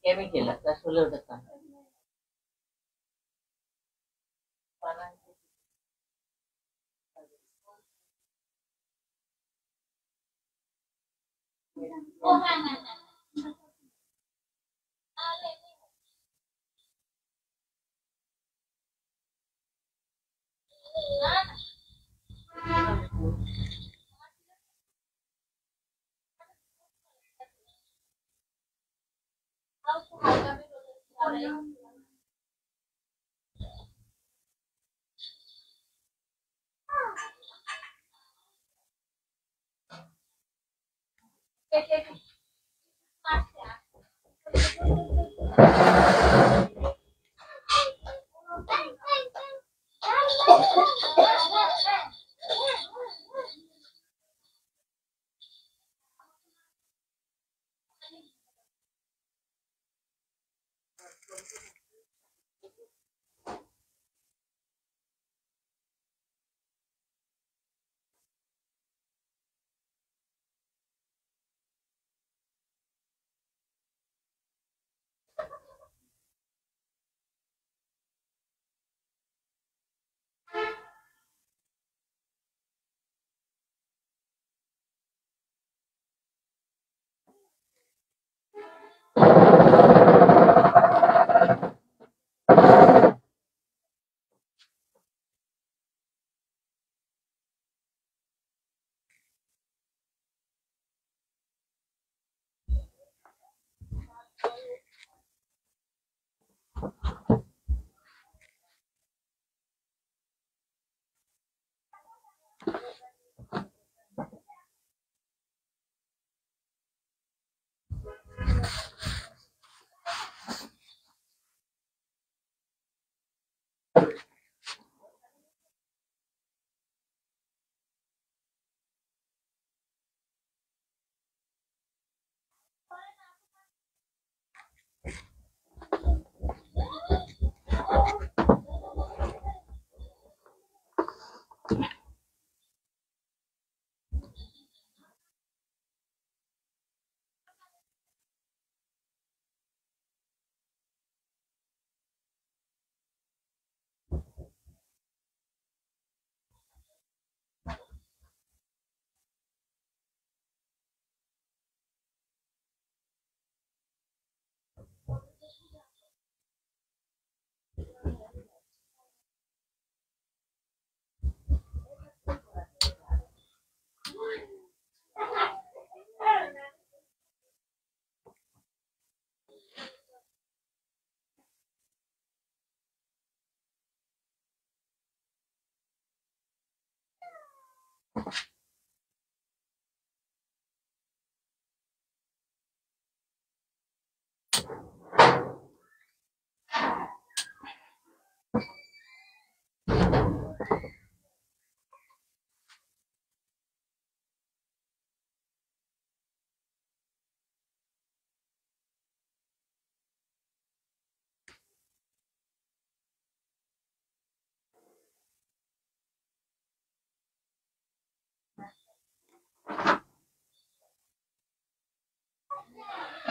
Chemical আসলে ওটা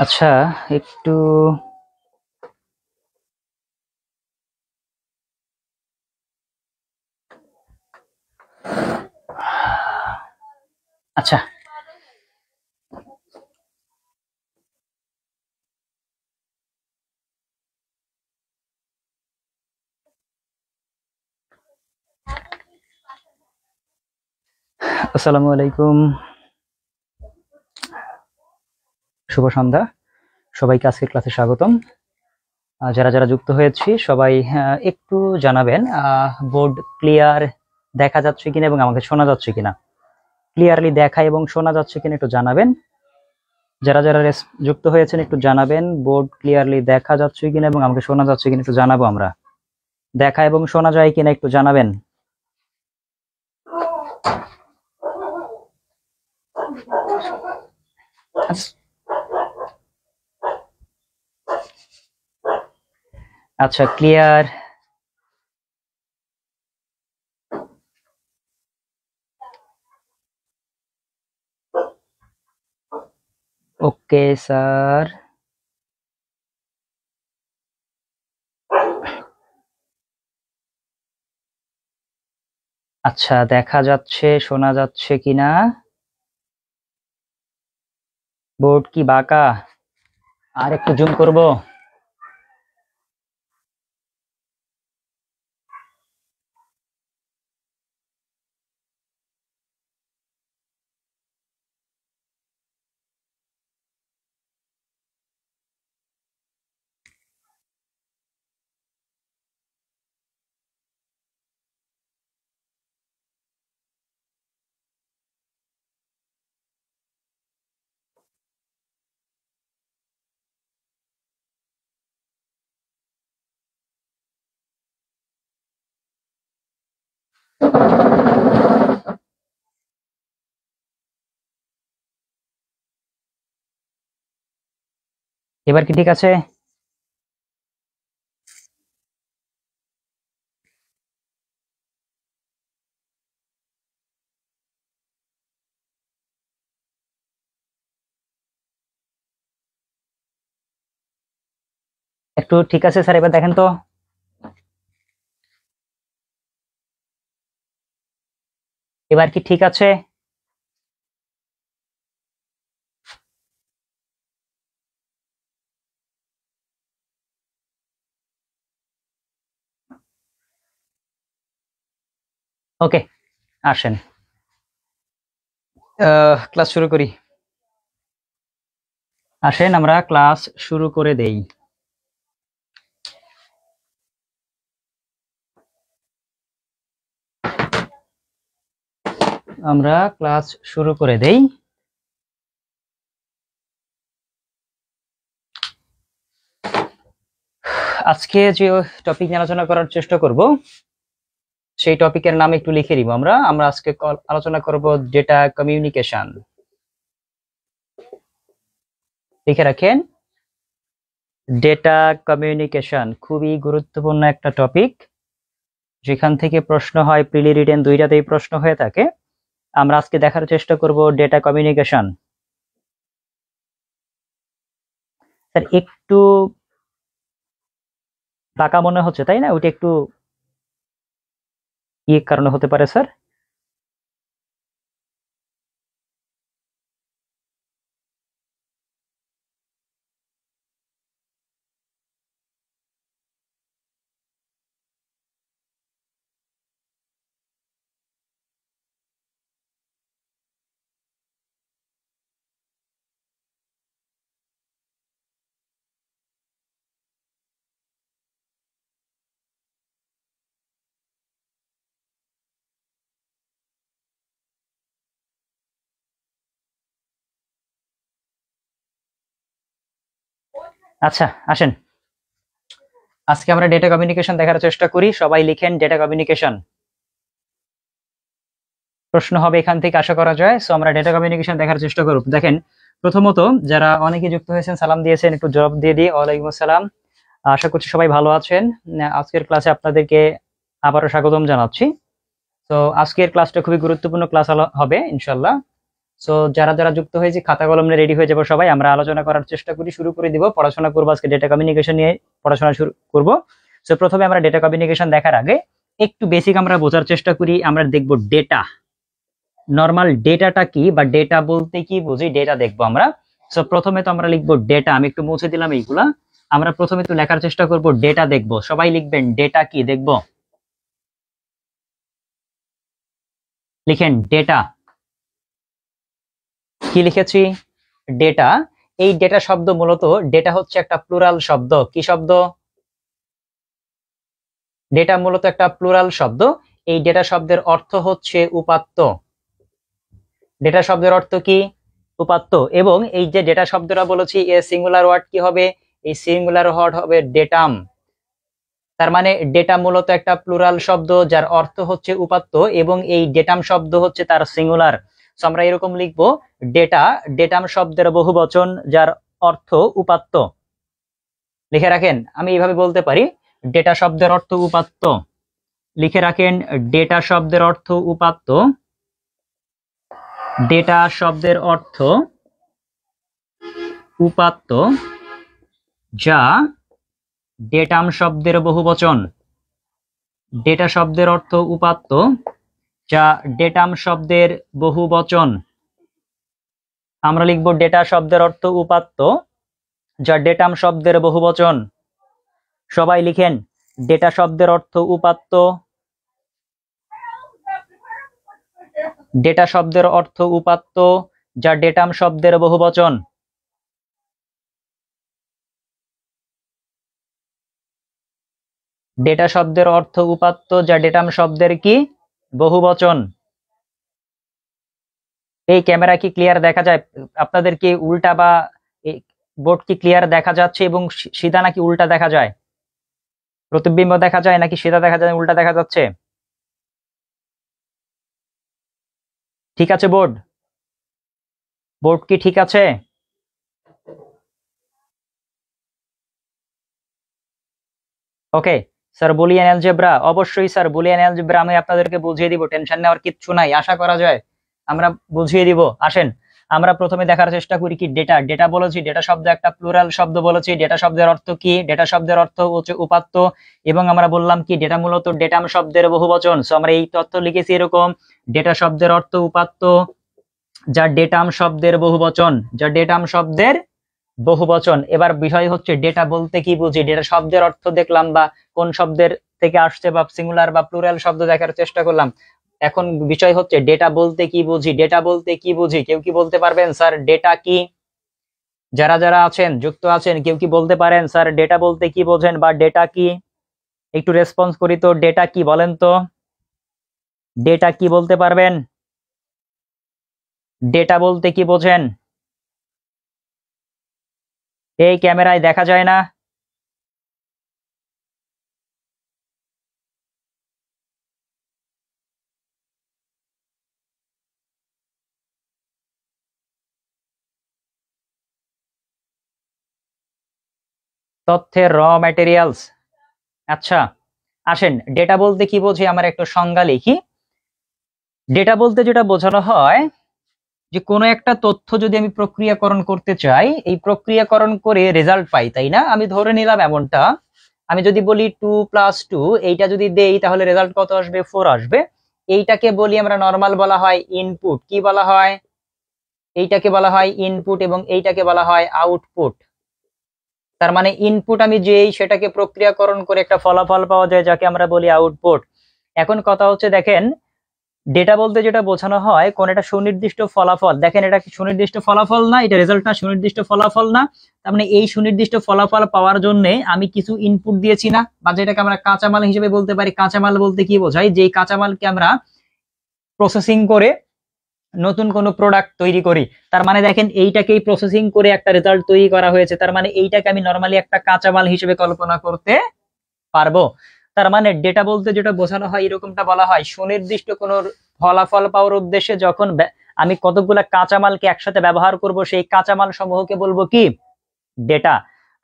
আচ্ছা, একটু আচ্ছা আসসালামু আলাইকুম, শুভ সন্ধ্যা। সবাইকে আজকের ক্লাসে স্বাগতম। যারা যারা যুক্ত হয়েছি সবাই একটু জানাবেন বোর্ড ক্লিয়ার দেখা যাচ্ছে কিনা এবং আমাকে শোনা যাচ্ছে কিনা। ক্লিয়ারলি দেখা এবং শোনা যাচ্ছে কিনা একটু জানাবেন। যারা যারা যুক্ত হয়েছেন একটু জানাবেন বোর্ড ক্লিয়ারলি দেখা যাচ্ছে কিনা এবং আমাকে শোনা যাচ্ছে কিনা একটু জানাবো আমরা। দেখা এবং শোনা যায় কিনা একটু জানাবেন। আচ্ছা, ক্লিয়ার ওকে স্যার। আচ্ছা, দেখা যাচ্ছে, শোনা যাচ্ছে কিনা? বোর্ড কি বাঁকা? আর একটু জুম করব। এবার কি ঠিক আছে? একটু ঠিক আছে স্যার, এবার দেখেন তো। এবার কি ঠিক আছে? ওকে, আসেন ক্লাস শুরু করি। আসেন আমরা ক্লাস শুরু করে দেই। আমরা ক্লাস শুরু করে দেই। আজকে যে টপিক নিয়ে আলোচনা করার চেষ্টা করব, সেই টপিকের নাম একটু লিখে দিব। আমরা আজকে আলোচনা করব ডেটা কমিউনিকেশন। লিখে রাখেন, ডেটা কমিউনিকেশন খুবই গুরুত্বপূর্ণ একটা টপিক, যেখান থেকে প্রশ্ন হয়, প্রিলি রিটেন দুইটাতেই প্রশ্ন হয়ে থাকে। আমরা আজকে দেখার চেষ্টা করব ডেটা কমিউনিকেশন। স্যার একটু বাঁকা মনে হচ্ছে, তাই না? ওইটা একটু কি কারণে হতে পারে স্যার? আচ্ছা, আসেন আজকে আমরা ডেটা কমিউনিকেশন দেখার চেষ্টা করি। সবাই লিখেন ডেটা কমিউনিকেশন। প্রশ্ন হবে এখান থেকে, আশা করা যায়। সো আমরা ডেটা কমিউনিকেশন দেখার চেষ্টা করব। দেখেন, প্রথমত যারা অনেকে যুক্ত হয়েছেন, সালাম দিয়েছেন, একটু জবাব দিয়ে দিই। ওয়ালাইকুম আসসালাম। আশা করছি সবাই ভালো আছেন। আজকের ক্লাসে আপনাদেরকে আবারও স্বাগতম জানাচ্ছি। তো আজকের ক্লাসটা খুবই গুরুত্বপূর্ণ ক্লাস হবে ইনশাল্লাহ। সো যারা যারা যুক্ত হয়েছে, খাতা কলম নিয়ে রেডি হয়ে যাবো সবাই। আমরা আলোচনা করার চেষ্টা করি, শুরু করে দিব। পড়াশোনা করবো আজকে, ডেটা কমিউনিকেশন নিয়ে পড়াশোনা শুরু করব। সো প্রথমে আমরা ডেটা কমিউনিকেশন দেখার আগে একটু বেসিক আমরা বোঝার চেষ্টা করি। আমরা দেখব ডেটা, নর্মাল ডেটাটা কি, বা ডেটা বলতে কি বুঝি, ডেটা দেখবো আমরা। সো প্রথমে তো আমরা লিখবো ডেটা। আমি একটু মুছে দিলাম এইগুলা। আমরা প্রথমে তো লেখার চেষ্টা করব ডেটা দেখবো। সবাই লিখবেন ডেটা কি দেখবো। লিখেন ডেটা। কি লিখেছি? ডেটা। এই ডেটা শব্দ মূলত, ডেটা হচ্ছে একটা প্লুরাল শব্দ। কি শব্দ? ডেটা মূলত একটা প্লুরাল শব্দ। এই ডেটা শব্দের অর্থ হচ্ছে উপাত্ত। ডেটা শব্দের অর্থ কি? উপাত্ত। এবং এই যে ডেটা শব্দটা বলেছি, এর সিঙ্গুলার ওয়ার্ড কি হবে? এই সিঙ্গুলার ওয়ার্ড হবে ডেটাম। তার মানে ডেটা মূলত একটা প্লুরাল শব্দ, যার অর্থ হচ্ছে উপাত্ত, এবং এই ডেটাম শব্দ হচ্ছে তার সিঙ্গুলার। সো আমরা এরকম লিখবো, ডেটা ডেটাম শব্দের বহুবচন, যার অর্থ উপাত্ত। লিখে রাখেন, আমি এইভাবে বলতে পারি, ডেটা শব্দের অর্থ উপাত্ত। লিখে রাখেন, ডেটা শব্দের অর্থ উপাত্ত। ডেটা শব্দের অর্থ উপাত্ত যা ডেটাম শব্দের বহুবচন। ডেটা শব্দের অর্থ উপাত্ত যা ডেটাম শব্দের বহুবচন। আমরা লিখব ডেটা শব্দের অর্থ উপাত্ত যা ডেটাম শব্দের বহুবচন। সবাই লিখেন, ডেটা শব্দের অর্থ উপাত্ত। ডেটা শব্দের অর্থ উপাত্ত যা ডেটাম শব্দের বহুবচন। ডেটা শব্দের অর্থ উপাত্ত যা ডেটাম শব্দের কি বহুবচন। এই ক্যামেরা কি ক্লিয়ার দেখা যায়? আপনাদের কি উল্টা বা বোর্ড কি ক্লিয়ার দেখা যাচ্ছে এবং সিধা নাকি উল্টা দেখা যায়? প্রতিবিম্ব দেখা যায় নাকি সিধা দেখা যায়, উল্টা দেখা যাচ্ছে? ঠিক আছে বোর্ড? বোর্ড কি ঠিক আছে? ওকে স্যার, বুলিয়ান অ্যালজেব্রা, অবশ্যই স্যার বুলিয়ান অ্যালজেব্রা আমি আপনাদেরকে বুঝিয়ে দিব, টেনশন নেওয়ার কিচ্ছু নাই, আশা করা যায় আমরা বুঝিয়ে দিব। আসেন আমরা প্রথমে দেখার চেষ্টা করি কি ডেটা। ডেটা বলেছি, ডেটা শব্দ একটা প্লুরাল শব্দ বলেছি। ডেটা শব্দের অর্থ কি? ডেটা শব্দের অর্থ হচ্ছে উপাত্ত, এবং আমরা বললাম কি ডেটা মূলত ডেটাম শব্দের বহুবচন। সো আমরা এই তথ্য লিখেছি এরকম, ডেটা শব্দের অর্থ উপাত্ত যা ডেটাম শব্দের বহুবচন, যা ডেটাম শব্দের বহুবচন। এবার বিষয় হচ্ছে ডেটা বলতে কি বুঝি। ডেটা শব্দের অর্থ দেখলাম বা কোন শব্দের থেকে আসছে বা সিঙ্গুলার বা প্লুরাল শব্দ দেখার চেষ্টা করলাম। এখন বিষয় হচ্ছে ডেটা বলতে কি বুঝি। ডেটা বলতে কি বুঝি কেউ কি বলতে পারবেন স্যার ডেটা কি? যারা যারা আছেন যুক্ত আছেন কেউ কি বলতে পারেন স্যার ডেটা বলতে কি বোঝেন বা ডেটা কি? একটু রেসপন্স করি তো, ডেটা কি বলেন তো? ডেটা কি বলতে পারবেন? ডেটা বলতে কি বোঝেন? এই ক্যামেরায় দেখা যায় না। তথ্যের র ম্যাটেরিয়ালস। আচ্ছা আসেন, ডেটা বলতে কি বোঝে আমার একটু সংজ্ঞা লিখি। ডেটা বলতে যেটা বোঝানো হয় যে কোনো একটা তথ্য যদি আমি প্রক্রিয়াকরণ করতে চাই, এই প্রক্রিয়াকরণ করে রেজাল্ট পাই, তাই না? আমি ধরে নিলাম এমনটা, আমি যদি বলি 2+2 এইটা যদি দেই তাহলে রেজাল্ট কত আসবে? 4 আসবে। এইটাকে বলি আমরা নরমাল, বলা হয় ইনপুট। কি বলা হয়? এইটাকে বলা হয় ইনপুট এবং এইটাকে বলা হয় আউটপুট। তার মানে ইনপুট আমি যেই সেটাকে প্রক্রিয়াকরণ করে একটা ফলাফল পাওয়া যায় যাকে আমরা বলি আউটপুট। এখন কথা হচ্ছে দেখেন, ডেটা বলতে যেটা বোঝানো হয় কোন একটা সুনির্দিষ্ট ফলাফল। দেখেন এটা কি সুনির্দিষ্ট ফলাফল না? এটা রেজাল্ট না? সুনির্দিষ্ট ফলাফল না? তার মানে এই সুনির্দিষ্ট ফলাফল পাওয়ার জন্য আমি কিছু ইনপুট দিয়েছি না, বা যেটাকে আমরা কাঁচামাল হিসেবে বলতে পারি। কাঁচামাল বলতে কি বোঝায়? যেই কাঁচামালকে আমরা প্রসেসিং করে নতুন কোনো প্রোডাক্ট তৈরি করি। তার মানে দেখেন এইটাকেই প্রসেসিং করে একটা রেজাল্ট তৈরি করা হয়েছে। তার মানে এইটাকে আমি নরমালি একটা কাঁচামাল হিসেবে কল্পনা করতে পারবো। তার মানে ডেটা বলতে যেটা বোঝানো হয় এরকমটা বলা হয় সুনির্দিষ্ট কোন ফলাফল পাওয়ার উদ্দেশ্যে যখন আমি কতগুলা কাঁচামালকে একসাথে ব্যবহার করব, সেই কাঁচামাল সমূহকে বলবো কি ডেটা।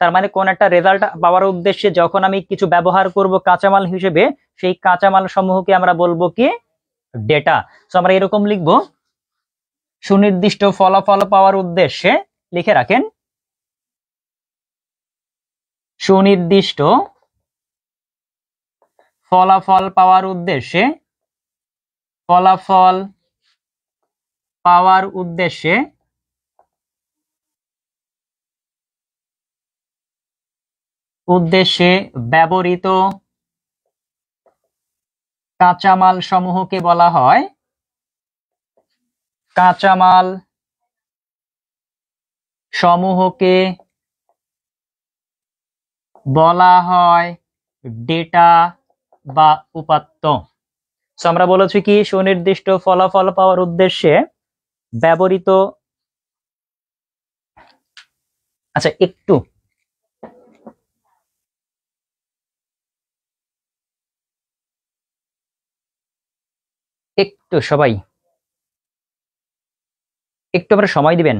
তার মানে কোন একটা রেজাল্ট পাওয়ার উদ্দেশ্যে যখন আমি কিছু ব্যবহার করব কাঁচামাল হিসেবে, সেই কাঁচামাল সমূহকে আমরা বলবো কি ডেটা। তো আমরা এরকম লিখবো, সুনির্দিষ্ট ফলাফল পাওয়ার উদ্দেশ্যে, লিখে রাখেন, সুনির্দিষ্ট ফলাফল পাওয়ার উদ্দেশ্যে, ফলাফল পাওয়ার উদ্দেশ্যে ব্যবহৃত কাঁচামাল সমূহকে বলা হয় কাঁচামাল সমূহকে বলা হয় ডেটা বা উপাত্ত। সো আমরা বলেছি কি সুনির্দিষ্ট ফলাফল পাওয়ার উদ্দেশ্যে ব্যবহৃত। আচ্ছা একটু একটু সবাই একটু আমরা সময় দিবেন।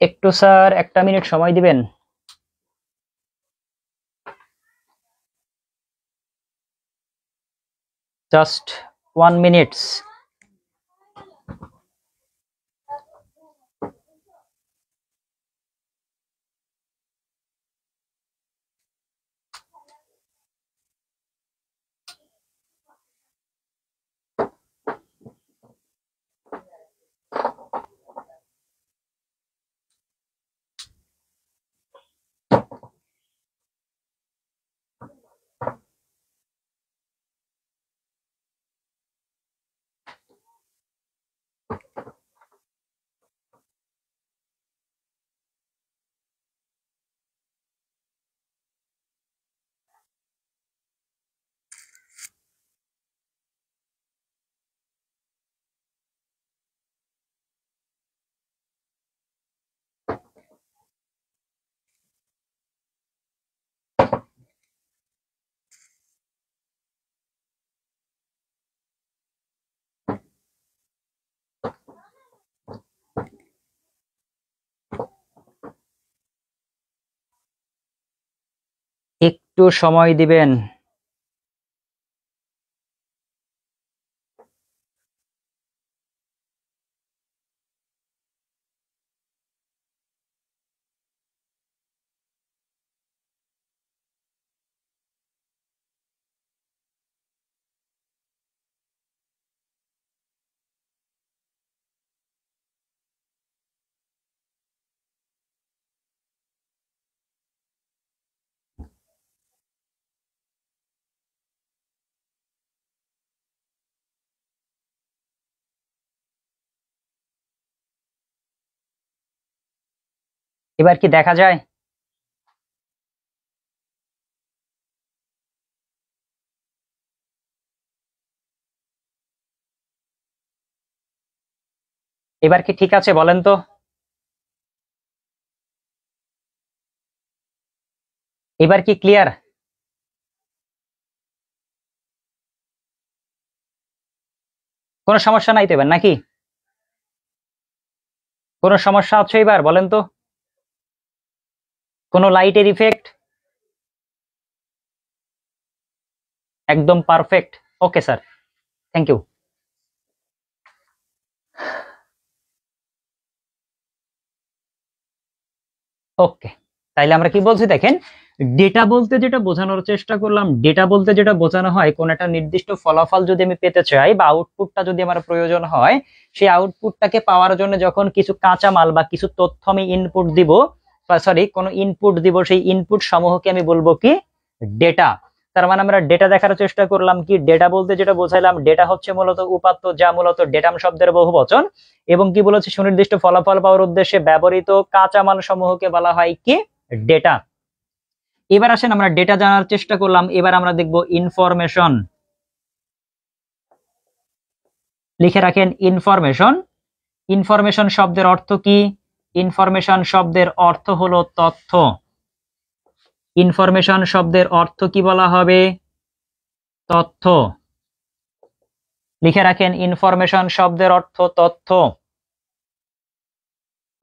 একটু স্যার 1 মিনিট সময় দিবেন। Just 1 minutes. একটু সময় দিবেন। এবার কি দেখা যায়? এবার কি ঠিক আছে বলেন তো? এবার কি ক্লিয়ার? কোনো সমস্যা নাই তো এবার নাকি? কোনো সমস্যা হচ্ছে এবার বলেন তো? কোনো লাইটের ইফেক্ট? একদম perfect. Okay sir, thank you. Okay, তাইলে আমরা কি বলছি দেখেন, ডেটা বলতে যেটা বোঝানোর চেষ্টা করলাম, ডেটা বলতে যেটা বোঝানো হয় কোন একটা নির্দিষ্ট ফলাফল যদি আমি পেতে চাই বা আউটপুটটা যদি আমার প্রয়োজন হয়, সেই আউটপুটটাকে পাওয়ার জন্য যখন কিছু কাঁচামাল বা কিছু তথ্য আমি ইনপুট দিব, সরি কোনো ইনপুট দিব, সেই ইনপুট সমূহকে আমি বলবো কি ডেটা। তার মানে আমরা ডেটা দেখার চেষ্টা করলাম কি ডেটা বলতে যেটা বোঝাইলাম, ডেটা হচ্ছে মূলত উপাত্ত যা মূলত ডেটাম শব্দের বহুবচন, এবং কি বলেছে সুনির্দিষ্ট ফলাফল পাওয়ার উদ্দেশ্যে ব্যবহৃত কাঁচামাল সমূহকে বলা হয় কি ডেটা। এবার আসেন আমরা ডেটা জানার চেষ্টা করলাম, এবার আমরা দেখব ইনফরমেশন। লিখে রাখেন ইনফরমেশন। ইনফরমেশন শব্দের অর্থ কি? ইনফরমেশন শব্দের অর্থ হলো তথ্য। ইনফরমেশন শব্দের অর্থ কি বলা হবে? তথ্য। লিখে রাখেন ইনফরমেশন শব্দের অর্থ তথ্য।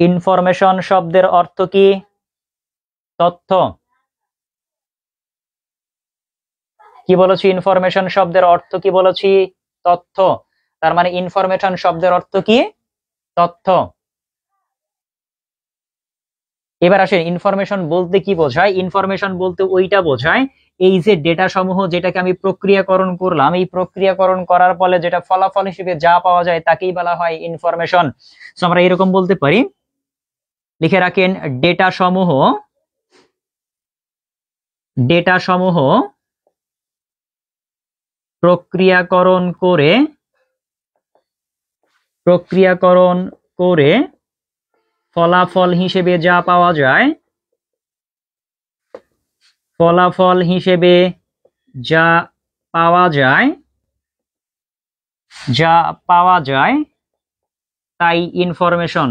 ইনফরমেশন শব্দের অর্থ কি? তথ্য। কি বলেছি? ইনফরমেশন শব্দের অর্থ কি বলেছি? তথ্য। তার মানে ইনফরমেশন শব্দের অর্থ কি? তথ্য। এবার আসেন ইনফরমেশন বলতে কি বোঝায়? ইনফরমেশন বলতে ওইটা বোঝায় এই যে ডেটা সমূহ যেটাকে আমি প্রক্রিয়াকরণ করলাম, এই প্রক্রিয়াকরণ করার ফলে যেটা ফলাফল হিসেবে যা পাওয়া যায় তাকেই বলা হয় ইনফরমেশন। সো আমরা এরকম বলতে পারি, লিখে রাখেন ডেটা সমূহ প্রক্রিয়াকরণ করে ফলাফল হিসেবে যা পাওয়া যায়, ফলাফল হিসেবে যা পাওয়া যায় তাই ইনফরমেশন।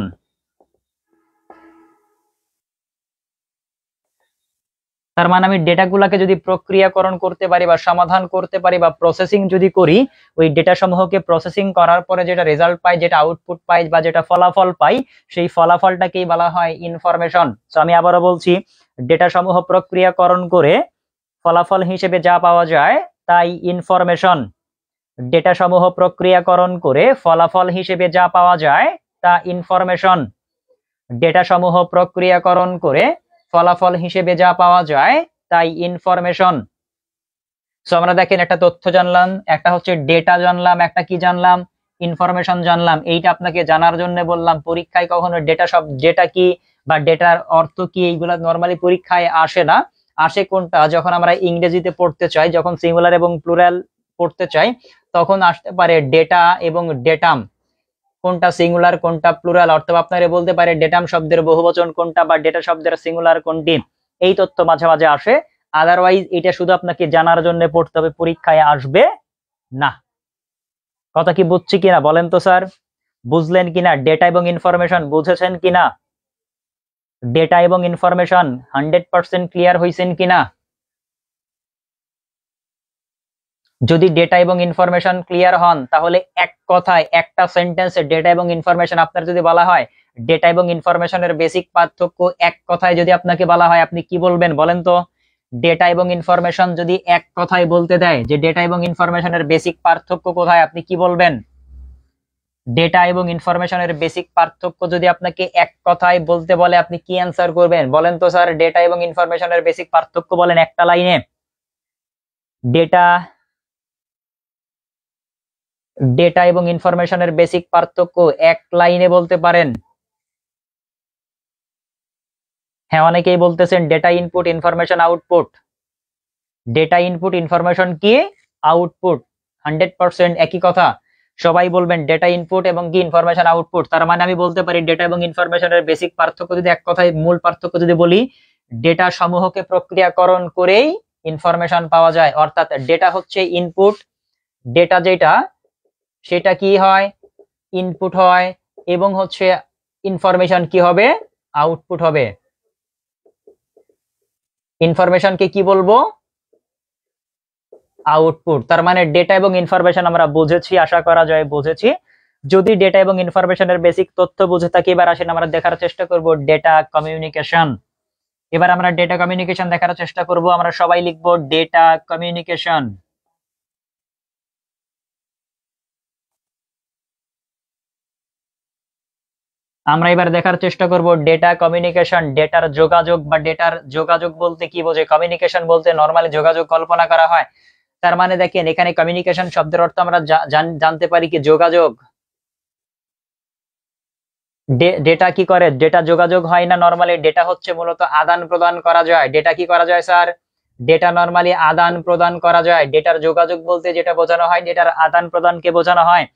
তার মানে আমি ডেটাগুলোকে যদি প্রক্রিয়াকরণ করতে পারি বা সমাধান করতে পারি বা প্রসেসিং যদি করি, ওই ডেটা সমূহকে প্রসেসিং করার পরে যেটা রেজাল্ট পাই, যেটা আউটপুট পাই বা যেটা ফলাফল পাই, সেই ফলাফলটাকেই বলা হয় ইনফরমেশন। সো আমি আবারও বলছি, ডেটা সমূহ প্রক্রিয়াকরণ করে ফলাফল হিসেবে যা পাওয়া যায় তাই ইনফরমেশন। ডেটা সমূহ প্রক্রিয়াকরণ করে ফলাফল হিসেবে যা পাওয়া যায় তা ইনফরমেশন। ডেটা সমূহ প্রক্রিয়াকরণ করে ফলাফল হিসেবে যা পাওয়া যায় তাই ইনফরমেশন। সো আমরা দেখেন একটা তথ্য জানলাম, একটা হচ্ছে ডেটা জানলাম, একটা কি জানলাম, ইনফরমেশন জানলাম। এইটা আপনাকে জানার জন্য বললাম। পরীক্ষায় কখনো ডেটা কি বা ডেটার অর্থ কি এইগুলা নরমালি পরীক্ষায় আসে না। আসে কোনটা, যখন আমরা ইংরেজিতে পড়তে চাই, যখন সিঙ্গুলার এবং প্লুরাল পড়তে চাই, তখন আসতে পারে ডেটা এবং ডেটাম, কোনটা সিঙ্গুলার কোনটা প্লুরাল, অথবা আপনারা বলতে পারে ডেটাম শব্দের বহুবচন কোনটা বা ডেটা শব্দের সিঙ্গুলার কোনটি। এই তথ্য মাঝে মাঝে আসে। আদারওয়াইজ এটা শুধু আপনাকে জানার জন্য পড়তে হবে, পরীক্ষায় আসবে না। কথা কি বুঝছি কিনা বলেন তো স্যার? বুঝলেন কিনা? ডেটা এবং ইনফরমেশন বুঝেছেন কিনা? ডেটা এবং ইনফরমেশন 100% ক্লিয়ার হয়েছেন কিনা? যদি ডেটা এবং ইনফরমেশন ক্লিয়ার হন, তাহলে এক কথায় একটা সেন্টেন্সে ডেটা এবং ইনফরমেশন আপনার যদি বলা হয় ডেটা এবং ইনফরমেশনের বেসিক পার্থক্য, এক কথায় যদি আপনাকে বলা হয়, আপনি কি বলবেন বলেন তো? ডেটা এবং ইনফরমেশন যদি এক কথায় বলতে দেয় যে ডেটা এবং ইনফরমেশনের বেসিক পার্থক্য কোথায়, আপনি কি বলবেন? ডেটা এবং ইনফরমেশনের বেসিক পার্থক্য যদি আপনাকে এক কথায় বলতে বলে, আপনি কি অ্যান্সার করবেন বলেন তো স্যার? ডেটা এবং ইনফরমেশনের বেসিক পার্থক্য বলেন একটা লাইনে। ডেটা এবং ইনফরমেশনের বেসিক পার্থক্য এক লাইনে বলতে পারেন? হ্যাঁ, অনেকেই বলতেছেন data input, information output. Data input, information কি আউটপুট, 100% একই কথা। সবাই বলবেন ডেটা ইনপুট এবং কি ইনফরমেশন আউটপুট। তার মানে আমি বলতে পারি ডেটা এবং ইনফরমেশনের বেসিক পার্থক্য যদি এক কথায়, মূল পার্থক্য যদি বলি, ডেটা সমূহকে প্রক্রিয়াকরণ করেই ইনফরমেশন পাওয়া যায়। অর্থাৎ ডেটা হচ্ছে ইনপুট, ডেটা যেটা সেটা কি হয়, ইনপুট হয়, এবং হচ্ছে ইনফরমেশন কি হবে, আউটপুট হবে। ইনফরমেশনকে কি বলবো, আউটপুট। তার মানে ডেটা এবং ইনফরমেশন আমরা বুঝেছি, আশা করা যায় বুঝেছি। যদি ডেটা এবং ইনফরমেশনের বেসিক তথ্য বুঝে থাকি, এবার আসেন আমরা দেখার চেষ্টা করব ডেটা কমিউনিকেশন। এবার আমরা ডেটা কমিউনিকেশন দেখার চেষ্টা করব। আমরা সবাই লিখব ডেটা কমিউনিকেশন। আমরা এবার দেখার চেষ্টা করব ডেটা কমিউনিকেশন, ডেটার যোগাযোগ বা ডেটার যোগাযোগ বলতে কি বোঝে। কমিউনিকেশন বলতে নরমালি যোগাযোগ কল্পনা করা হয়। তার মানে দেখেন এখানে কমিউনিকেশন শব্দের অর্থ আমরা জানতে পারি কি যোগাযোগ। ডেটা কি করে, ডেটা যোগাযোগ হয় না। নরমালি ডেটা হচ্ছে মূলত আদান প্রদান করা যায়। ডেটা কি করা যায় স্যার? ডেটা নরমালি আদান প্রদান করা যায়। ডেটার যোগাযোগ বলতে যেটা বোঝানো হয়, ডেটার আদান প্রদানকে বোঝানো হয়।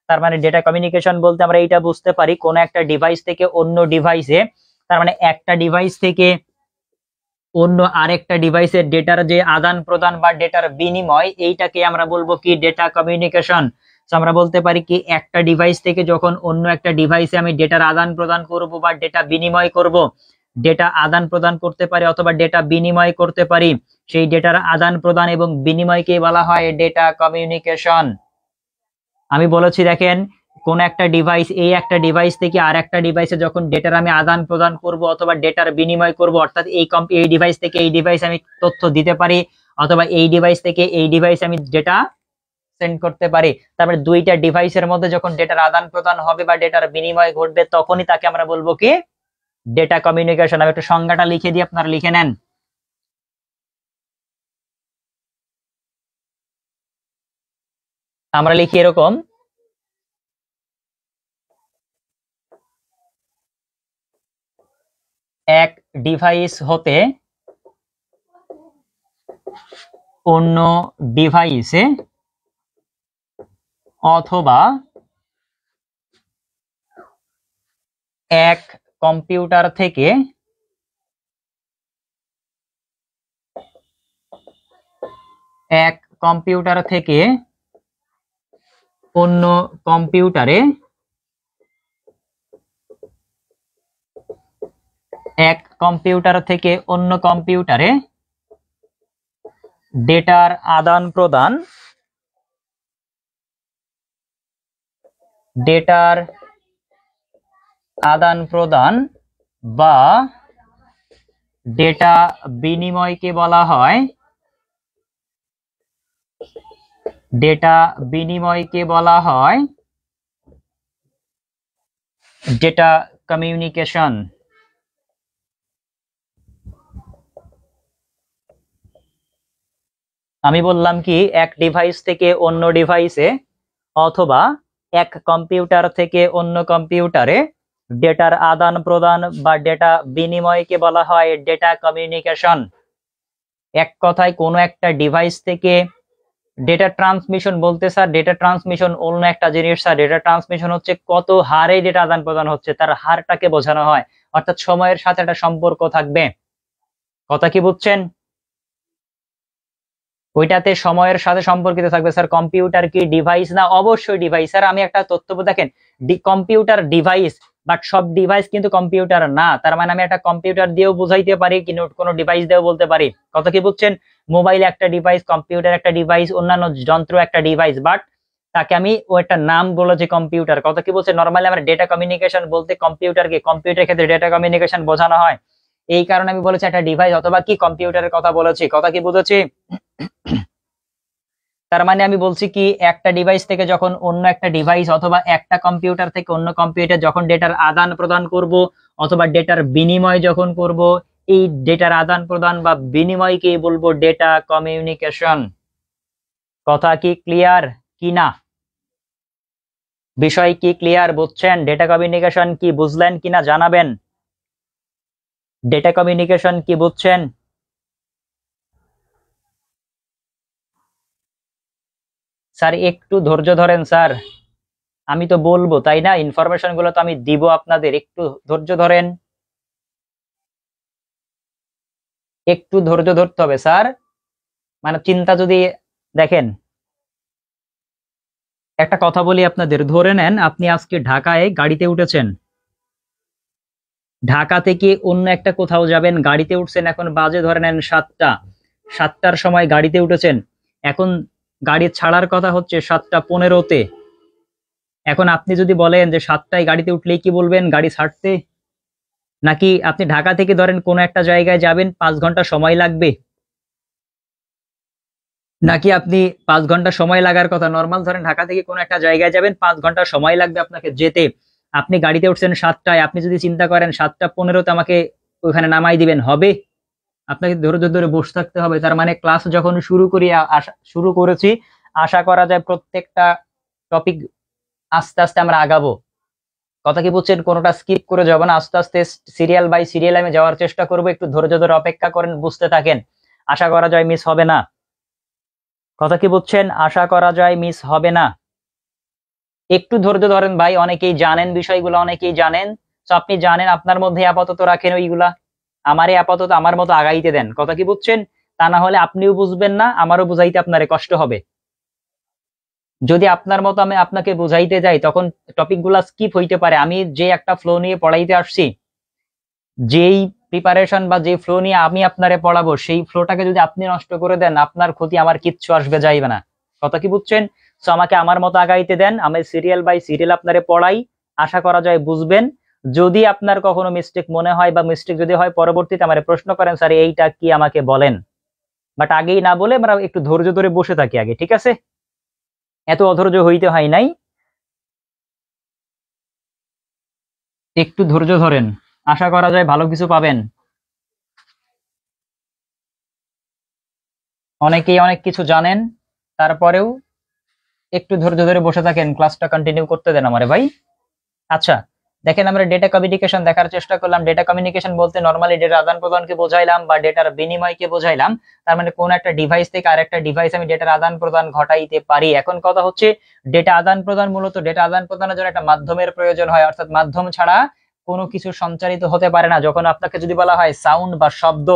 তার মানে ডেটা কমিউনিকেশন বলতে আমরা এইটা বুঝতে পারি, কোন একটা ডিভাইস থেকে অন্য ডিভাইসে, তার মানে একটা ডিভাইস থেকে অন্য আরেকটা ডিভাইসের ডেটার যে আদান প্রদান বা ডেটার বিনিময়, এইটাকে আমরা বলবো কি ডেটা কমিউনিকেশন। আমরা বলতে পারি কি একটা ডিভাইস থেকে যখন অন্য একটা ডিভাইসে আমি ডেটার আদান প্রদান করব বা ডেটা বিনিময় করব, ডেটা আদান প্রদান করতে পারি অথবা ডেটা বিনিময় করতে পারি, সেই ডেটার আদান প্রদান এবং বিনিময়কে বলা হয় ডেটা কমিউনিকেশন। আমি বলেছি দেখেন, কোন একটা ডিভাইস, এই একটা ডিভাইস থেকে আর একটা ডিভাইসে যখন ডেটার আমি আদান প্রদান করব অথবা ডেটার বিনিময় করব, অর্থাৎ এই ডিভাইস থেকে এই ডিভাইস আমি তথ্য দিতে পারি অথবা এই ডিভাইস থেকে এই ডিভাইস আমি ডেটা সেন্ড করতে পারি। তারপরে দুইটা ডিভাইসের মধ্যে যখন ডেটার আদান প্রদান হবে বা ডেটার বিনিময় ঘটবে, তখনই তাকে আমরা বলবো কি ডেটা কমিউনিকেশন। আমি একটু সংজ্ঞাটা লিখে দিই, আপনারা লিখে নেন। আমরা লিখি এরকম, এক ডিভাইস হতে অন্য ডিভাইসে অথবা এক কম্পিউটার থেকে অন্য কম্পিউটারে, এক কম্পিউটার থেকে অন্য কম্পিউটারে ডেটার আদান প্রদান, বা ডেটা বিনিময়কে বলা হয় ডেটা বিনিময়কে বলা হয় ডেটা কমিউনিকেশন। আমি বললাম কি, এক ডিভাইস থেকে অন্য ডিভাইসে অথবা এক কম্পিউটার থেকে অন্য কম্পিউটারে ডেটার আদান প্রদান বা ডেটা বিনিময়কে বলা হয় ডেটা কমিউনিকেশন। এক কথায় কোনো একটা ডিভাইস থেকে ডেটা ট্রান্সমিশন বলতে স্যার, ডেটা ট্রান্সমিশন অন্য একটা জিনিস স্যার। ডেটা ট্রান্সমিশন হচ্ছে কত হারে ডেটা আদান প্রদান হচ্ছে তার হারটাকে বোঝানো হয়, অর্থাৎ সময়ের সাথে একটা সম্পর্ক থাকবে। কথা কি বুঝছেন? ওইটাতে সময়ের সাথে সম্পর্কিত থাকবে। স্যার কম্পিউটার কি ডিভাইস না? অবশ্যই ডিভাইস স্যার। আমি একটা তথ্য দেখেন, কম্পিউটার ডিভাইস, বাট সব ডিভাইস কিন্তু কম্পিউটার না। তার মানে আমি একটা কম্পিউটার দিয়েও বুঝাইতে পারি, কিন্তু কোনো ডিভাইস দিয়েও বলতে পারি। কথা কি বুঝছেন? মোবাইল একটা ডিভাইস, কম্পিউটার একটা ডিভাইস, অন্যান্য যন্ত্র একটা ডিভাইস, বাট তাকে আমি ও একটা নাম বলেছি কম্পিউটার। কথা কি বলছে? নর্মালি আমরা ডেটা কমিউনিকেশন বলতে কম্পিউটারকে, কম্পিউটার ক্ষেত্রে ডেটা কমিউনিকেশন বোঝানো হয়। এই কারণে আমি বলেছি একটা ডিভাইস অথবা কি কম্পিউটারের কথা বলেছি। কথা কি বুঝেছি? তার মানে আমি বলছি কি, একটা ডিভাইস থেকে যখন অন্য একটা ডিভাইস অথবা একটা কম্পিউটার থেকে অন্য কম্পিউটার যখন ডেটার আদান প্রদান করব অথবা ডেটার বিনিময় যখন করব, এই ডেটার আদান প্রদান বা বিনিময়কে বলবো ডেটা কমিউনিকেশন। কথা কি ক্লিয়ার কি না? বিষয় কি ক্লিয়ার? বুঝছেন? ডেটা কমিউনিকেশন কি বুঝলেন কিনা জানাবেন। ডেটা কমিউনিকেশন কি বুঝছেন? স্যার একটু ধৈর্য ধরেন স্যার, আমি তো বলবো তাই না, ইনফরমেশন গুলো তো আমি দিব আপনাদের, একটু ধৈর্য ধরেন, একটু ধৈর্য ধরতে হবে স্যার। মানে চিন্তা যদি দেখেন, একটা কথা বলি আপনাদের, ধরে নেন আপনি আজকে ঢাকায় গাড়িতে উঠেছেন, ঢাকা থেকে অন্য একটা কোথাও যাবেন, গাড়িতে উঠছেন, এখন বাজে ধরে নেন 7টা, 7টার সময় গাড়িতে উঠেছেন, এখন গাড়ি ছাড়ার কথা হচ্ছে 7টা 15-তে। এখন আপনি যদি বলেন যে 7টায় গাড়িতে উঠলেই কি বলবেন গাড়ি ছাড়তে, নাকি আপনি ঢাকা থেকে ধরেন কোনো একটা জায়গায় যাবেন 5 ঘন্টা সময় লাগবে, নাকি আপনি 5 ঘন্টা সময় লাগার কথা, নর্মাল ধরেন ঢাকা থেকে কোনো একটা জায়গায় যাবেন 5 ঘন্টা সময় লাগবে আপনাকে যেতে, আপনি গাড়িতে উঠছেন 7টায়, আপনি যদি চিন্তা করেন 7টা 15-তে আমাকে ওখানে নামাই দিবেন, হবে? আপনাকে ধৈর্য ধরে বসে থাকতে হবে। তার মানে ক্লাস যখন শুরু করেছি, আশা করা যায় প্রত্যেকটা টপিক আস্তে আস্তে আমরা আগাবো। কথা কি বুঝছেন? কোনোটা স্কিপ করে যাব না, আস্তে আস্তে সিরিয়াল বাই সিরিয়াল আমি যাওয়ার চেষ্টা করবো। একটু ধৈর্য ধরে অপেক্ষা করেন, বুঝতে থাকেন, আশা করা যায় মিস হবে না। কথা কি বুঝছেন? আশা করা যায় মিস হবে না। একটু ধৈর্য ধরেন ভাই, অনেকেই জানেন বিষয়গুলো, অনেকেই জানেন, তো আপনি জানেন, আপনার মধ্যে আপাতত রাখেন ওইগুলা, আমারে আপাতত আমার মতো আগাইতে দেন। কথা কি বুঝছেন? তা না হলে আপনিও বুঝবেন না, আমারও বুঝাইতে আপনারে কষ্ট হবে। যদি আপনার মতো আমি আপনাকে বুঝাইতে যাই তখন টপিকগুলা স্কিপ হইতে পারে। আমি যে একটা ফ্লো নিয়ে পড়াইতে আসছি, যেই প্রিপারেশন বা যে ফ্লো নিয়ে আমি আপনারে পড়াবো, সেই ফ্লোটাকে যদি আপনি নষ্ট করে দেন, আপনার ক্ষতি, আমার কিচ্ছু আসবে যাইবে না। কথা কি বুঝছেন? তো আমাকে আমার মতো আগাইতে দেন, আমি সিরিয়াল বাই সিরিয়াল আপনারে পড়াই, আশা করা যায় বুঝবেন। যদি আপনার কখনো মিস্টেক মনে হয় বা মিস্টেক যদি হয়, পরবর্তীতে আমার প্রশ্ন করেন, স্যার এইটা কি আমাকে বলেন, বাট আগেই না বলে আমরা একটু ধৈর্য ধরে বসে থাকি আগে, ঠিক আছে? এত অধৈর্য হইতে হয় নাই, একটু ধৈর্য ধরেন, আশা করা যায় ভালো কিছু পাবেন। অনেকেই অনেক কিছু জানেন, তারপরেও একটু ধৈর্য ধরে বসে থাকেন, ক্লাসটা কন্টিনিউ করতে দেন আমারে ভাই। আচ্ছা দেখেন, আমরা ডেটা কমিউনিকেশন দেখার চেষ্টা করলাম। ডেটা কমিউনিকেশন বলতে নর্মালি ডেটা আদান প্রদানকে বোঝাইলাম বা ডেটার বিনিময়কে বোঝাইলাম। তার মানে কোন একটা ডিভাইস থেকে আরেকটা ডিভাইস আমি ডেটার আদান প্রদান ঘটাইতে পারি। এখন কথা হচ্ছে, ডেটা আদান প্রদান, মূলত ডেটা আদান প্রদানের জন্য একটা মাধ্যমের প্রয়োজন হয়, অর্থাৎ মাধ্যম ছাড়া কোনো কিছু সঞ্চারিত হতে পারে না। যখন আপনাকে যদি বলা হয় সাউন্ড বা শব্দ,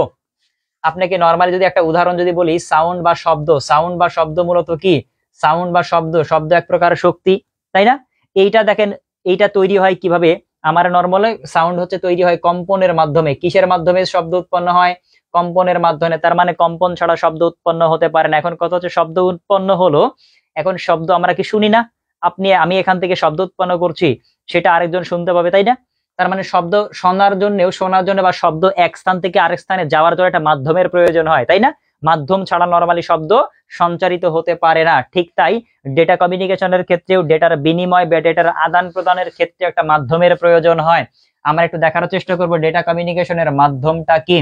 আপনাকে নর্মালি যদি একটা উদাহরণ যদি বলি, সাউন্ড বা শব্দ, সাউন্ড বা শব্দ মূলত কি? সাউন্ড বা শব্দ, শব্দ এক প্রকার শক্তি, তাই না? এইটা দেখেন, এইটা তৈরি হয় কিভাবে? আমার নর্মালি সাউন্ড হচ্ছে তৈরি হয় কম্পনের মাধ্যমে। কিসের মাধ্যমে শব্দ উৎপন্ন হয়? কম্পনের মাধ্যমে। তার মানে কম্পন ছাড়া শব্দ উৎপন্ন হতে পারে না। এখন কথা হচ্ছে, শব্দ উৎপন্ন হলো, এখন শব্দ আমরা কি শুনি না? আমি এখান থেকে শব্দ উৎপন্ন করছি, সেটা আরেকজন শুনতে পাবে, তাই না? তার মানে শব্দ শোনার জন্য বা শব্দ এক স্থান থেকে আরেক স্থানে যাওয়ার জন্য একটা মাধ্যমের প্রয়োজন হয়, তাই না? মাধ্যম ছাড়া নরমালি শব্দ সঞ্চারিত হতে পারে না। ঠিক তাই ডেটা কমিউনিকেশনের ক্ষেত্রেও ডেটার বিনিময় বা ডেটার আদান প্রদানের ক্ষেত্রে একটা মাধ্যমের প্রয়োজন হয়। আমরা একটু দেখার চেষ্টা করব ডেটা কমিউনিকেশনের মাধ্যমটা কি।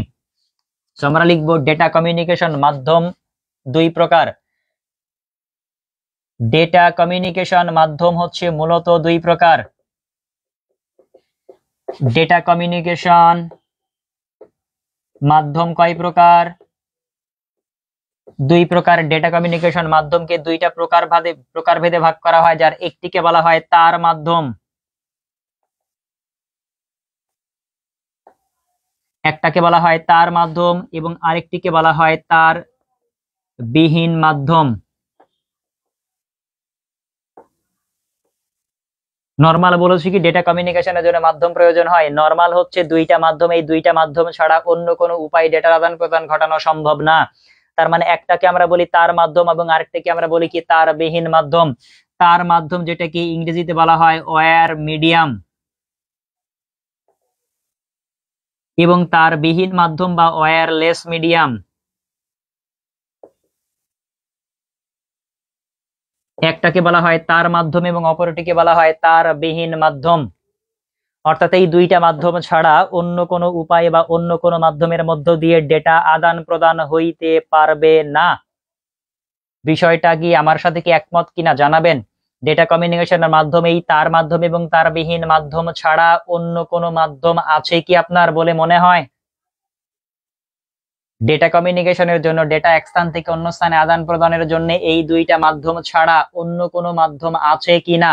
তো আমরা লিখব ডেটা কমিউনিকেশন মাধ্যম দুই প্রকার। ডেটা কমিউনিকেশন মাধ্যম হচ্ছে মূলত দুই প্রকার। ডেটা কমিউনিকেশন মাধ্যম কয় প্রকার? দুই প্রকার। ডেটা কমিউনিকেশন মাধ্যমকে দুইটা প্রকারভেদে ভাগ করা হয়, যার একটিকে বলা হয় তার মাধ্যম, একটাকে বলা হয় তার মাধ্যম এবং আরেকটিকে বলা হয় তার বিহীন মাধ্যম। নরমাল বলেছি কি ডেটা কমিউনিকেশনের জন্য মাধ্যম প্রয়োজন হয়। নরমাল হচ্ছে দুইটা মাধ্যম, এই দুইটা মাধ্যম ছাড়া অন্য কোনো উপায় ডেটার আদান প্রদান ঘটানো সম্ভব না। তার মানে একটাকে আমরা বলি তার মাধ্যম এবং আরেকটাকে আমরা বলি কি তার বিহীন মাধ্যম। তার মাধ্যম যেটাকে ইংরেজিতে বলা হয় ওয়্যার মিডিয়াম, এবং তার বিহীন মাধ্যম বা ওয়্যারলেস মিডিয়াম। একটাকে বলা হয় তার মাধ্যম এবং অপরটিকে বলা হয় তার বিহীন মাধ্যম। অর্থাৎ এই দুইটা মাধ্যম ছাড়া অন্য কোনো উপায় বা অন্য কোনো মাধ্যমের মধ্য দিয়ে ডেটা আদান প্রদান হইতে পারবে না। বিষয়টা কি আমার সাথে কি একমত কিনা জানাবেন। ডেটা কমিউনিকেশনের মাধ্যমে এই তার মাধ্যম এবং তার বিহীন মাধ্যম ছাড়া অন্য কোনো মাধ্যম আছে কি আপনার বলে মনে হয়? ডেটা কমিউনিকেশনের জন্য, ডেটা এক স্থান থেকে অন্য স্থানে আদান প্রদানের জন্য এই দুইটা মাধ্যম ছাড়া অন্য কোনো মাধ্যম আছে কিনা?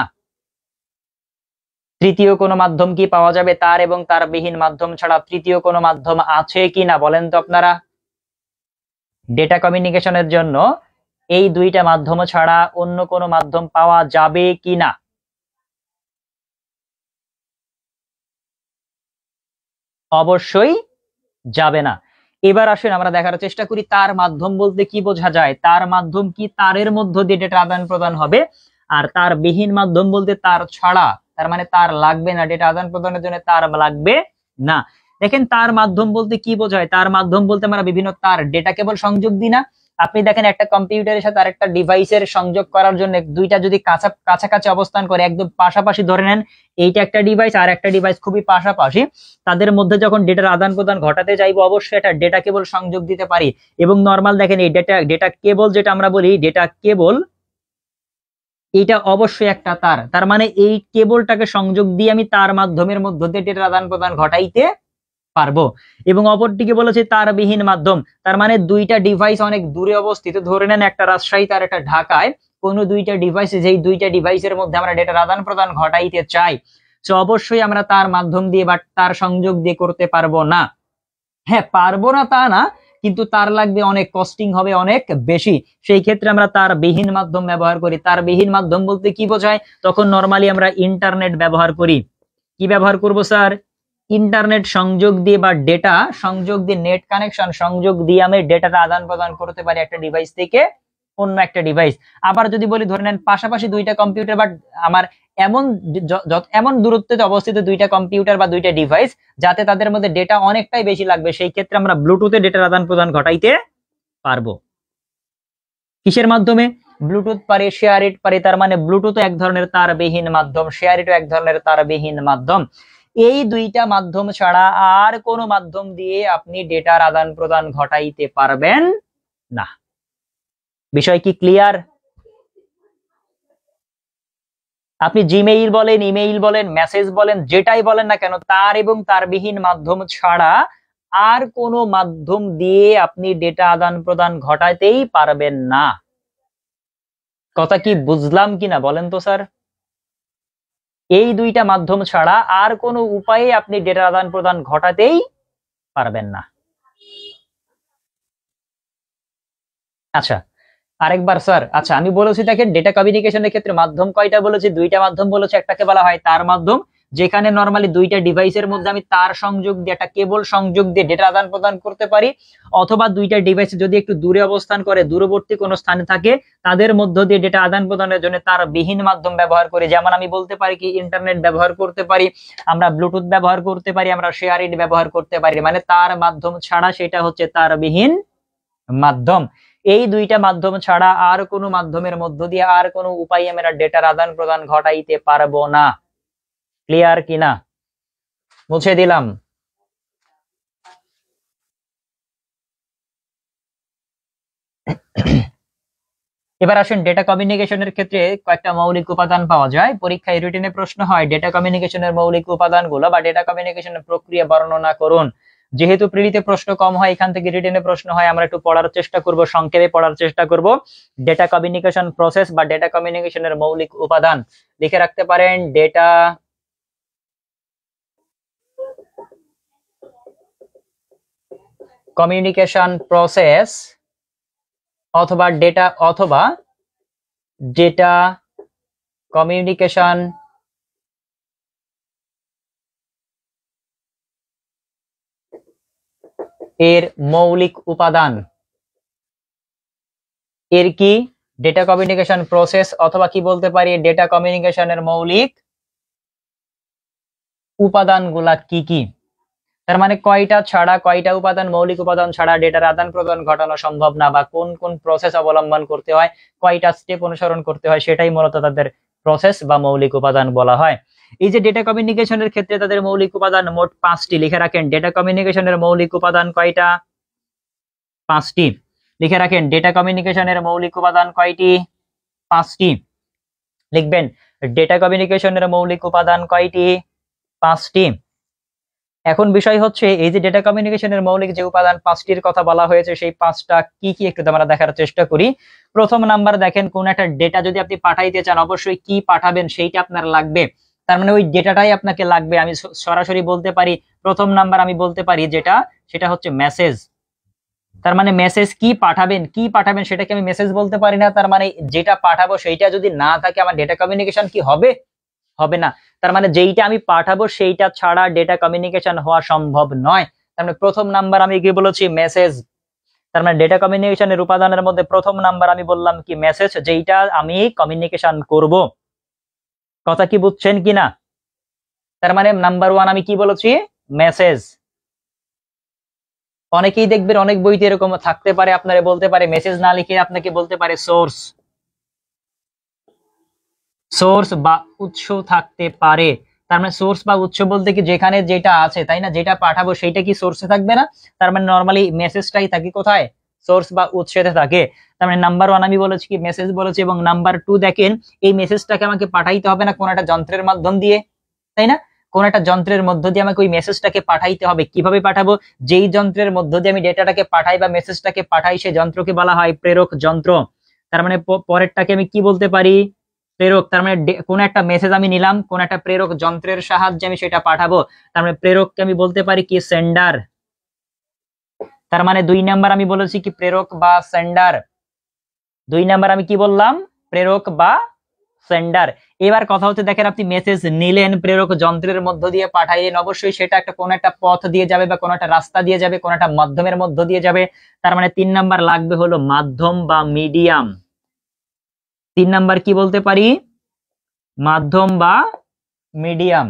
তৃতীয় কোনো মাধ্যম কি পাওয়া যাবে? তার এবং তার বিহীন মাধ্যম ছাড়া তৃতীয় কোনো মাধ্যম আছে কিনা বলেন তো আপনারা। ডেটা কমিউনিকেশনের জন্য এই দুইটা মাধ্যম ছাড়া অন্য কোনো মাধ্যম পাওয়া যাবে কিনা? অবশ্যই যাবে না। এবার আসুন আমরা দেখার চেষ্টা করি তার মাধ্যম বলতে কি বোঝা যায়। তার মাধ্যম কি তারের মধ্য দিয়ে ডেটা আদান প্রদান হবে, আর তার বিহীন মাধ্যম বলতে তার ছাড়া, তার মানে তার লাগবে না, ডেটা আদান প্রদানের জন্য তার লাগবে না। দেখেন তার মাধ্যম বলতে কি বোঝায়। তার মাধ্যম বলতে আমরা বিভিন্ন তার ডেটা কেবল সংযোগ দিই না। আপনি দেখেন একটা কম্পিউটারের সাথে আরেকটা ডিভাইসের সংযোগ করার জন্য দুইটা যদি কাছাকাছি অবস্থান করে, একদম পাশাপাশি ধরে নেন, এইটা একটা ডিভাইস আর একটা ডিভাইস খুবই পাশাপাশি, তাদের মধ্যে যখন ডেটার আদান প্রদান ঘটাতে যাইবো অবশ্যই একটা ডেটা কেবল সংযোগ দিতে পারি। এবং নর্মাল দেখেন এই ডেটা কেবল যেটা আমরা বলি ডেটা কেবল, এটা অবশ্যই একটা তার। তার মানে এই কেবলটাকে সংযোগ দিয়ে আমি তার মাধ্যমের মধ্য দিয়ে ডেটার আদান প্রদান ঘটাইতে পারবো। এবং অপরটিকে বলেছে তার বিহীন মাধ্যম, তার মানে দুইটা ডিভাইস অনেক দূরে অবস্থিত, ধরে নেন একটা রাজশাহীতে আর একটা ঢাকায়, কোন দুইটা ডিভাইস, যেই দুইটা ডিভাইসের মধ্যে আমরা ডেটার আদান প্রদান ঘটাইতে চাই, তো অবশ্যই আমরা তার মাধ্যম দিয়ে বা তার সংযোগ দিয়ে করতে পারবো না। হ্যাঁ, পারবো না তা না, কিন্তু তার লাগবে অনেক, কস্টিং হবে অনেক বেশি। সেই ক্ষেত্রে আমরা তার বিহীন মাধ্যম ব্যবহার করি। তার বিহীন মাধ্যম বলতে কি বোঝায়? তখন নরমালি আমরা ইন্টারনেট ব্যবহার করি। কি ব্যবহার করব স্যার? ইন্টারনেট সংযোগ দিয়ে বা ডেটা সংযোগ দিয়ে, নেট কানেকশন সংযোগ দিয়ে আমি ডেটাটা আদান প্রদান করতে পারি একটা ডিভাইস থেকে অন্য একটা ডিভাইস। আবার যদি বলি ধরে নেন পাশাপাশি দুইটা কম্পিউটার বা আমার এমন দূরত্বে অবস্থিত দুইটা কম্পিউটার বা দুইটা ডিভাইস যাতে তাদের মধ্যে ডেটা অনেকটাই বেশি লাগবে, সেই ক্ষেত্রে আমরা ব্লুটুথে ডেটার আদান প্রদান ঘটাইতে পারবো। কিসের মাধ্যমে? ব্লুটুথ পারি, শেয়ার ইট পারি। তার মানে ব্লুটুথ এক ধরনের তার বিহীন মাধ্যম, শেয়ার ইট এক ধরনের তার বিহীন মাধ্যম। এই দুইটা মাধ্যম ছাড়া আর কোনো মাধ্যম দিয়ে আপনি ডেটার আদান প্রদান ঘটাইতে পারবেন না। বিষয় কি ক্লিয়ার? আপনি জিমেইল বলেন, ইমেইল বলেন, মেসেজ বলেন, যেটাই বলেন না কেন, তার এবং তার বিহীন মাধ্যম ছাড়া আর কোনো মাধ্যম দিয়ে আপনি ডেটা আদান প্রদান ঘটাতেই পারবেন না। কথা কি বুঝলাম কিনা বলেন তো স্যার? এই দুইটা মাধ্যম ছাড়া আর কোনো উপায়ে আপনি ডেটা আদান প্রদান ঘটাতেই পারবেন না। আচ্ছা আরেকবার স্যার, আচ্ছা আমি বলেছি দেখেন ডেটা কমিউনিকেশনের ক্ষেত্রে মাধ্যম কয়টা বলেছি? দুইটা মাধ্যম বলেছি। একটাকে বলা হয় তার মাধ্যম, যেখানে নরমালি দুইটা ডিভাইসের মধ্যে আমি তার সংযোগ দিয়ে, একটা কেবল সংযোগ দিয়ে ডেটা আদান প্রদান করতে পারি, অথবা দুইটা ডিভাইস যদি একটু দূরে অবস্থান করে, দূরবর্তী কোনো স্থানে থাকে, তাদের মধ্য দিয়ে ডেটা আদান প্রদানের জন্য তার বিহীন মাধ্যম ব্যবহার করি। যেমন আমি বলতে পারি কি ইন্টারনেট ব্যবহার করতে পারি, আমরা ব্লুটুথ ব্যবহার করতে পারি, আমরা শেয়ার ইট ব্যবহার করতে পারি। মানে তার মাধ্যম ছাড়া সেটা হচ্ছে তার বিহীন মাধ্যম। এই দুইটা মাধ্যম ছাড়া আর কোনো মাধ্যমের মধ্য দিয়ে আর কোনো উপায়ে আমরা ডেটার আদান প্রদান ঘটাইতে পারবো না। ক্লিয়ার কিনা? মুছে দিলাম। এবার আসুন, ডেটা কমিউনিকেশনের ক্ষেত্রে কয়েকটা মৌলিক উপাদান পাওয়া যায়। পরীক্ষায় রিটেনে প্রশ্ন হয় ডেটা কমিউনিকেশনের মৌলিক উপাদানগুলো বা ডেটা কমিউনিকেশনের প্রক্রিয়া বর্ণনা করুন। যেহেতু প্রিলিতে প্রশ্ন কম হয়, এখান থেকে রিটেনে প্রশ্ন হয়, আমরা একটু পড়ার চেষ্টা করব, সংক্ষেপে পড়ার চেষ্টা করব। ডেটা কমিউনিকেশন প্রসেস বা ডেটা কমিউনিকেশনের মৌলিক উপাদান লিখে রাখতে পারেন। ডেটা কমিউনিকেশন প্রসেস অথবা ডেটা কমিউনিকেশন এর মৌলিক উপাদান। এর কি? ডেটা কমিউনিকেশন প্রসেস অথবা কি বলতে পারি, ডেটা কমিউনিকেশনের মৌলিক উপাদানগুলা কি কি। তার মানে কয়টা উপাদান, মৌলিক উপাদান ছাড়া ডেটার আদান প্রদান ঘটানো সম্ভব না, বা কোন কোন প্রসেস অবলম্বন করতে হয়, কয়টা স্টেপ অনুসরণ করতে হয়, সেটাই মূলত তাদের প্রসেস বা মৌলিক উপাদান বলা হয়। এই যে ডেটা কমিউনিকেশনের ক্ষেত্রে তাদের মৌলিক উপাদান মোট 5টি লিখে রাখেন। ডেটা কমিউনিকেশনের মৌলিক উপাদান কয়টা? 5টি লিখে রাখেন। ডেটা কমিউনিকেশনের মৌলিক উপাদান কয়টি? 5টি লিখবেন। ডেটা কমিউনিকেশনের মৌলিক উপাদান কয়টি? 5টি। এখন বিষয় হচ্ছে, এই যে ডেটা কমিউনিকেশনের মৌলিক যে উপাদান 5টির কথা বলা হয়েছে, সেই 5টা কি কি একটু আমরা দেখার চেষ্টা করি। প্রথম নাম্বার দেখেন, কোন একটা ডেটা যদি আপনি পাঠাইতে চান, অবশ্যই কি পাঠাবেন সেইটা আপনার লাগবে। তার মানে ওই ডেটাটাই আপনাকে লাগবে। আমি সরাসরি বলতে পারি, প্রথম নাম্বার আমি বলতে পারি সেটা হচ্ছে মেসেজ। তার মানে মেসেজ কি পাঠাবেন সেটাকে আমি মেসেজ বলতে পারি না। তার মানে যেটা পাঠাবো সেইটা যদি না থাকে, আমার ডেটা কমিউনিকেশন কি হবে? হবে না। তার মানে যেইটা আমি পাঠাবো সেইটা ছাড়া ডেটা কমিউনিকেশন হওয়া সম্ভব নয়। তার মানে প্রথম নাম্বার আমি কি বলেছি? মেসেজ। তার মানে ডেটা কমিউনিকেশনের উপাদানের মধ্যে প্রথম নাম্বার আমি বললাম কি? মেসেজ, যেইটা আমি কমিউনিকেশন করব। কথা কি বুঝছেন কিনা? তার মানে নাম্বার 1 আমি কি বলেছি? মেসেজ। অনেকেই দেখবেন অনেক বইতে এরকম থাকতে পারে, আপনারা বলতে পারে মেসেজ না লিখে আপনাকে বলতে পারে সোর্স বা উৎস থাকতে পারে। তার মানে সোর্স বা উৎস বলতে কি, যেখানে যেটা আছে, তাই না? যেটা পাঠাবো সেইটা কি সোর্সে থাকবে না? তার মানে নর্মালি মেসেজটাই থাকে কোথায়? সোর্স বা উৎসেতে থাকে। তার মানে নাম্বার 1 আমি বলেছি কি? মেসেজ বলেছি। এবং নাম্বার 2 দেখেন, এই মেসেজটাকে আমাকে পাঠাইতে হবে না কোন একটা যন্ত্রের মাধ্যম দিয়ে, তাই না? কোন একটা যন্ত্রের মধ্য দিয়ে আমাকে ওই মেসেজটাকে পাঠাইতে হবে। কিভাবে পাঠাবো? যেই যন্ত্রের মধ্য দিয়ে আমি ডেটাটাকে পাঠাই বা মেসেজটাকে পাঠাই, সেই যন্ত্রকে বলা হয় প্রেরক যন্ত্র। তার মানে পরেরটাকে আমি কি বলতে পারি? প্রেরক। তার মানে কোন একটা মেসেজ আমি নিলাম, কোন একটা প্রেরক যন্ত্রের সাহায্যে আমি সেটা পাঠাবো। তার মানে প্রেরককে আমি বলতে পারি কি? সেন্ডার। তার মানে 2 নাম্বার আমি বলেছি কি? প্রেরক বা সেন্ডার। 2 নাম্বার আমি কি বললাম? প্রেরক বা সেন্ডার। এবার কথা হচ্ছে, দেখেন আপনি মেসেজ নিলেন, প্রেরক যন্ত্রের মধ্য দিয়ে পাঠাইলেন, অবশ্যই সেটা কোন একটা পথ দিয়ে যাবে বা কোন একটা রাস্তা দিয়ে যাবে, কোন একটা মাধ্যমের মধ্য দিয়ে যাবে। তার মানে 3 নাম্বার লাগবে হলো মাধ্যম বা মিডিয়াম। 3 নাম্বার কি বলতে পারি? মাধ্যম বা মিডিয়াম।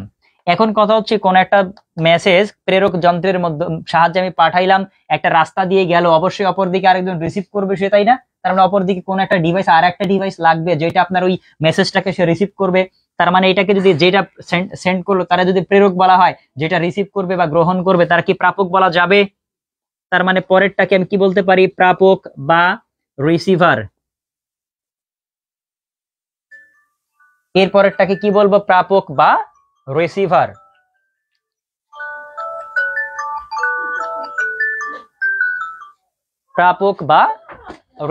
এখন কথা হচ্ছে, কোন একটা মেসেজ প্রেরক যন্ত্রের মধ্যে সাহায্যে আমি পাঠাইলাম, একটা রাস্তা দিয়ে গেল, অবশ্যই অপরদিকে আরেকজন রিসিভ করবে সে, তাই না? তার মানে অপরদিকে কোন একটা ডিভাইস, আর একটা ডিভাইস লাগবে যেটা আপনার ওই মেসেজটাকে সে রিসিভ করবে। তার মানে এটাকে যদি যেটা সেন্ড করলো তারা যদি প্রেরক বলা হয়, যেটা রিসিভ করবে বা গ্রহণ করবে তার কি প্রাপক বলা যাবে? তার মানে পরেরটাকে আমি কি বলতে পারি? প্রাপক বা রিসিভার। এর পরেরটাকে কি বলবো? প্রাপক বা রিসিভার। প্রাপক বা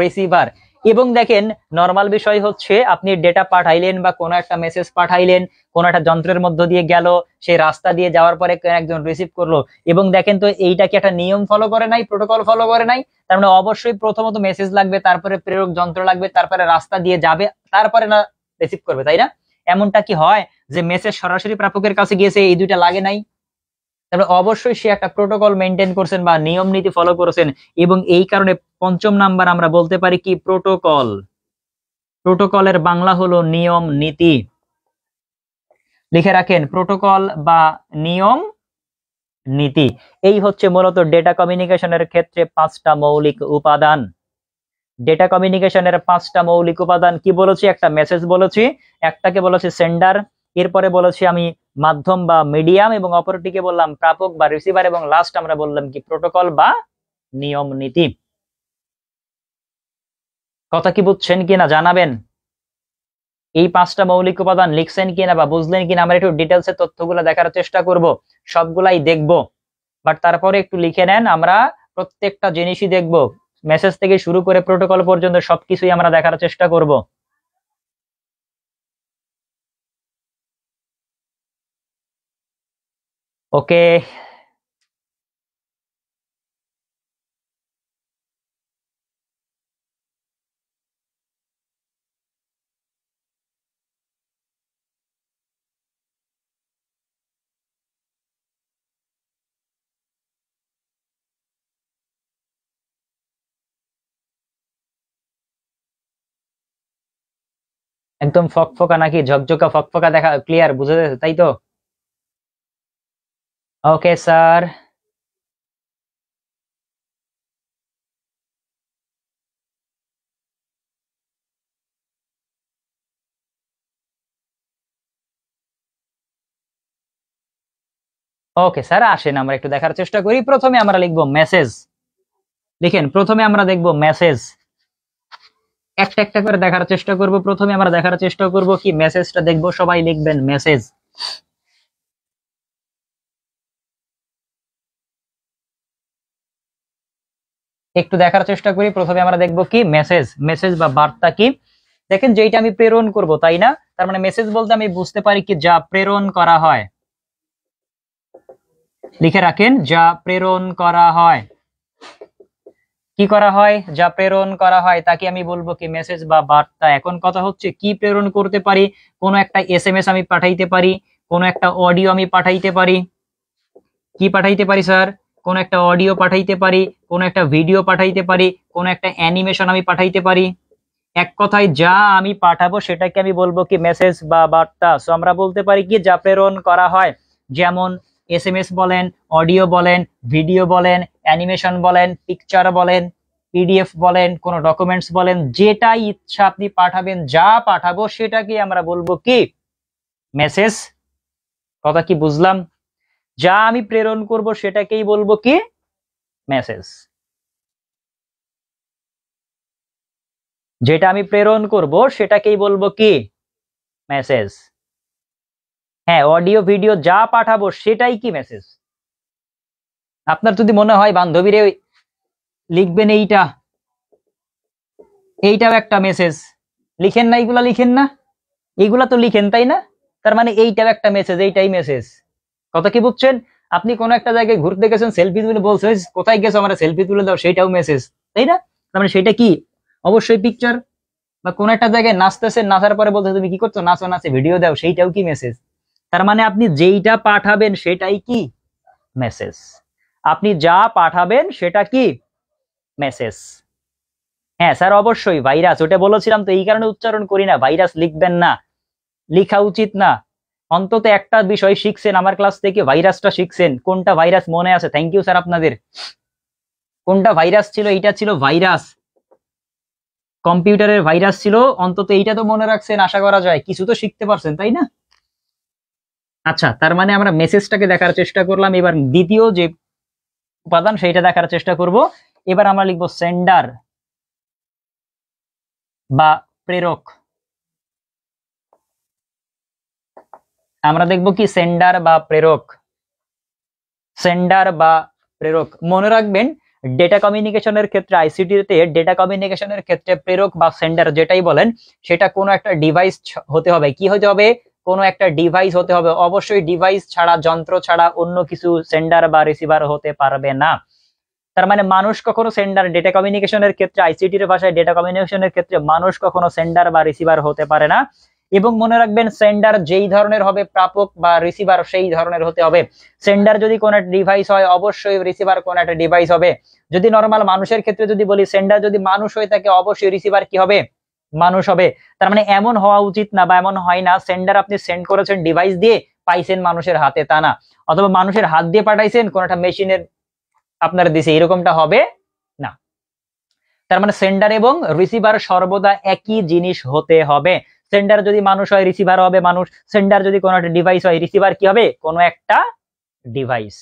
রিসিভার। এবং দেখেন, নরমাল বিষয় হচ্ছে, আপনি ডেটা পাঠাইলেন বা কোনো একটা মেসেজ পাঠাইলেন, কোন একটা যন্ত্রের মধ্য দিয়ে গেল, সেই রাস্তা দিয়ে যাওয়ার পরে একজন রিসিভ করলো। এবং দেখেন তো, এইটা কি একটা নিয়ম ফলো করে নাই? প্রোটোকল ফলো করে নাই? তার মানে অবশ্যই প্রথমত মেসেজ লাগবে, তারপরে প্রেরক যন্ত্র লাগবে, তারপরে রাস্তা দিয়ে যাবে, তারপরে না রিসিভ করবে, তাই না? এমনটা কি হয় যে মেসেজ সরাসরি প্রাপকের কাছে গিয়েছে, এই দুইটা লাগে নাই? তাহলে অবশ্যই সে একটা প্রোটোকল মেনটেন করছেন বা নিয়ম নীতি ফলো করেছেন। এবং এই কারণে 5ম নাম্বার আমরা বলতে পারি কি? প্রোটোকল। প্রোটোকলের বাংলা হলো নিয়ম নীতি। লিখে রাখেন, প্রোটোকল বা নিয়ম নীতি। এই হচ্ছে মূলত ডেটা কমিউনিকেশনের ক্ষেত্রে 5টা মৌলিক উপাদান। ডেটা কমিউনিকেশনের 5টা মৌলিক উপাদান কি বলেছি? একটা মেসেজ বলেছি, একটাকে বলেছি সেন্ডার, এরপরে বলেছি আমি মাধ্যম বা মিডিয়াম, এবং অপরটিকে বললাম প্রাপক বা রিসিভার, এবং লাস্ট আমরা বললাম কি প্রোটোকল বা নিয়ম নীতি। কথা কি বুঝছেন কিনা জানাবেন। এই 5টা মৌলিক উপাদান লিখছেন কিনা বা বুঝলেন কিনা, আমরা একটু ডিটেলসে তথ্যগুলো দেখার চেষ্টা করব, সবগুলাই দেখব, বাট তারপরে একটু লিখে নেন, আমরা প্রত্যেকটা জিনিসই দেখব, মেসেজ থেকে শুরু করে প্রোটোকল পর্যন্ত সবকিছুই আমরা দেখার চেষ্টা করব। ওকে, একদম ফকফকা নাকি ঝকঝকা ফকফকা দেখা ক্লিয়ার বুঝা যাচ্ছে তাই তো? Okay sir. ওকে স্যার, আসেন আমরা একটু দেখার চেষ্টা করি। প্রথমে আমরা লিখবো মেসেজ। লিখেন, প্রথমে আমরা দেখবো মেসেজ, একটা একটা করে দেখার চেষ্টা করব। প্রথমে আমরা দেখার চেষ্টা করব কি মেসেজটা দেখবো, সবাই লিখবেন মেসেজ। একটু দেখার চেষ্টা করি, প্রথমে আমরা দেখবো কি মেসেজ। মেসেজ বা বার্তা কি? দেখেন, যেটা আমি প্রেরণ করব, তাই না? তার মানে মেসেজ বলতে আমি বুঝতে পারি কি যা প্রেরণ করা হয়। লিখে রাখেন, যা প্রেরণ করা হয়। কি করা হয়? যা প্রেরণ করা হয় তাকে আমি বলবো কি মেসেজ বা বার্তা। এখন কথা হচ্ছে কি প্রেরণ করতে পারি? কোনো একটা এসএমএস আমি পাঠাইতে পারি, কোনো একটা অডিও আমি পাঠাইতে পারি। কি পাঠাইতে পারি স্যার? কোন একটা অডিও পাঠাইতে পারি, কোন একটা ভিডিও পাঠাইতে পারি, কোন একটা অ্যানিমেশন আমি পাঠাইতে পারি। এক কথায় যা আমি পাঠাবো সেটাকে আমি বলবো কি মেসেজ বা বার্তা। সো আমরা বলতে পারি কি যা প্রেরণ করা হয়, যেমন এসএমএস বলেন, অডিও বলেন, ভিডিও বলেন, অ্যানিমেশন বলেন, পিকচার বলেন, পিডিএফ বলেন, কোন ডকুমেন্টস বলেন, যেটা ইচ্ছা আপনি পাঠাবেন, যা পাঠাবো সেটাকে আমরা বলবো কি মেসেজ। কথা কি বুঝলাম? যা আমি প্রেরণ করব সেটাকেই বলবো কি মেসেজ। যেটা আমি প্রেরণ করব সেটাকেই বলবো কি মেসেজ। হ্যাঁ, অডিও ভিডিও যা পাঠাবো সেটাই কি মেসেজ। আপনার যদি মনে হয় বান্ধবীরে লিখবেন এইটা, এইটাও একটা মেসেজ, লিখেন না? এইগুলা লিখেন না? এইগুলা তো লিখেন, তাই না? তার মানে এইটাও একটা মেসেজ, এইটাই মেসেজ। কথা কি বুঝছেন? আপনি কোন একটা জায়গায় ঘুরতে গেছেন, সেলফি তুলে বলছে কোথায় গেছো আমার সেলফি তুলে দাও, সেটাও মেসেজ, তাই না? তার মানে সেটা কি? অবশ্যই পিকচার। বা কোন একটা জায়গায় নাচতেছে, নাচার পরে বলতে তুমি কি করছো, নাচো, নাচে ভিডিও দাও, সেইটাও কি মেসেজ। তার মানে আপনি যেইটা পাঠাবেন সেটাই কি মেসেজ। আপনি যা পাঠাবেন সেটা কি মেসেজ। হ্যাঁ স্যার, অবশ্যই ভাইরাস, ওটা বলেছিলাম তো, এই কারণে উচ্চারণ করি না। ভাইরাস লিখবেন না, লিখা উচিত না। অন্তত একটা বিষয় শিখছেন আমার ক্লাস থেকে, ভাইরাসটা শিখছেন। কোনটা ভাইরাস মনে আছে? থ্যাংক ইউ স্যার আপনাদের। কোনটা ভাইরাস ছিল? এইটা ছিল ভাইরাস, কম্পিউটারের ভাইরাস ছিল। অন্তত এইটা তো মনে রাখছেন, আশা করা যায় কিছু তো শিখতে পারছেন, তাই না? আচ্ছা, তার মানে আমরা মেসেজটাকে দেখার চেষ্টা করলাম। এবার দ্বিতীয় যে উপাদান সেইটা দেখার চেষ্টা করব। এবার আমরা লিখবো সেন্ডার বা প্রেরক। আমরা দেখব কি সেন্ডার বা প্রেরক। সেন্ডার বা প্রেরক মনে রাখবেন, ডেটা কমিউনিকেশনের ক্ষেত্রে, আইসিটিতে ডেটা কমিউনিকেশনের ক্ষেত্রে প্রেরক বা সেন্ডার যেটাই বলেন, সেটা কোনো একটা ডিভাইস হতে হবে। কি হতে হবে? কোনো একটা ডিভাইস হতে হবে। অবশ্যই ডিভাইস ছাড়া, যন্ত্র ছাড়া অন্য কিছু সেন্ডার বা রিসিভার হতে পারবে না। তার মানে মানুষ কখনো সেন্ডার, ডেটা কমিউনিকেশনের ক্ষেত্রে, আইসিটির ভাষায় ডেটা কমিউনিকেশনের ক্ষেত্রে মানুষ কখনো সেন্ডার বা রিসিভার হতে পারে না। এবং মনে রাখবেন, সেন্ডার যেই ধরনের হবে, প্রাপক বা রিসিভার সেই ধরনের হতে হবে। সেন্ডার যদি কোনো একটা ডিভাইস হয়, অবশ্যই রিসিভার কোনো একটা ডিভাইস হবে। যদি নর্মাল মানুষের ক্ষেত্রে যদি বলি, সেন্ডার যদি মানুষ হয়ে থাকে, অবশ্যই রিসিভার কি হবে? মানুষ হবে। তার মানে এমন হওয়া উচিত না বা এমন হয় না সেন্ডার আপনি সেন্ড করেছেন ডিভাইস দিয়ে, পাইছেন মানুষের হাতে, তা না। অথবা মানুষের হাত দিয়ে পাঠাইছেন, কোন একটা মেশিনের আপনার দিছে, এরকমটা হবে না। তার মানে সেন্ডার এবং রিসিভার সর্বদা একই জিনিস হতে হবে। সেন্ডার যদি মানুষ হয়, রিসিভার হবে মানুষ। সেন্ডার যদি কোনো একটা ডিভাইস হয়, রিসিভার কি হবে? কোনো একটা ডিভাইস।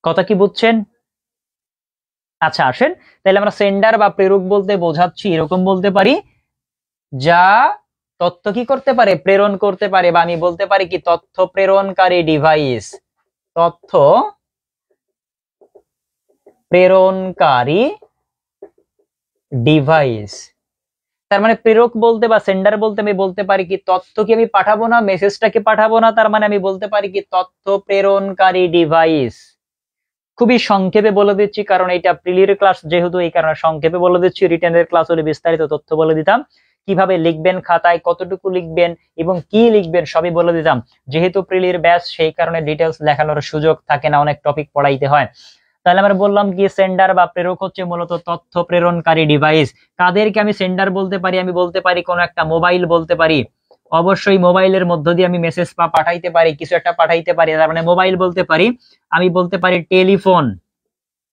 কথা কি বুঝছেন? আচ্ছা আসেন তাহলে আমরা সেন্ডার বা প্রেরক বলতে বোঝাচ্ছি এরকম বলতে পারি, যা তথ্য কি করতে পারে? প্রেরণ করতে পারে, বা আমি বলতে পারি কি তথ্য প্রেরণকারী ডিভাইস। তথ্য প্রেরণকারী ডিভাইস। তার মানে প্রেরক বলতে বা সেন্ডার বলতে আমি বলতে পারি কি তথ্য কি আমি পাঠাবো না, মেসেজটাকে পাঠাবো না, তার মানে আমি বলতে পারি কি তথ্য প্রেরণকারী ডিভাইস। খুবই সংক্ষেপে বলে দিচ্ছি, কারণ এটা প্রিলির ক্লাস যেহেতু, এই কারণে সংক্ষেপে বলে দিচ্ছি। রিটেনের ক্লাস হলে বিস্তারিত তথ্য বলে দিতাম, কিভাবে লিখবেন, খাতায় কতটুকু লিখবেন এবং কি লিখবেন সবই বলে দিতাম। যেহেতু প্রিলির ব্যাচ, সেই কারণে ডিটেলস দেখানোর সুযোগ থাকে না, অনেক টপিক পড়াইতে হয়। তাহলে আমরা বললাম কি সেন্ডার বা প্রেরক হচ্ছে মূলত তথ্য প্রেরণকারী ডিভাইস। কাদেরকে আমি সেন্ডার বলতে পারি? আমি বলতে পারি কোনো একটা মোবাইল বলতে পারি। অবশ্যই মোবাইলের মধ্য দিয়ে আমি মেসেজ পাঠাইতে পারি, কিছু একটা পাঠাইতে পারি, তার মানে মোবাইল বলতে পারি। আমি বলতে পারি টেলিফোন।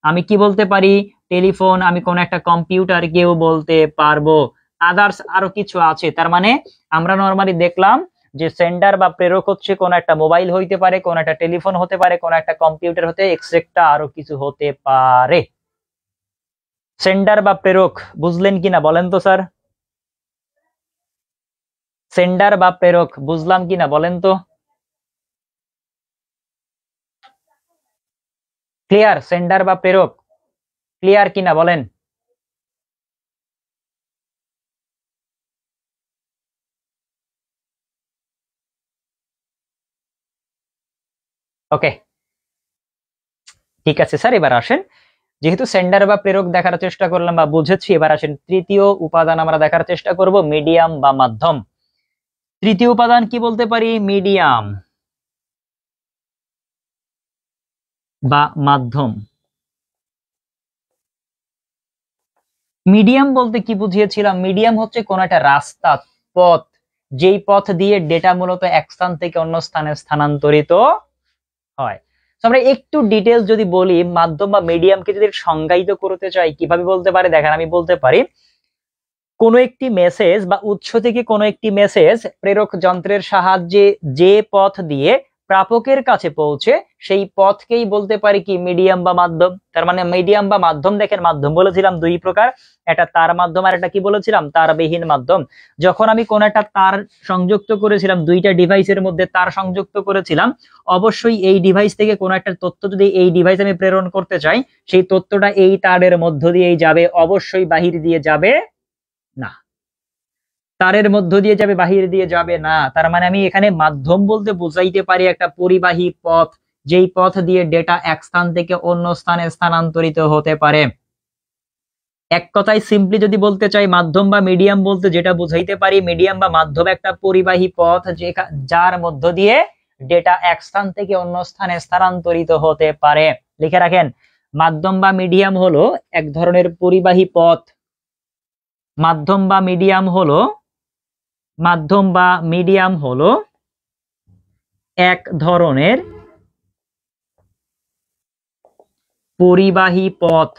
আমি কি বলতে পারি? টেলিফোন। আমি কোন একটা কম্পিউটার কেউ বলতে পারবো। আদার্স আরো কিছু আছে। তার মানে আমরা নরমালি দেখলাম যে সেন্ডার বা প্রেরক হচ্ছে কোন একটা মোবাইল হইতে পারে, কোন একটা টেলিফোন হতে পারে, কোন একটা কম্পিউটার হতে, এক্সেট্রা আরো কিছু হতে পারে। সেন্ডার বা প্রেরক বুঝলেন কিনা বলেন তো স্যার? সেন্ডার বা প্রেরক বুঝলাম কিনা বলেন তো? ক্লিয়ার? সেন্ডার বা প্রেরক ক্লিয়ার কিনা বলেন? ওকে, ঠিক আছে স্যার। এবার আসেন, যেহেতু সেন্ডার বা প্রেরক দেখার চেষ্টা করলাম বা বুঝেছি, এবার আসেন তৃতীয় উপাদান আমরা দেখার চেষ্টা করব, মিডিয়াম বা মাধ্যম। তৃতীয় উপাদান কি বলতে পারি? মিডিয়াম বা মাধ্যম। মিডিয়াম বলতে কি বুঝিয়েছিলাম? মিডিয়াম হচ্ছে কোন একটা রাস্তা, পথ, যেই পথ দিয়ে ডেটা মূলত এক স্থান থেকে অন্য স্থানে স্থানান্তরিত হয়। আমরা একটু ডিটেলস যদি বলি, মাধ্যম বা মিডিয়ামকে যদি সংজ্ঞায়িত করতে চাই কিভাবে বলতে পারি দেখেন, আমি বলতে পারি কোনো একটি মেসেজ বা উৎস থেকে কোনো একটি মেসেজ প্রেরক যন্ত্রের সাহায্যে যে পথ দিয়ে প্রাপকের কাছে পৌঁছে, সেই পথকেই বলতে পারি কি মিডিয়াম বা মাধ্যম। তার মানে মিডিয়াম বা মাধ্যম, দেখেন মাধ্যম বলেছিলাম দুই প্রকার, একটা তার মাধ্যম আর একটা কি বলেছিলাম? তারবিহীন মাধ্যম। যখন আমি কোন একটা তার সংযুক্ত করেছিলাম, দুইটা ডিভাইসের মধ্যে তার সংযুক্ত করেছিলাম, অবশ্যই এই ডিভাইস থেকে কোনো একটা তথ্য যদি এই ডিভাইস আমি প্রেরণ করতে চাই, সেই তথ্যটা এই তারের মধ্য দিয়েই যাবে, অবশ্যই বাহির দিয়ে যাবে না, তারের মধ্য দিয়ে যাবে, বাহির দিয়ে যাবে না। তার মানে আমি এখানে মাধ্যম বলতে বোঝাইতে পারি একটা পরিবাহী পথ, যেই পথ দিয়ে ডেটা এক স্থান থেকে অন্য স্থানে স্থানান্তরিত হতে পারে। এক কথায় সিম্পলি যদি বলতে চাই, মাধ্যম বা মিডিয়াম বলতে যেটা বুঝাইতে পারি, মিডিয়াম বা মাধ্যম একটা পরিবাহী পথ যার মধ্য দিয়ে ডেটা এক স্থান থেকে অন্য স্থানে স্থানান্তরিত হতে পারে। লিখে রাখেন, মাধ্যম বা মিডিয়াম হলো এক ধরনের পরিবাহী পথ। মাধ্যম বা মিডিয়াম হলো এক ধরনের পরিবাহী পথ।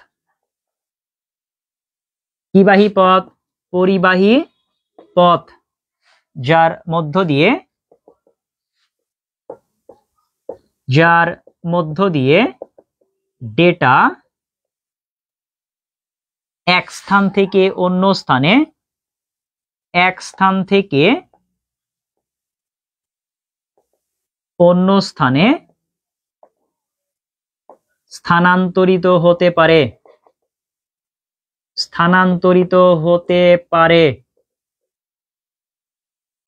কিবাহী পথ? পরিবাহী পথ, যার মধ্য দিয়ে ডেটা এক স্থান থেকে অন্য স্থানে স্থানান্তরিত হতে পারে।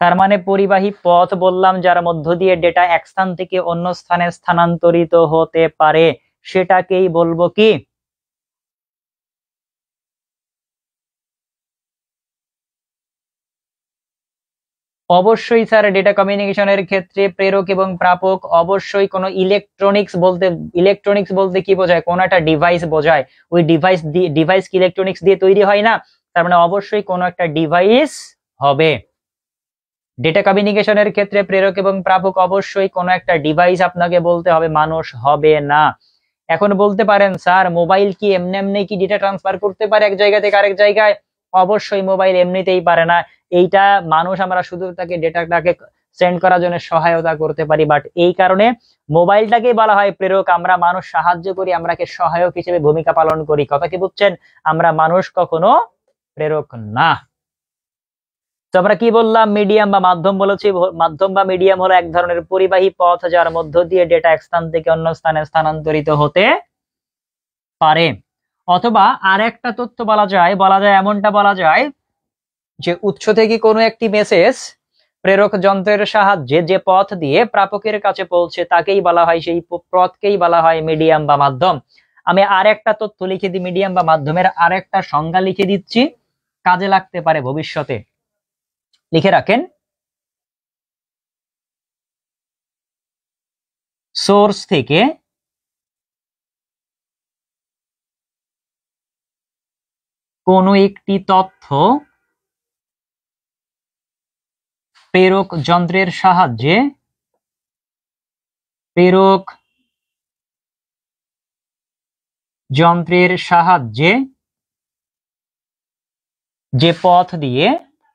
তার মানে পরিবাহী পথ বললাম যার মধ্য দিয়ে ডেটা এক স্থান থেকে অন্য স্থানে স্থানান্তরিত হতে পারে, সেটাকেই বলবো কি? অবশ্যই স্যার, ডেটা কমিউনিকেশনের ক্ষেত্রে প্রেরক এবং প্রাপক অবশ্যই কোনো ইলেকট্রনিক্স বলতে কি বোঝায়? কোন একটা ডিভাইস বোঝায়। ওই ডিভাইস কি ইলেকট্রনিক্স দিয়ে তৈরি হয় না? তার মানে অবশ্যই কোনো একটা ডিভাইস হবে। ডেটা কমিউনিকেশনের ক্ষেত্রে প্রেরক এবং প্রাপক অবশ্যই কোনো একটা ডিভাইস আপনাকে বলতে হবে, মানুষ হবে না। এখন বলতে পারেন স্যার মোবাইল কি এমনি এমনি কি ডেটা ট্রান্সফার করতে পারে এক জায়গা থেকে আরেক জায়গায়? অবশ্যই মোবাইল এমনিতেই পারে না। এইটা মানুষ আমরা শুধু তাকে ডেটাটাকে সেন্ড করার জন্য সহায়তা করতে পারি, বাট এই কারণে মোবাইলটাকেই বলা হয় প্রেরক। আমরা মানুষ সাহায্য করি, আমরাকে সহায়ক হিসেবে ভূমিকা পালন করি। কথা কি বুঝছেন? আমরা মানুষ কখনো প্রেরক না। তো আমরা কি বললাম? মিডিয়াম বা মাধ্যম বলেছি। মাধ্যম বা মিডিয়াম হলো এক ধরনের পরিবাহী পথ যার মধ্য দিয়ে ডেটা এক স্থান থেকে অন্য স্থানে স্থানান্তরিত হতে পারে। অথবা আর একটা তথ্য বলা যায় এমনটা বলা যায় যে উৎস থেকে কোনো একটি মেসেজ প্রেরক যন্ত্রের সাহায্যে যে পথ দিয়ে প্রাপকের কাছে পৌঁছে তাকেই বলা হয়, সেই পথকেই বলা হয় মিডিয়াম বা মাধ্যম। আমি আর একটা তথ্য লিখে দিই, মিডিয়াম বা মাধ্যমের আর একটা সংজ্ঞা লিখে দিচ্ছি, কাজে লাগতে পারে ভবিষ্যতে। লিখে রাখেন, সোর্স থেকে কোনো একটি তথ্য প্রেরক যন্ত্রের সাহায্যে যে পথ দিয়ে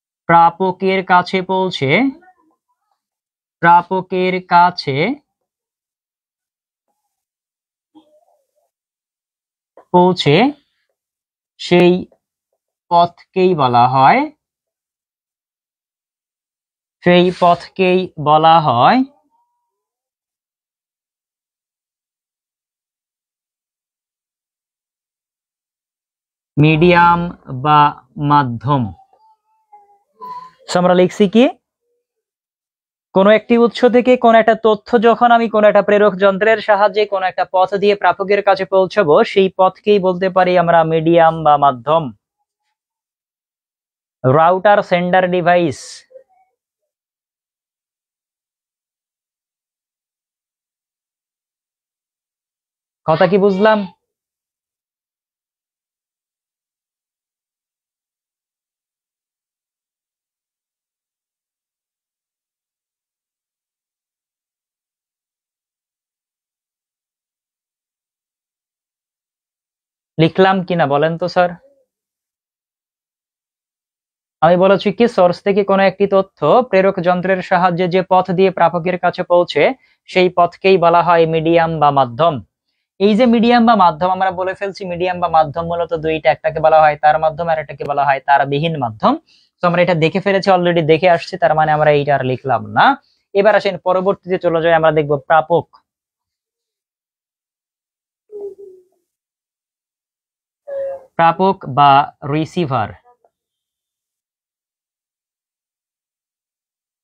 প্রাপকের কাছে পৌঁছে সেই পথকেই বলা হয় মিডিয়াম বা মাধ্যম। আমরা লিখছি কি, কোন একটি উৎস থেকে কোন একটা তথ্য যখন আমি কোন একটা প্রেরক যন্ত্রের সাহায্যে কোন একটা পথ দিয়ে প্রাপকের কাছে পৌঁছাবো, সেই পথকেই বলতে পারি আমরা মিডিয়াম বা মাধ্যম। রাউটার সেন্ডার ডিভাইস, কথা কি বুঝলাম? লিখলাম কিনা বলেন তো স্যার? আমি বলেছি কি, সোর্স থেকে কোনো একটি তথ্য প্রেরক যন্ত্রের সাহায্যে যে পথ দিয়ে প্রাপকের কাছে পৌঁছে সেই পথকেই বলা হয় মিডিয়াম বা মাধ্যম। এই যে মিডিয়াম বা মাধ্যম আমরা বলে ফেলছি, মিডিয়াম বা মাধ্যম মূলত দুইটা, একটাকে বলা হয় তার মাধ্যম আর একটাকে বলা হয় তার বিহীন মাধ্যম। তো আমরা এটা দেখে ফেলেছি, অলরেডি দেখে আসছি, তার মানে আমরা এইটা আর লিখলাম না। এবার আসেন পরবর্তীতে চলে যাই, আমরা দেখব প্রাপক বা রিসিভার।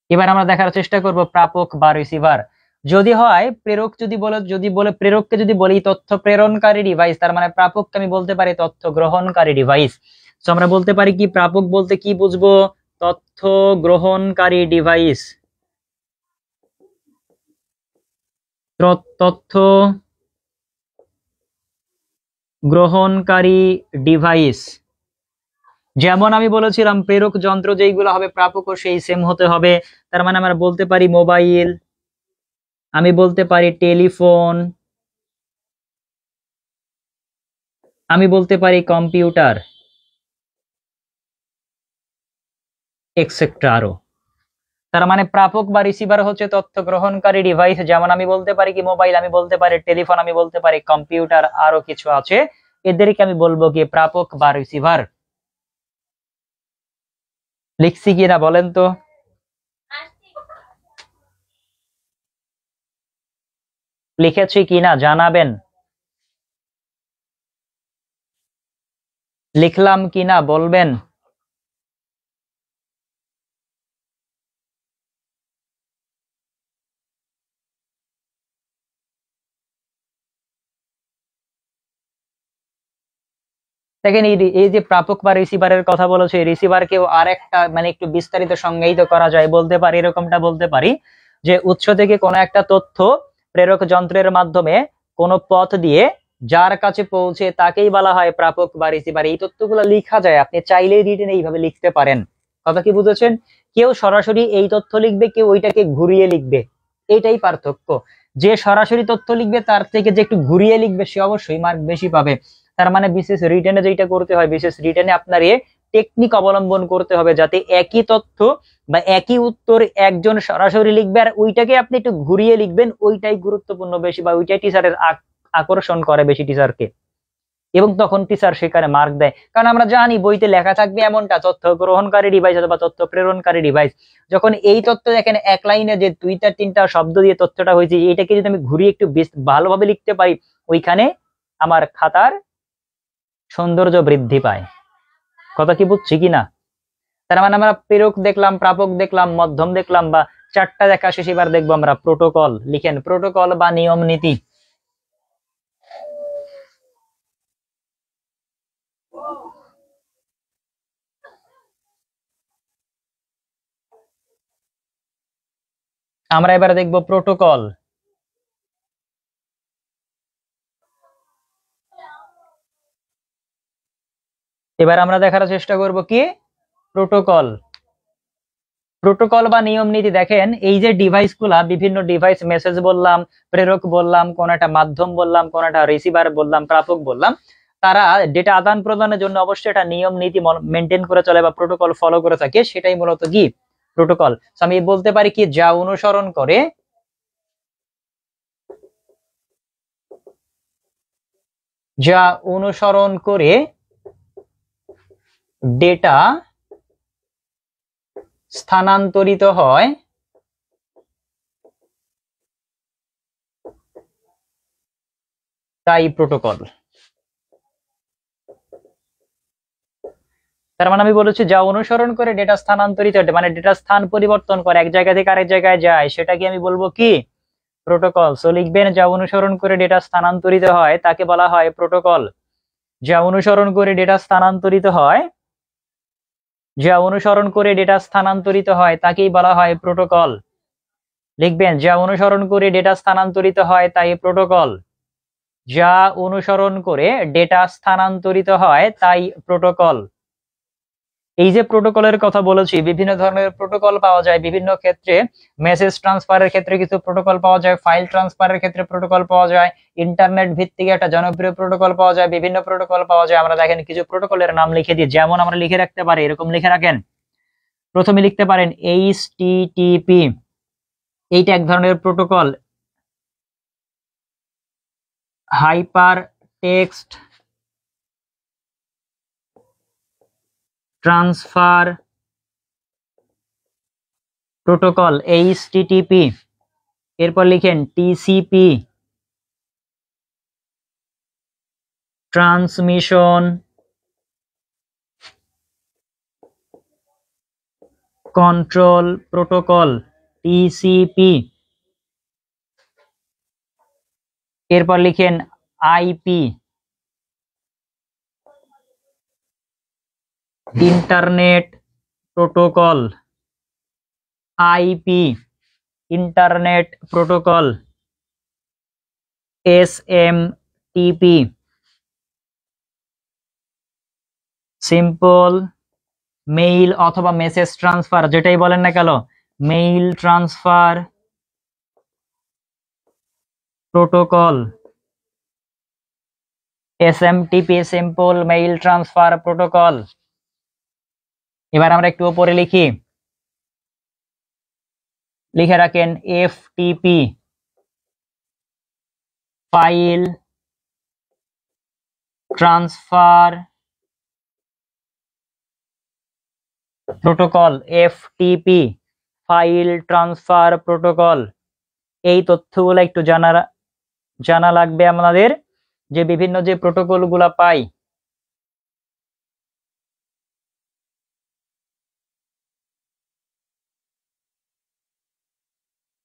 এবার আমরা দেখার চেষ্টা করব প্রাপক বা রিসিভার। যদি হয় প্রেরক, যদি বলে প্রেরককে যদি বলি তথ্য প্রেরণকারী ডিভাইস, তার মানে প্রাপককে আমি বলতে পারি তথ্য গ্রহণকারী ডিভাইস। তো আমরা বলতে পারি কি, প্রাপক বলতে কি বুঝবো? তথ্য গ্রহণকারী ডিভাইস। তথ্য গ্রহণকারী ডিভাইস, যেমন আমি বলেছিলাম প্রেরক যন্ত্র যেইগুলো হবে প্রাপকও সেই সেম হতে হবে। তার মানে আমরা বলতে পারি মোবাইল, আমি বলতে পারি টেলিফোন, আমি বলতে পারি কম্পিউটার, এক্সেট্রা আরো। তার মানে প্রাপক বা রিসিভার হচ্ছে তথ্য গ্রহণকারী ডিভাইস, যেমন আমি বলতে পারি কি মোবাইল, আমি বলতে পারি টেলিফোন, আমি বলতে পারি কম্পিউটার, আরো কিছু আছে, এদেরকে আমি বলবো কি প্রাপক বা রিসিভার। লিখছি কিনা বলেন তো? লিখেছি কিনা জানাবেন, লিখলাম কিনা বলবেন। দেখেন এই যে প্রাপক বা রিসিভারের কথা বলেছে, রিসিভারকেও আর একটা মানে একটু বিস্তারিত সংজ্ঞায়িত করা যায়, বলতে পারি এরকমটা বলতে পারি যে উৎস থেকে কোনো একটা তথ্য প্রেরক যন্ত্রের মাধ্যমে কোনো পথ দিয়ে যার কাছে পৌঁছে তাকেই বলা হয় প্রাপক বা রিসিভার। এই তথ্যগুলো লেখা যায়, আপনি চাইলেই রিটেন এইভাবে লিখতে পারেন। কথা কি বুঝেছেন? কেউ সরাসরি এই তথ্য লিখবে, কেউ ওইটাকে ঘুরিয়ে লিখবে, এটাই পার্থক্য। যে সরাসরি তথ্য লিখবে তার থেকে যে একটু ঘুরিয়ে লিখবে সে অবশ্যই মার্ক বেশি পাবে। তার মানে বিশেষ রিটেনে যেটা করতে হয়, বিশেষ রিটেনে আপনার টেকনিক অবলম্বন করতে হবে যাতে একই তথ্য বা একই উত্তর একজন সরাসরি লিখবে আর ওইটাকে আপনি একটু ঘুরিয়ে লিখবেন, ওইটাই গুরুত্বপূর্ণ বেশি বা ওইটাই টিচারের আকর্ষণ করে বেশি টিচারকে, এবং তখন টিচার সেখানে মার্ক দেয়। কারণ আমরা জানি বইতে লেখা থাকবে এমনটা তথ্য গ্রহণকারী ডিভাইস অথবা তথ্য প্রেরণকারী ডিভাইস। যখন এই তথ্য দেখেন এক লাইনে যে 2-3টা শব্দ দিয়ে তথ্যটা হয়েছে, এটাকে যদি আমি ঘুরিয়ে একটু ভালোভাবে লিখতে পারি, ওইখানে আমার খাতার সৌন্দর্য বৃদ্ধি পায়। কথা কি বুঝছি কিনা? তার মানে আমরা প্রেরক দেখলাম, প্রাপক দেখলাম, মধ্যম দেখলাম, বা 4টা দেখা শেষ। এবার দেখবো আমরা প্রোটোকল। লিখেন প্রোটোকল বা নিয়ম নীতি। আমরা এবার দেখব প্রোটোকল। এবার আমরা দেখার চেষ্টা করব কি প্রোটোকল। প্রোটোকল বা নিয়ম নীতি। দেখেন এই যে ডিভাইস গুলা, বিভিন্ন ডিভাইস, মেসেজ বললাম, প্রেরক বললাম, কোন একটা মাধ্যম বললাম, কোন একটা রিসিভার বললাম, প্রাপক বললাম, তারা ডেটা আদান প্রদানের জন্য অবশ্যই একটা নিয়ম নীতি মেনটেন করে চলে বা প্রোটোকল ফলো করে থাকে, সেটাই মূলত কি প্রোটোকল। আমি বলতে পারি কি যা অনুসরণ করে ডেটা স্থানান্তরিত হয় তাই প্রোটোকল। তার মানে আমি বলেছি যা অনুসরণ করে ডেটা স্থানান্তরিত হয়, মানে ডেটা স্থান পরিবর্তন করে এক জায়গা থেকে আরেক জায়গায় যায়, সেটাকে আমি বলবো কি প্রোটোকল। সো লিখবেন যা অনুসরণ করে ডেটা স্থানান্তরিত হয় তাকে বলা হয় প্রোটোকল। যা অনুসরণ করে ডেটা স্থানান্তরিত হয়, যা অনুসরণ করে ডেটা স্থানান্তরিত হয় তাকেই বলা হয় প্রোটোকল। লিখবেন যা অনুসরণ করে ডেটা স্থানান্তরিত হয় তাই প্রোটোকল। যা অনুসরণ করে ডেটা স্থানান্তরিত হয় তাই প্রোটোকল। এই যে প্রোটোকলের কথা বলেছি, বিভিন্ন ধরনের প্রোটোকল পাওয়া যায় বিভিন্ন ক্ষেত্রে। মেসেজ ট্রান্সফারের ক্ষেত্রে কিছু প্রোটোকল পাওয়া যায়, ফাইল ট্রান্সফারের ক্ষেত্রে প্রোটোকল পাওয়া যায়, ইন্টারনেট ভিত্তিক একটা জনপ্রিয় প্রোটোকল পাওয়া যায়, বিভিন্ন প্রোটোকল পাওয়া যায়। আমরা দেখেন কিছু প্রোটোকলের নাম লিখে দিই, যেমন আমরা লিখে রাখতে পারি, এরকম লিখে রাখেন। প্রথমে লিখতে পারেন HTTP, এইটা এক ধরনের protocol. Hyper text transfer protocol HTTP। এরপর লিখেন TCP, transmission control protocol TCP। এরপর লিখেন IP, internet protocol IP, internet protocol SMTP, simple mail অথবা মেসেজ ট্রান্সফার, যেটাই বলেন না কেন, mail transfer protocol SMTP, simple mail transfer protocol. এবার আমরা একটু উপরে লিখি, লিখে রাখেন FTP, file transfer protocol FTP, file transfer protocol. এই তথ্যগুলো একটু জানা লাগবে আমাদের, যে বিভিন্ন যে প্রোটোকল গুলা পাই।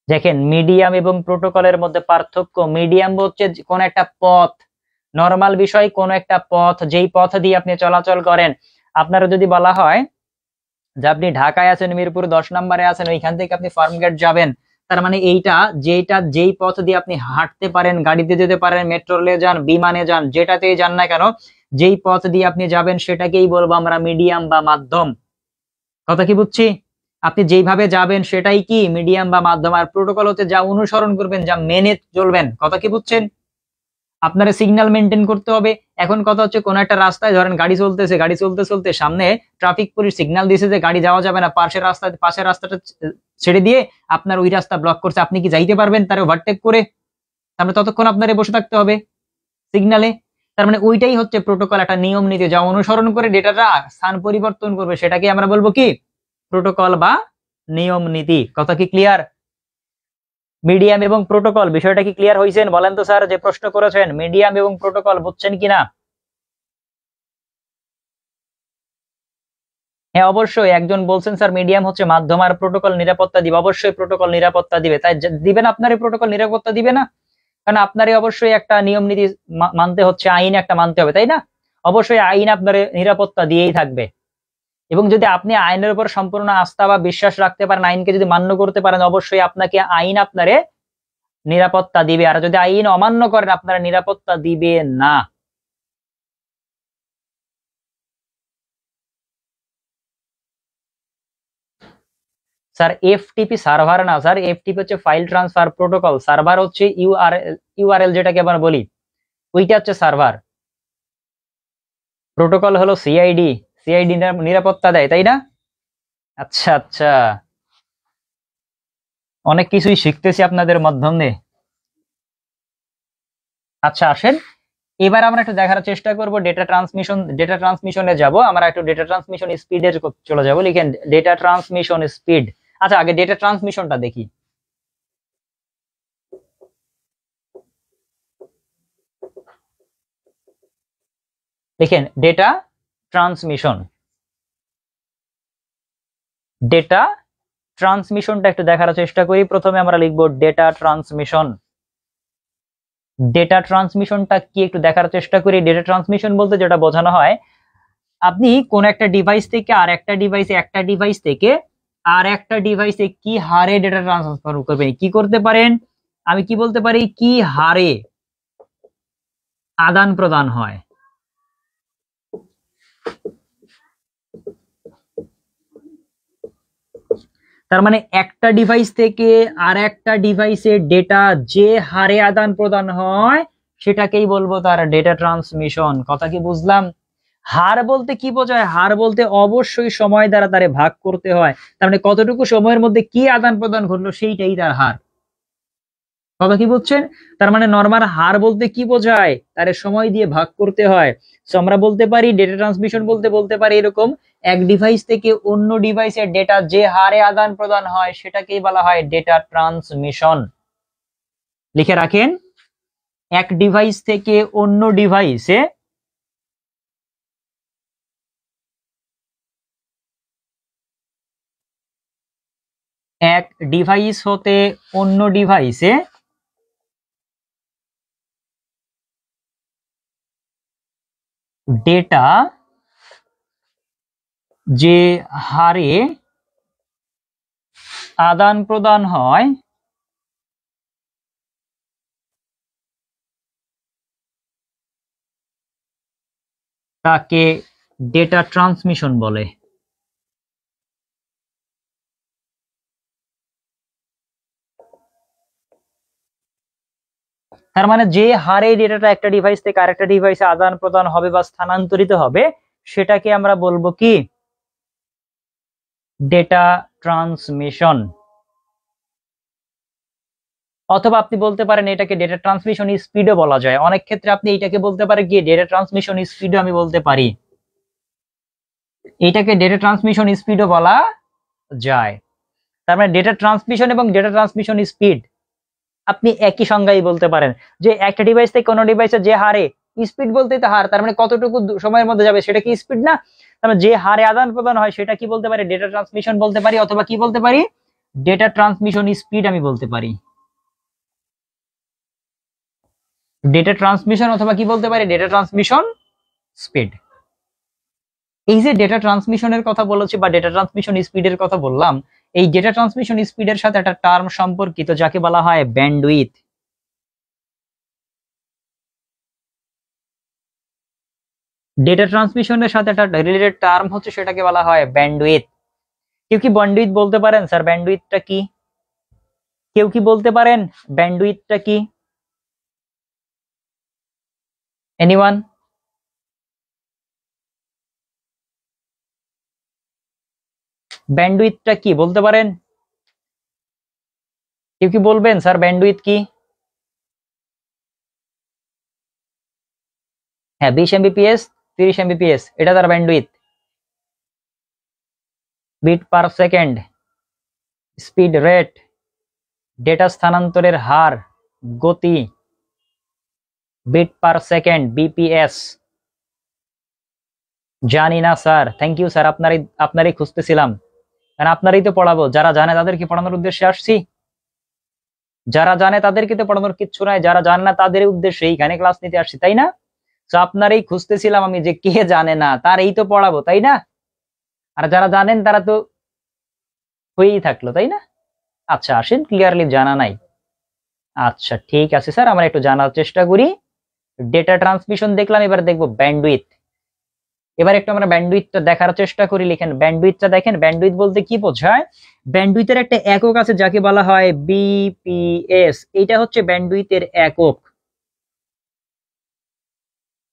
দেখেন মিডিয়াম এবং প্রোটোকলের মধ্যে পার্থক্য। মিডিয়াম হচ্ছে কোন একটা পথ, নরমাল বিষয়, কোন একটা পথ, যেই পথ দিয়ে আপনি চলাচল করেন। আপনারা যদি বলা হয় যে আপনি ঢাকায় আছেন, মিরপুর 10 নম্বরে আছেন, ওইখান থেকে আপনি ফার্মগেট যাবেন, তার মানে এইটা যেই পথ দিয়ে আপনি হাঁটতে পারেন, গাড়িতে যেতে পারেন, মেট্রো রেলে যান, বিমানে যান, যেটাতেই যান না কেন, যেই পথ দিয়ে আপনি যাবেন সেটাকেই বলবো আমরা মিডিয়াম বা মাধ্যম। কথা কি বুঝছি? আপনি যেইভাবে যাবেন সেটাই কি মিডিয়াম বা মাধ্যম, আর প্রোটোকল হচ্ছে যা অনুসরণ করবেন, যা মেনে চলবেন। কথা কি বুঝছেন? আপনার সিগন্যাল মেনটেন করতে হবে। এখন কথা হচ্ছে কোন একটা রাস্তায় ধরেন গাড়ি চলতেছে, গাড়ি চলতে চলতে সামনে ট্রাফিক পুলিশ সিগন্যাল দিয়েছে যে গাড়ি যাওয়া যাবে না, পাশের রাস্তাটা ছেড়ে দিয়ে আপনার ওই রাস্তা ব্লক করছে, আপনি কি যাইতে পারবেন তার ওভারটেক করে? তাহলে ততক্ষণ আপনার বসে থাকতে হবে সিগন্যালে। তার মানে ওইটাই হচ্ছে প্রোটোকল, একটা নিয়ম নীতি যা অনুসরণ করে ডেটাটা স্থান পরিবর্তন করবে, সেটাকে আমরা বলবো কি প্রোটোকল বা নিয়ম নীতি। কথা কি ক্লিয়ার? মিডিয়াম এবং প্রোটোকল বিষয়টা কি ক্লিয়ার হয়েছেন? বলেন তো স্যার, যে প্রশ্ন করেছেন মিডিয়াম এবং প্রোটোকল বুঝছেন কিনা? হ্যাঁ অবশ্যই, একজন বলছেন স্যার মিডিয়াম হচ্ছে মাধ্যম আর প্রোটোকল নিরাপত্তা দিবে। অবশ্যই প্রোটোকল নিরাপত্তা দিবে, তাই দিবেন আপনার প্রোটোকল নিরাপত্তা দিবে না? কারণ আপনারই অবশ্যই একটা নিয়ম নীতি মানতে হচ্ছে, আইন একটা মানতে হবে, তাই না? অবশ্যই আইন আপনার নিরাপত্তা দিয়েই থাকবে। এবং যদি আপনি আইনের উপর সম্পূর্ণ আস্থা বা বিশ্বাস রাখতে পারেন, আইনকে যদি মান্য করতে পারেন, অবশ্যই আপনাকে আইন আপনারে নিরাপত্তা দিবে। আর যদি আইন অমান্য করেন, আপনারা নিরাপত্তা দিবে না। স্যার এফটিপি সার্ভার না স্যার, এফটিপি হচ্ছে ফাইল ট্রান্সফার প্রোটোকল, সার্ভার হচ্ছে ইউআরএল যেটাকে আমরা বলি, ওইটা হচ্ছে সার্ভার। প্রোটোকল হলো সিআইডি, সিআইডি নিরাপত্তা দেয়, তাই না? আচ্ছা আচ্ছা, অনেক কিছুই শিখতেছি আপনাদের মাধ্যমে। আচ্ছা আসেন, এবার আমরা একটু দেখার চেষ্টা করব ডেটা ট্রান্সমিশনে যাব। আমরা একটু ডেটা ট্রান্সমিশন স্পিডের চলে যাব। লিখেন ডেটা ট্রান্সমিশন স্পিড। আচ্ছা আগে ডেটা ট্রান্সমিশনটা দেখি। লিখেন ডেটা ট্রান্সমিশন। ডেটা ট্রান্সমিশনটা একটু দেখার চেষ্টা করি। প্রথমে আমরা লিখবো ডেটা ট্রান্সমিশন। ডেটা ট্রান্সমিশনটা কি একটু দেখার চেষ্টা করি। ডেটা ট্রান্সমিশন বলতে যেটা বোঝানো হয়, আপনি কোন একটা ডিভাইস থেকে আর একটা ডিভাইসে, একটা ডিভাইস থেকে আর একটা ডিভাইসে কি হারে ডেটা ট্রান্সফার করবেন, কি করতে পারেন, আমি কি বলতে পারি, কি হারে আদান প্রদান হয়। তার মানে একটা ডিভাইস থেকে আর একটা ডিভাইসে ডেটা যে হারে আদান প্রদান হয় সেটাকেই বলবো তার ডেটা ট্রান্সমিশন। কথা কি বুঝলাম? হার বলতে কি বোঝায়? হার বলতে অবশ্যই সময় দ্বারা তারে ভাগ করতে হয়। তার মানে কতটুকু সময়ের মধ্যে কি আদান প্রদান ঘটলো সেইটাই তার হার। কথা কি বুঝছেন? তার মানে নরমাল হার বলতে কি বোঝায়, তারে সময় দিয়ে ভাগ করতে হয়। তো আমরা বলতে পারি ডেটা ট্রান্সমিশন বলতে পারি এরকম, এক ডিভাইস থেকে অন্য ডিভাইসে ডেটা যে হারে আদান প্রদান হয় সেটাকেই বলা হয় ডেটা ট্রান্সমিশন। লিখে রাখেন, এক ডিভাইস থেকে অন্য ডিভাইসে এক ডিভাইস হতে অন্য ডিভাইসে ডেটা যে হারে আদান প্রদান হয় তাকে ডেটা ট্রান্সমিশন বলে। তার মানে যে হারে ডেটাটা একটা ডিভাইস থেকে আরেকটা ডিভাইসে আদান প্রদান হবে বা স্থানান্তরিত হবে সেটাকে আমরা বলবো কি ডেটা ট্রান্সমিশন। অথবা আপনি বলতে পারেন এটাকে ডেটা ট্রান্সমিশন স্পিডও বলা যায়। অনেক ক্ষেত্রে আপনি এটাকে বলতে পারেন কি ডেটা ট্রান্সমিশন স্পিডও আমি বলতে পারি, এটাকে ডেটা ট্রান্সমিশন স্পিডও বলা যায়। তার মানে ডেটা ট্রান্সমিশন এবং ডেটা ট্রান্সমিশন স্পিড আপনি একই সংজ্ঞাই বলতে পারেন, যে একটা ডিভাইস থেকে কোনো ডিভাইসে যে হারে, স্পিড বলতে তো হার, তার মানে কতটুকু সময়ের মধ্যে যাবে সেটা কি স্পিড না? তার মানে যে হারে আদান প্রদান হয় সেটা কি বলতে পারি, ডেটা ট্রান্সমিশন বলতে পারি, অথবা কি বলতে পারি, ডেটা ট্রান্সমিশন স্পিড আমি বলতে পারি। ডেটা ট্রান্সমিশন অথবা কি বলতে পারি, ডেটা ট্রান্সমিশন স্পিড। এই যে ডেটা ট্রান্সমিশনের কথা বলেছি বা ডেটা ট্রান্সমিশন স্পিডের কথা বললাম, এই ডেটা ট্রান্সমিশন স্পিডের সাথে একটা টার্ম সম্পর্কিত যাকে বলা হয় ব্যান্ডউইথ। ডেটা ট্রান্সমিশনের সাথে একটা রিলেটেড টার্ম হচ্ছে, সেটাকে বলা হয় ব্যান্ডউইথ। কেউ কি ব্যান্ডউইথ বলতে পারেন স্যার? ব্যান্ডউইথটা কি? কেউ কি বলতে পারেন ব্যান্ডউইথটা কি? এনিওয়ান? ব্যান্ডউইথটা কি বলতে পারেন? কেউ কি বলবেন স্যার ব্যান্ডউইথ কি? হ্যাঁ, 20 এমবিপিএস, 30 এমবিপিএস, এটা তার bandwidth. Bit per second, speed rate, data স্থানান্তরের হার, গতি, বিট পার সেকেন্ড, বিপিএস। জানি না স্যার। থ্যাংক ইউ স্যার, আপনারই খুঁজতেছিলাম, কারণ আপনারই তো পড়াবো। যারা জানে তাদেরকে পড়ানোর উদ্দেশ্যে আসছি। যারা জানে তাদেরকে তো পড়ানোর কিচ্ছু নাই, যারা জানে না তাদের উদ্দেশ্যে এইখানে ক্লাস নিতে আসছি, তাই না? তো আপনারই খুঁজতেছিলাম আমি, যে কে জানে না তার এই তো পড়াবো, তাই না? আর যারা জানেন তারা তো হয়েই থাকলো, তাই না? আচ্ছা আসেন, ক্লিয়ারলি জানা নাই। আচ্ছা ঠিক আছে স্যার, আমরা একটু জানার চেষ্টা করি। ডেটা ট্রান্সমিশন দেখলাম, এবার দেখবো ব্যান্ডউইথ। এবার একটু আমরা ব্যান্ডউইথটা দেখার চেষ্টা করি। লিখেন ব্যান্ডউইথটা, দেখেন ব্যান্ডউইথ বলতে কি বোঝায়। ব্যান্ডউইথের একটা একক আছে যাকে বলা হয় বিপিএস। এটা হচ্ছে ব্যান্ডউইথের একক।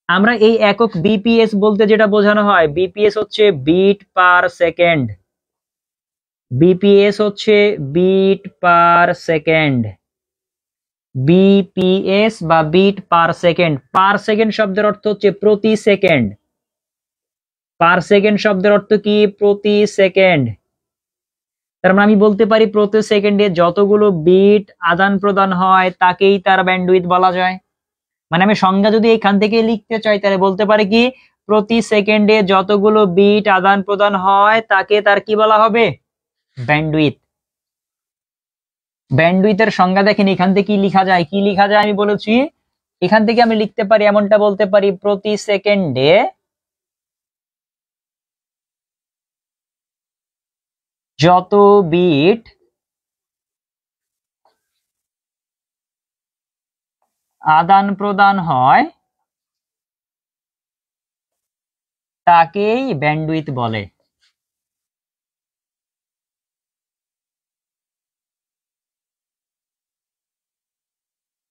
আমরা এই একক বিপিএস বলতে যেটা বোঝানো হয়, বিপিএস হচ্ছে বিট পার সেকেন্ড। বিপিএস হচ্ছে বিট পার সেকেন্ড। বিপিএস বা bit per second. Per second শব্দের অর্থ হচ্ছে প্রতি সেকেন্ড। পার সেকেন্ড শব্দের অর্থ কি? প্রতি সেকেন্ড। তার মানে আমি বলতে পারি প্রতি সেকেন্ডে যতগুলো বিট আদান প্রদান হয় তাকেই তার ব্যান্ডউইথ বলা যায়। মানে আমি সংজ্ঞা যদি এখান থেকে লিখতে চাই তাহলে বলতে পারি কি, প্রতি সেকেন্ডে যতগুলো বিট আদান প্রদান হয় তাকে তার কি বলা হবে? ব্যান্ডউইথ। ব্যান্ডউইথের সংজ্ঞা দেখেন এখান থেকে কি লিখা যায়। কি লিখা যায় আমি বলেছি, এখান থেকে আমি লিখতে পারি, এমনটা বলতে পারি, প্রতি সেকেন্ডে যত বিট আদান প্রদান হয় তাকেই ব্যান্ডউইথ বলে।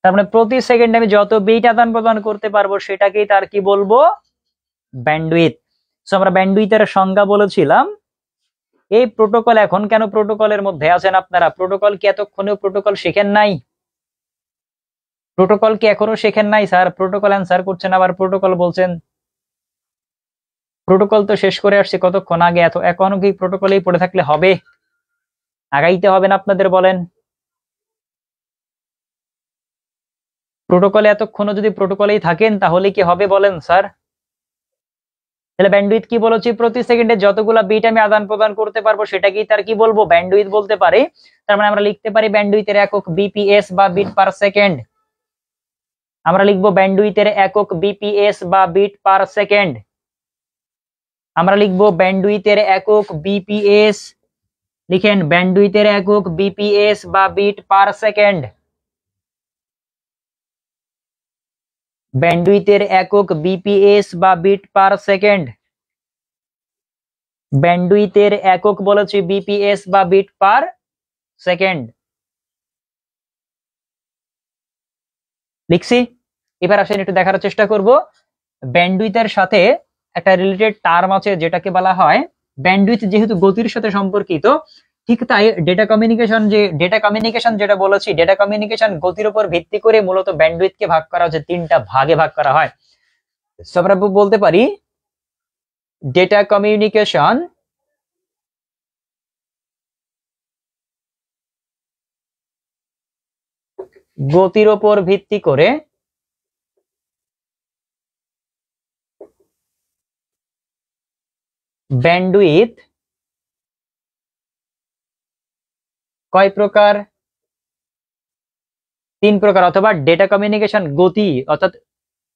তার মানে প্রতি সেকেন্ডে আমি যত বিট আদান প্রদান করতে পারবো সেটাকেই তার কি বলবো? ব্যান্ডউইথ। সো আমরা ব্যান্ডউইথের সংজ্ঞা বলেছিলাম। এই প্রোটোকল, এখন কেন প্রোটোকলের মধ্যে আছেন আপনারা? প্রোটোকল কি এতক্ষণেও প্রোটোকল শেখেন নাই? প্রোটোকল কি এখনো শেখেন নাই স্যার? প্রোটোকল অ্যান্সার করছেন আবার প্রোটোকল বলছেন। প্রোটোকল তো শেষ করে আসছে কতক্ষণ আগে। এখনো কি প্রোটোকলেই পড়ে থাকলে হবে? আগাইতে হবে না আপনাদের? বলেন, প্রোটোকলে এতক্ষণও যদি প্রোটোকলেই থাকেন তাহলে কি হবে বলেন স্যার? তাহলে ব্যান্ডউইথ কি বলেছি, প্রতি সেকেন্ডে যতগুলা বিট আমি আদান প্রদান করতে পারবো সেটাকেই তার কি বলবো? ব্যান্ডউইথ বলতে পারি। তার মানে আমরা লিখতে পারি ব্যান্ডউইথের একক বিপিএস বা বিট পার সেকেন্ড। আমরা লিখবো ব্যান্ডউইথের একক বিপিএস বা বিট পার সেকেন্ড। আমরা লিখবো ব্যান্ডউইথের একক বিপিএস। লিখেন ব্যান্ডউইথের একক বিপিএস বা বিট পার সেকেন্ড। ব্যান্ডউইথের একক বিপিএস বা বিট পার সেকেন্ড। ব্যান্ডউইথের একক বলেছি বিপিএস বা বিট পার সেকেন্ড। লিখছি। এবার আসেন একটু দেখার চেষ্টা করব। ব্যান্ডউইথের সাথে একটা রিলেটেড টার্ম আছে যেটাকে বলা হয়, ব্যান্ডউইথ যেহেতু গতির সাথে সম্পর্কিত, ঠিক তাই ডেটা কমিউনিকেশন যেটা বলেছি, ডেটা কমিউনিকেশন গতির উপর ভিত্তি করে মূলত ব্যান্ডউইথকে ভাগ করা হচ্ছে, 3টা ভাগে ভাগ করা হয়। সো আমরা বলতে পারি ডেটা কমিউনিকেশন গতির উপর ভিত্তি করে ব্যান্ডউইথ কয় প্রকার? 3 প্রকার। অথবা ডেটা কমিউনিকেশন গতি, অর্থাৎ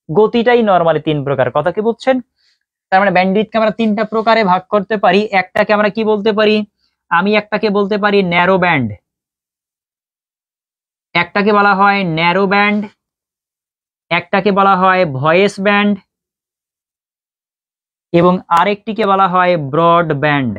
গতিটাই নরমালি 3 প্রকার। কথা কি বুঝছেন? তার মানে ব্যান্ডউইথকে আমরা 3টা প্রকারে ভাগ করতে পারি। একটাকে আমরা কি বলতে পারি? আমি একটাকে বলতে পারি ন্যারো ব্যান্ড। একটাকে বলা হয় ন্যারো ব্যান্ড, একটাকে বলা হয় ভয়েস ব্যান্ড, এবং আরেকটিকে বলা হয় ব্রড ব্যান্ড।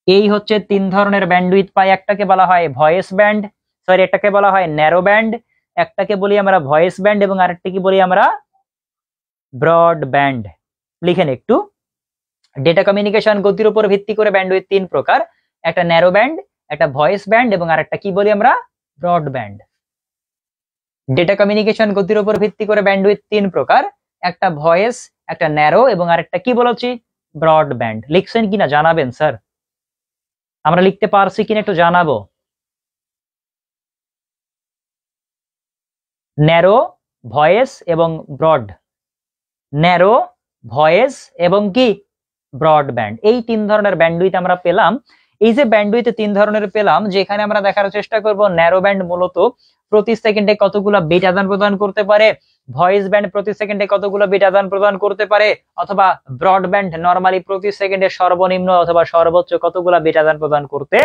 এই হচ্ছে 3 ধরনের ব্যান্ডউইথ পাই। একটাকে বলা হয় ভয়েস ব্যান্ড, সরি এটাকে বলা হয় ন্যারো ব্যান্ড, একটাকে বলি আমরা ভয়েস ব্যান্ড এবং আরেকটাকে বলি আমরা ব্রড ব্যান্ড। লিখেন একটু, ডেটা কমিউনিকেশন গতির উপর ভিত্তি করে ব্যান্ডউইথ 3 প্রকার, একটা ন্যারো ব্যান্ড, একটা ভয়েস ব্যান্ড এবং আরেকটা কি বলি আমরা ব্রড ব্যান্ড। ডেটা কমিউনিকেশন গতির উপর ভিত্তি করে ব্যান্ডউইথ 3 প্রকার, একটা ভয়েস, একটা ন্যারো এবং আরেকটা কি বলেছি ব্রড ব্যান্ড। লিখছেন কিনা জানাবেন স্যার, আমরা লিখতে পারছি কিনা একটু জানাবো। ন্যারো, ভয়েস এবং ব্রড, ন্যারো, ভয়েস এবং কি ব্রডব্যান্ড, এই 3 ধরনের ব্যান্ডউইথ আমরা পেলাম। এই যে ব্যান্ডউইথ 3 ধরনের পেলাম, যেখানে আমরা দেখার চেষ্টা করব ন্যারো ব্যান্ড মূলত প্রতি সেকেন্ডে কতগুলো বিট আদান প্রদান করতে পারে, ভয়েস ব্যান্ড প্রতি সেকেন্ডে কতগুলো বিট আদান প্রদান করতে পারে, অথবা ব্রডব্যান্ড নরমালি প্রতি সেকেন্ডে সর্বনিম্ন অথবা সর্বোচ্চ কতগুলো বিট আদান প্রদান করতে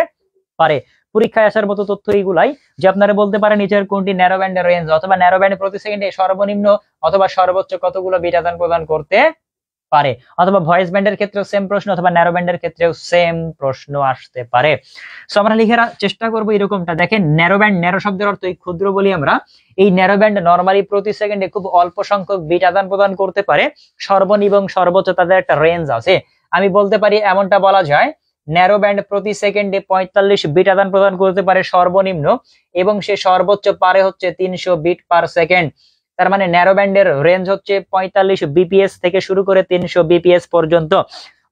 পারে। পরীক্ষায় আসার মতো তথ্য এইগুলাই, যে আপনারা বলতে পারেন নিচের কোনটি ন্যারো ব্যান্ডের রেঞ্জ, অথবা ন্যারো ব্যান্ড প্রতি সেকেন্ডে সর্বনিম্ন অথবা সর্বোচ্চ কতগুলো বিট আদান প্রদান করতে পারে, অথবা ভয়েস ব্যান্ডের ক্ষেত্রেও সেম প্রশ্ন অথবা ন্যারো ব্যান্ডের ক্ষেত্রেও সেম প্রশ্ন আসতে পারে। সো আমরা লিখে চেষ্টা করবো এরকমটা। দেখেন ন্যারো ব্যান্ড, ন্যারো শব্দের অর্থ ক্ষুদ্র বলি আমরা। এই ন্যারো ব্যান্ড নরমালি প্রতি সেকেন্ডে খুব অল্প সংখ্যক বিট আদান প্রদান করতে পারে, সর্বনিম্ন এবং সর্বোচ্চ তাদের একটা রেঞ্জ আছে। আমি বলতে পারি এমনটা বলা যায়, ন্যারো ব্যান্ড প্রতি সেকেন্ডে 45 বিট আদান প্রদান করতে পারে সর্বনিম্ন, এবং সে সর্বোচ্চ পারে হচ্ছে 300 বিট পার সেকেন্ড। তার মানে ন্যারো ব্যান্ডের রেঞ্জ হচ্ছে 45 বিপিএস থেকে শুরু করে 300 বিপিএস পর্যন্ত।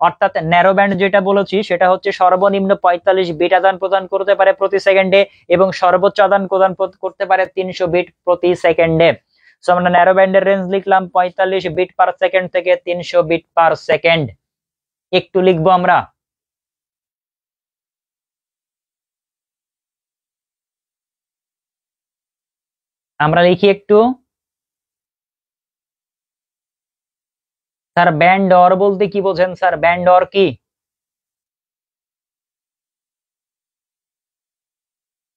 অর্থাৎ ন্যারো ব্যান্ড যেটা বলেছি সেটা হচ্ছে সর্বনিম্ন 45 বিট আদান প্রদান করতে পারে প্রতি সেকেন্ডে এবং সর্বোচ্চ আদান প্রদান করতে পারে 300 বিট প্রতি সেকেন্ডে। সো আমরা ন্যারো ব্যান্ডের রেঞ্জ লিখলাম 45 বিট পার সেকেন্ড থেকে 300 বিট পার সেকেন্ড। একটু লিখবো আমরা, আমরা লিখি একটু। স্যার ব্যান্ড অর বলতে কি বোঝেন স্যার, ব্যান্ড অর কি?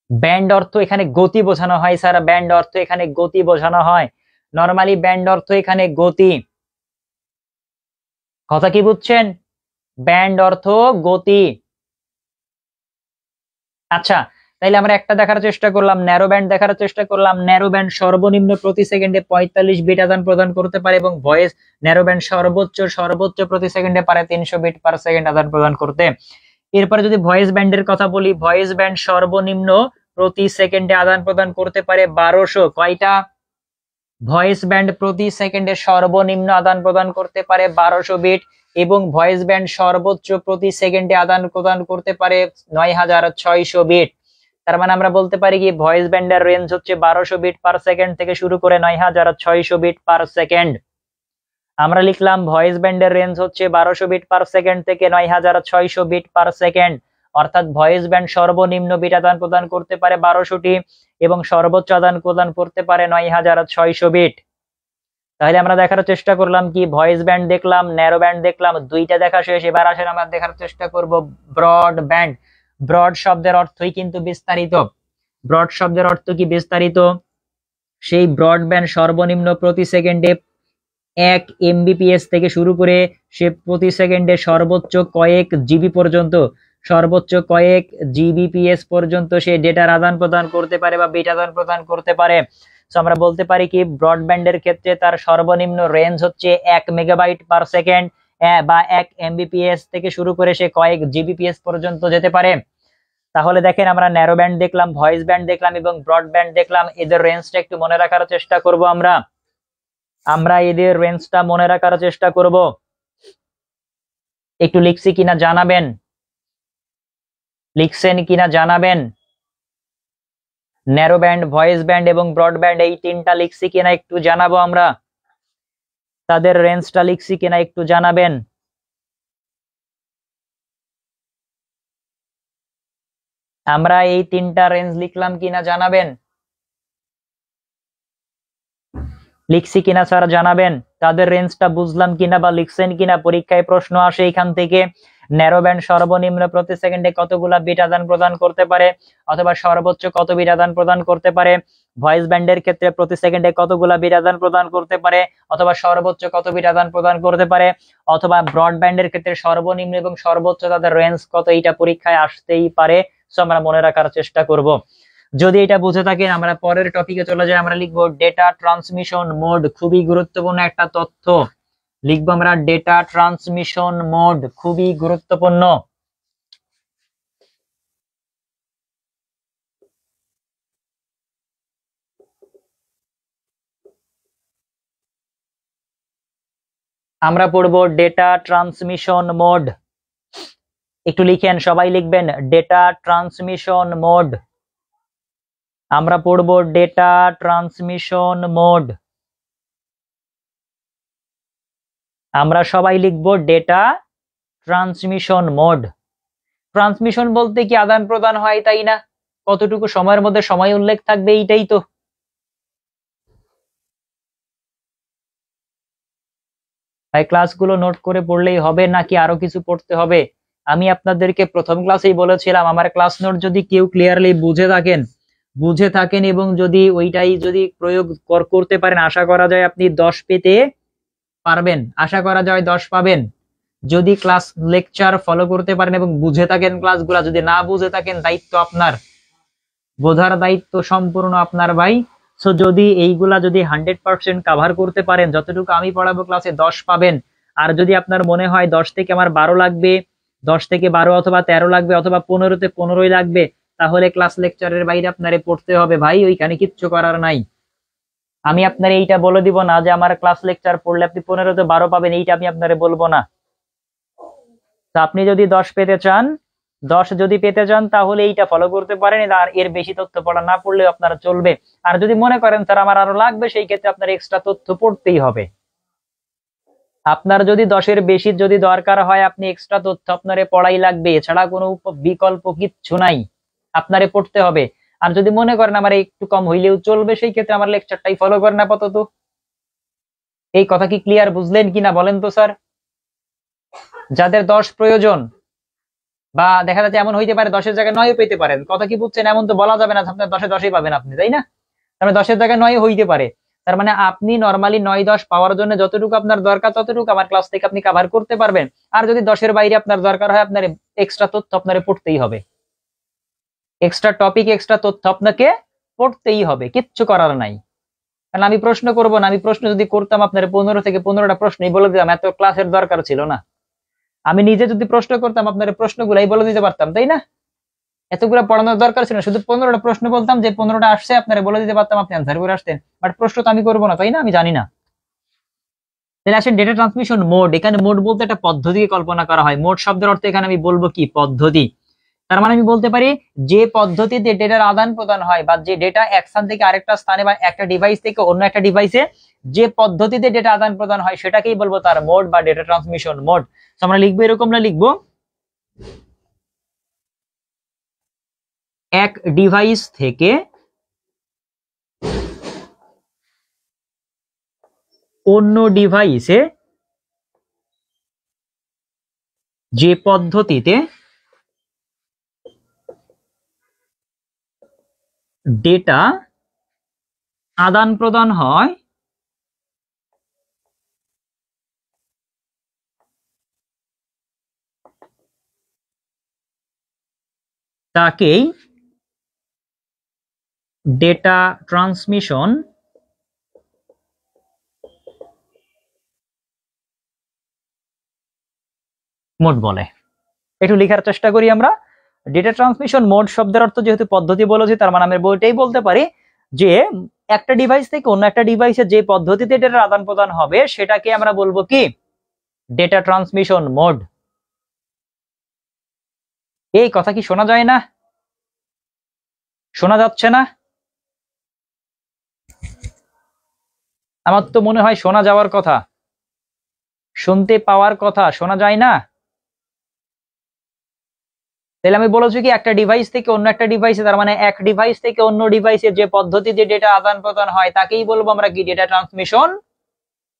ব্যান্ড অর্থ এখানে গতি বোঝানো হয় স্যার, ব্যান্ড অর্থ এখানে গতি বোঝানো হয়। নরমালি ব্যান্ড অর্থ এখানে গতি, কথা কি বুঝছেন? ব্যান্ড অর্থ গতি। আচ্ছা, তাইলে আমরা একটা দেখার চেষ্টা করলাম, ন্যারো ব্যান্ড দেখার চেষ্টা করলাম। ন্যারো ব্যান্ড সর্বনিম্ন প্রতি সেকেন্ডে 45 বিট আদান প্রদান করতে পারে, এবং ভয়েস ন্যারো ব্যান্ড সর্বোচ্চ প্রতি সেকেন্ডে পারে 300 বিট পার সেকেন্ড আদান প্রদান করতে। এরপরে যদি ভয়েস ব্যান্ডের কথা বলি, ভয়েস ব্যান্ড সর্বনিম্ন প্রতি সেকেন্ডে আদান প্রদান করতে পারে 1200, কয়টা? ভয়েস ব্যান্ড প্রতি সেকেন্ডে সর্বনিম্ন আদান প্রদান করতে পারে 1200 বিট, এবং ভয়েস ব্যান্ড সর্বোচ্চ প্রতি সেকেন্ডে আদান প্রদান করতে পারে 9600 বিট। তার মানে আমরা বলতে পারি কি ভয়েস ব্যান্ডের রেঞ্জ হচ্ছে 1200 বিট পার সেকেন্ড থেকে শুরু করে 9600 বিট পার সেকেন্ড। আমরা লিখলাম ভয়েস ব্যান্ডের রেঞ্জ হচ্ছে 1200 বিট পার সেকেন্ড থেকে 9600 বিট পার সেকেন্ড। অর্থাৎ ভয়েস ব্যান্ড সর্বনিম্ন বিট আদান প্রদান করতে পারে 1200টি এবং সর্বোচ্চ আদান প্রদান করতে পারে 9600 বিট। তাহলে আমরা দেখার চেষ্টা করলাম কি, ভয়েস ব্যান্ড দেখলাম, ন্যারো ব্যান্ড দেখলাম, দুইটা দেখা শেষ। এবার আসেন আমরা দেখার চেষ্টা করব ব্রড ব্যান্ড। ব্রড শব্দের অর্থই কিন্তু বিস্তারিত। ব্রড শব্দের অর্থ কি বিস্তারিত। সেই ব্রড ব্যান্ড সর্বনিম্ন প্রতি সেকেন্ডে 1 এমবিপিএস থেকে শুরু করে সে প্রতি সেকেন্ডে সর্বোচ্চ কয়েক জিবি পর্যন্ত, সর্বোচ্চ কয়েক জিবিপিএস পর্যন্ত সে ডেটার আদান প্রদান করতে পারে বা বিট আদান প্রদান করতে পারে। তো আমরা বলতে পারি কি ব্রডব্যান্ডের ক্ষেত্রে তার সর্বনিম্ন রেঞ্জ হচ্ছে 1 মেগাবাইট পার সেকেন্ড বা 1 এমবিপিএস থেকে শুরু করে সে কয়েক জিবিপিএস পর্যন্ত যেতে পারে। তাহলে দেখেন আমরা ন্যারো ব্যান্ড দেখলাম, ভয়েস ব্যান্ড দেখলাম এবং ব্রডব্যান্ড দেখলাম। এদের রেঞ্জটা একটু মনে রাখার চেষ্টা করব আমরা এদের রেঞ্জটা মনে রাখার চেষ্টা করব। একটু লিখছি কিনা জানাবেন, লিখছেন কিনা জানাবেন। ন্যারো ব্যান্ড, ভয়েস ব্যান্ড এবং ব্রডব্যান্ড এই তিনটা লিখছি কিনা একটু জানাবো আমরা। তাদের রেঞ্জটা লিখছি কিনা একটু জানাবেন। আমরা এই তিনটা রেঞ্জ লিখলাম কিনা জানাবেন। লিখছি কিনা স্যার জানাবেন। তাদের রেঞ্জটা বুঝলাম কিনা বা লিখছেন কিনা, পরীক্ষায় প্রশ্ন আসে এখান থেকে। ন্যারো ব্যান্ড সর্বনিম্ন প্রতি সেকেন্ডে কতগুলা বিট আদান প্রদান করতে পারে, অথবা সর্বোচ্চ কত বিট আদান প্রদান করতে পারে। ভয়েস ব্যান্ডের ক্ষেত্রে প্রতি সেকেন্ডে কতগুলা বিট আদান প্রদান করতে পারে, অথবা সর্বোচ্চ কত বিট আদান প্রদান করতে পারে, অথবা ব্রডব্যান্ডের ক্ষেত্রে সর্বনিম্ন এবং সর্বোচ্চ তাদের রেঞ্জ কত, এইটা পরীক্ষায় আসতেই পারে। সো আমরা মনে রাখার চেষ্টা করব। যদি এটা বুঝে থাকেন আমরা পরের টপিকে চলে যাই। আমরা লিখবো ডেটা ট্রান্সমিশন মোড, খুবই গুরুত্বপূর্ণ একটা তথ্য লিখবো আমরা। ডেটা ট্রান্সমিশন মোড খুবই গুরুত্বপূর্ণ। আমরা পড়বো ডেটা ট্রান্সমিশন মোড। একটু লিখেন, সবাই লিখবেন ডেটা ট্রান্সমিশন মোড। আমরা পড়বো ডেটা ট্রান্সমিশন মোড। আমরা সবাই লিখবো ডেটা ট্রান্সমিশন মোড। ট্রান্সমিশন বলতে কি আদান প্রদান হয়, তাই না? কতটুকু সময়ের মধ্যে সময় উল্লেখ থাকবে, এইটাই তো। তাই ক্লাসগুলো নোট করে পড়লেই হবে নাকি আরো কিছু পড়তে হবে? আমি আপনাদেরকে প্রথম ক্লাসেই বলেছিলাম আমার ক্লাস নোট যদি কেউ ক্লিয়ারলি বুঝে থাকেন এবং যদি ওইটাই যদি প্রয়োগ করতে পারেন, আশা করা যায় আপনি 10 পেতে পারবেন, আশা করা যায় 10 পাবেন। যদি ক্লাস লেকচার ফলো করতে পারেন এবং বুঝে থাকেন ক্লাসগুলা, যদি না বুঝে থাকেন দায়িত্ব আপনার, বোঝার দায়িত্ব সম্পূর্ণ আপনার ভাই। সো যদি এইগুলা যদি 100% কাভার করতে পারেন, যতটুকু আমি পড়াবো ক্লাসে 10 পাবেন। আর যদি আপনার মনে হয় 10 থেকে আমার 12 লাগবে, 10 থেকে 12 অথবা 13 লাগবে, অথবা 15-তে 15ই লাগবে, তাহলে ক্লাস লেকচারের বাইরে আপনারে পড়তে হবে ভাই, ওইখানে কিচ্ছু করার নাই। আমি আপনার এইটা বলে দিব না যে আমার ক্লাস লেকচার পড়লে আপনি 15-তে 12 পাবেন, এইটা আমি আপনারে বলবো না। তো আপনি যদি 10 পেতে চান, 10 যদি পেতে চান তাহলে এইটা ফলো করতে পারেন, আর এর বেশি তথ্য পড়া না পড়লে আপনারা চলবে। আর যদি মনে করেন স্যার আমার আরো লাগবে, সেই ক্ষেত্রে আপনার এক্সট্রা তথ্য পড়তেই হবে। আপনার যদি 10-এর বেশি যদি দরকার হয়, আপনি এক্সট্রা তথ্য আপনারে পড়াই লাগবে, এছাড়া কোনো বিকল্প কিচ্ছু নাই, আপনারে পড়তে হবে। আর যদি মনে করেন আমার একটু কম হইলেও চলবে, সেই ক্ষেত্রে আমার লেকচারটাই ফলো করেন আপাতত। এই কথা কি ক্লিয়ার বুঝলেন কিনা বলেন তো স্যার? যাদের 10 প্রয়োজন, বা দেখা যাচ্ছে এমন হইতে পারে 10-এর জায়গায় 9ও পেতে পারেন, কথা কি বুঝছেন? এমন তো বলা যাবে না আপনার 10-এ 10ই পাবেন আপনি, তাই না? তার মানে 10-এর জায়গায় 9 হইতে পারে। তার মানে আপনি নরমালি 9-10 পাওয়ার জন্য যতটুকু আপনার দরকার ততটুকু আমার ক্লাস থেকে আপনি কভার করতে পারবেন। আর যদি 10-এর বাইরে আপনার দরকার হয়, আপনার এক্সট্রা তথ্য আপনারে পড়তেই হবে, এক্সট্রা টপিক এক্সট্রা তথ্য আপনাকে পড়তেই হবে, কিচ্ছু করার নাই। কারণ আমি প্রশ্ন করবো না, আমি প্রশ্ন যদি করতাম আপনার 15 থেকে 15টা প্রশ্নই বলে দিতাম, এত ক্লাসের দরকার ছিল না। আমি নিজে যদি প্রশ্ন করতাম আপনার প্রশ্নগুলাই বলে দিতে পারতাম, তাই না? এতগুলো পড়ানোর দরকার ছিল না, শুধু 15টা প্রশ্ন বলতাম, যে 15টা আসছে আপনারা বলে দিতে পারতাম, আপনি অ্যান্সার করে আসতেন। বাট প্রশ্ন তো আমি করবো না, তাই না? আমি জানি না। তাহলে আসেন ডেটা ট্রান্সমিশন মোড। এখানে মোড বলতে একটা পদ্ধতিকে কল্পনা করা হয়। মোড শব্দের অর্থ এখানে আমি বলবো কি পদ্ধতি। তার মানে আমি বলতে পারি যে পদ্ধতিতে ডেটার আদান প্রদান হয়, বা যে ডেটা এক স্থান থেকে আরেকটা স্থানে বা একটা ডিভাইস থেকে অন্য একটা ডিভাইসে যে পদ্ধতিতে ডেটা আদান প্রদান হয়, সেটাকেই বলবো তার মোড বা ডেটা ট্রান্সমিশন মোড। আমরা লিখবো এরকম, না লিখবো এক ডিভাইস থেকে অন্য ডিভাইসে যে পদ্ধতিতে ডেটা আদান প্রদান হয় তাকেই ডেটা ট্রান্সমিশন মোড বলে। একটু লেখার চেষ্টা করি আমরা। ডেটা ট্রান্সমিশন মোড শব্দের অর্থ যেহেতু পদ্ধতি বলেছি, তার মানে আমি বইটাই বলতে পারি যে একটা ডিভাইস থেকে অন্য একটা ডিভাইসে যে পদ্ধতিতে ডেটার আদান প্রদান হবে, সেটাকে আমরা বলবো কি ডেটা ট্রান্সমিশন মোড। এই কথা কি শোনা যায় না? শোনা যাচ্ছে না? আমার তো মনে হয় শোনা যাওয়ার কথা, শুনতে পাওয়ার কথা, শোনা যায় না? তাহলে আমি বলেছি কি একটা ডিভাইস থেকে অন্য একটা ডিভাইসে, তার মানে এক ডিভাইস থেকে অন্য ডিভাইসে যে পদ্ধতিতে ডেটা আদান প্রদান হয় তাকেই বলবো আমরা কি ডেটা ট্রান্সমিশন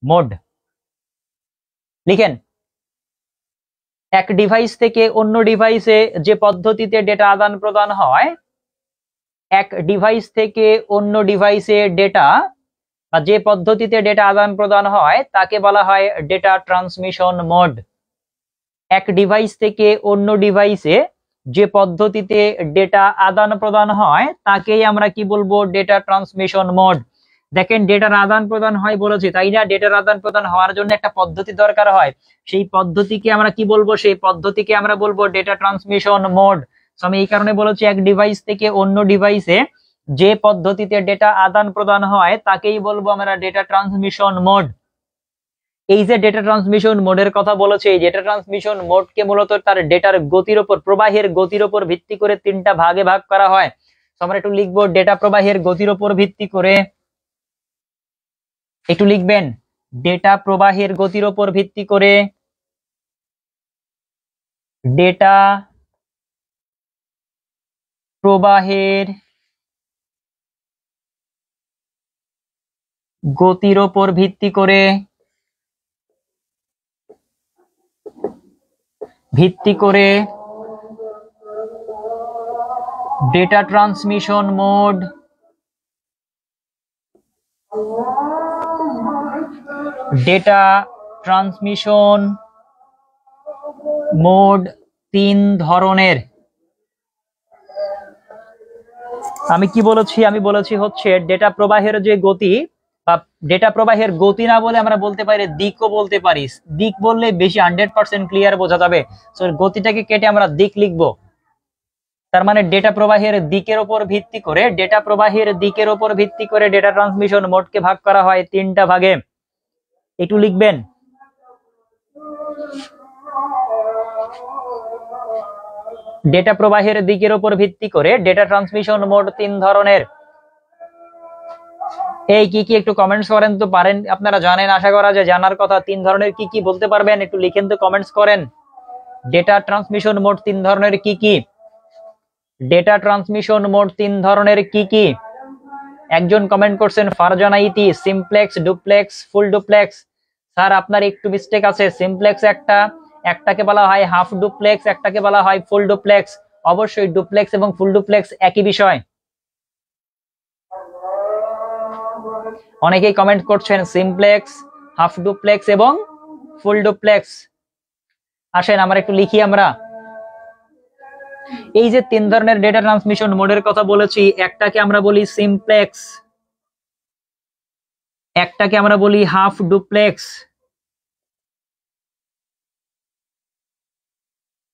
মোড। লিখেন এক ডিভাইস থেকে অন্য ডিভাইসে যে পদ্ধতিতে ডেটা আদান প্রদান হয়, এক ডিভাইস থেকে অন্য ডিভাইসে ডেটা বা যে পদ্ধতিতে ডেটা আদান প্রদান হয় তাকে বলা হয় ডেটা ট্রান্সমিশন মোড। এক ডিভাইস থেকে অন্য ডিভাইসে যে পদ্ধতিতে ডেটা আদান প্রদান হয় তাকেই আমরা কি বলবো, ডেটা ট্রান্সমিশন মোড। দেখেন ডেটার আদান প্রদান হয় বলেছি, তাই না? ডেটার আদান প্রদান হওয়ার জন্য একটা পদ্ধতি দরকার হয়, সেই পদ্ধতিকে আমরা কি বলবো, সেই পদ্ধতিকে আমরা বলবো ডেটা ট্রান্সমিশন মোড। আমি এই কারণে বলেছি এক ডিভাইস থেকে অন্য ডিভাইসে যে পদ্ধতিতে ডেটা আদান প্রদান হয় তাকেই বলবো আমরা ডেটা ট্রান্সমিশন মোড। এই যে ডেটা ট্রান্সমিশন মোডের কথা বলেছে, এই ডেটা ট্রান্সমিশন মোডকে মূলত তার ডেটার গতির উপর, প্রবাহের গতির উপর ভিত্তি করে তিনটা ভাগে ভাগ করা হয়। আমরা একটু লিখবো ডেটা প্রবাহের গতির উপর ভিত্তি করে, একটু লিখবেন ডেটা প্রবাহের গতির উপর ভিত্তি করে, ডেটা প্রবাহের গতির উপর ভিত্তি করে data transmission mode, data transmission mode তিন ধরনের। আমি কি বলেছি, আমি বলেছি হচ্ছে ডেটা প্রবাহের যে গতি, বা ডেটা প্রবাহের গতি না বলে আমরা বলতে পারি দিকও বলতে পারি। দিক বললে বেশি 100% ক্লিয়ার বোঝা যাবে, তো গতিটাকে কেটে আমরা দিক লিখবো। তার মানে ডেটা প্রবাহের দিকের উপর ভিত্তি করে, ডেটা প্রবাহের দিকের উপর ভিত্তি করে ডেটা ট্রান্সমিশন মোডকে ভাগ করা হয় তিনটা ভাগে। একটু লিখবেন ডেটা প্রবাহের দিকের উপর ভিত্তি করে ডেটা ট্রান্সমিশন মোড তিন ধরনের। এই কি কি একটু কমেন্টস করেন তো, পারেন আপনারা জানেন, আশা করা যায় জানার কথা। তিন ধরনের কি কি বলতে পারবেন, একটু লিখেন তো, কমেন্টস করেন। ডেটা ট্রান্সমিশন মোড তিন ধরনের কি কি? ডেটা ট্রান্সমিশন মোড তিন ধরনের কি কি? একজন কমেন্ট করছেন ফারজানা ইতি, simplex, duplex, full duplex. Sir আপনার একটু মিস্টেক আছে, সিমপ্লেক্স একটাকে বলা হয় হাফ ডুপ্লেক্স, একটাকে বলা হয় ফুল ডুপ্লেক্স। অবশ্যই ডুপ্লেক্স এবং ফুল ডুপ্লেক্স একই বিষয়। অনেকেই কমেন্ট করছেন সিমপ্লেক্স, হাফ ডুপ্লেক্স এবং ফুল ডুপ্লেক্স। আসেন আমরা একটু লিখি। আমরা এই যে তিন ধরনের ডেটা ট্রান্সমিশন মোডের কথা বলেছি, একটাকে আমরা বলি সিমপ্লেক্স, একটাকে আমরা বলি হাফ ডুপ্লেক্স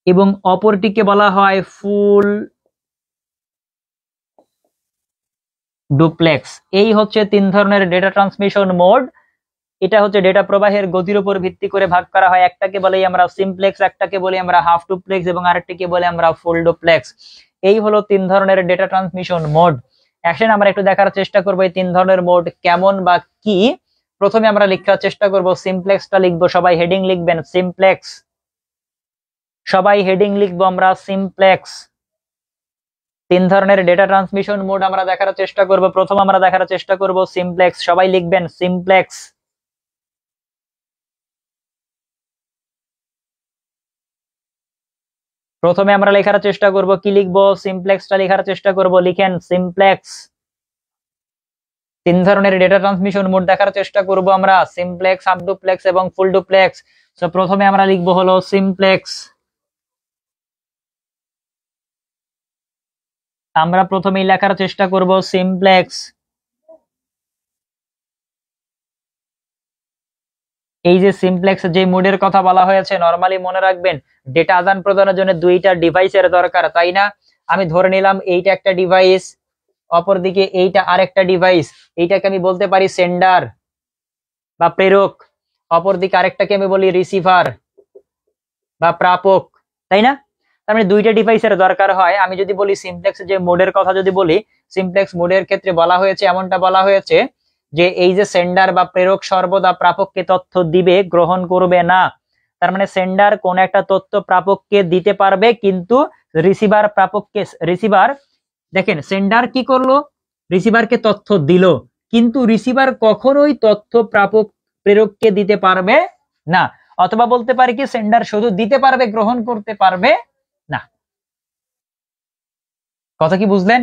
এবং অপরটিকে বলা হয় ফুল ডুপ্লেক্স। এই হচ্ছে তিন ধরনের ডেটা ট্রান্সমিশন মোড। এটা হচ্ছে ডেটা প্রবাহের গতির উপর ভিত্তি করে ভাগ করা হয়। একটাকে বলি আমরা সিমপ্লেক্স, একটাকে বলি আমরা হাফ ডুপ্লেক্স এবং আরেকটাকে বলি আমরা ফুল ডুপ্লেক্স। এই হলো তিন ধরনের ডেটা ট্রান্সমিশন মোড। এখন আমরা একটু দেখার চেষ্টা করবো এই তিন ধরনের মোড কেমন বা কি। প্রথমে আমরা লেখার চেষ্টা করব, সিমপ্লেক্সটা লিখবো, সবাই হেডিং লিখবেন সিমপ্লেক্স, সবাই হেডিং লিখবো আমরা সিমপ্লেক্স। তিন ধরনের ডেটা ট্রান্সমিশন মোড আমরা দেখার চেষ্টা করব। প্রথম আমরা দেখার চেষ্টা করব সিমপ্লেক্স, সবাই লিখবেন সিমপ্লেক্স। প্রথমে আমরা লেখার চেষ্টা করব, কি লিখবো, সিমপ্লেক্সটা লেখার চেষ্টা করব। লিখেন সিমপ্লেক্স। তিন ধরনের ডেটা ট্রান্সমিশন মোড দেখার চেষ্টা করব আমরা, সিমপ্লেক্স, হাফ ডুপ্লেক্স এবং ফুল ডুপ্লেক্স। তো প্রথমে আমরা লিখবো হলো সিমপ্লেক্স। আমরা প্রথমেই লেখার চেষ্টা করব সিমপ্লেক্স। এই যে সিমপ্লেক্স যে মোডের কথা বলা হয়েছে, নরমালি মনে রাখবেন ডেটা আদান প্রদানের জন্য দুইটা ডিভাইসের দরকার, তাই না? আমি ধরে নিলাম এইটা একটা ডিভাইস, অপরদিকে এইটা আরেকটা ডিভাইস। এইটাকে আমি বলতে পারি সেন্ডার বা প্রেরক, অপরদিকে আরেকটাকে আমি বলি রিসিভার বা প্রাপক, তাই না? তার মানে দুইটা ডিভাইসের দরকার হয়। আমি যদি বলি সিমপ্লেক্স যে মোডের কথা যদি বলি, সিমপ্লেক্স মোডের ক্ষেত্রে বলা হয়েছে, এমনটা বলা হয়েছে যে এই যে সেন্ডার বা প্রেরক সর্বদা প্রাপককে তথ্য দিবে, গ্রহণ করবে না। তার মানে সেন্ডার কোন একটা তথ্য প্রাপককে দিতে পারবে, কিন্তু রিসিভার প্রাপককে, রিসিভার দেখেন সেন্ডার কি করলো, রিসিভারকে তথ্য দিল, কিন্তু রিসিভার কখনোই তথ্য প্রাপক প্রেরককে দিতে পারবে না। অথবা বলতে পারি কি সেন্ডার শুধু দিতে পারবে, গ্রহণ করতে পারবে না। কথা কি বুঝলেন?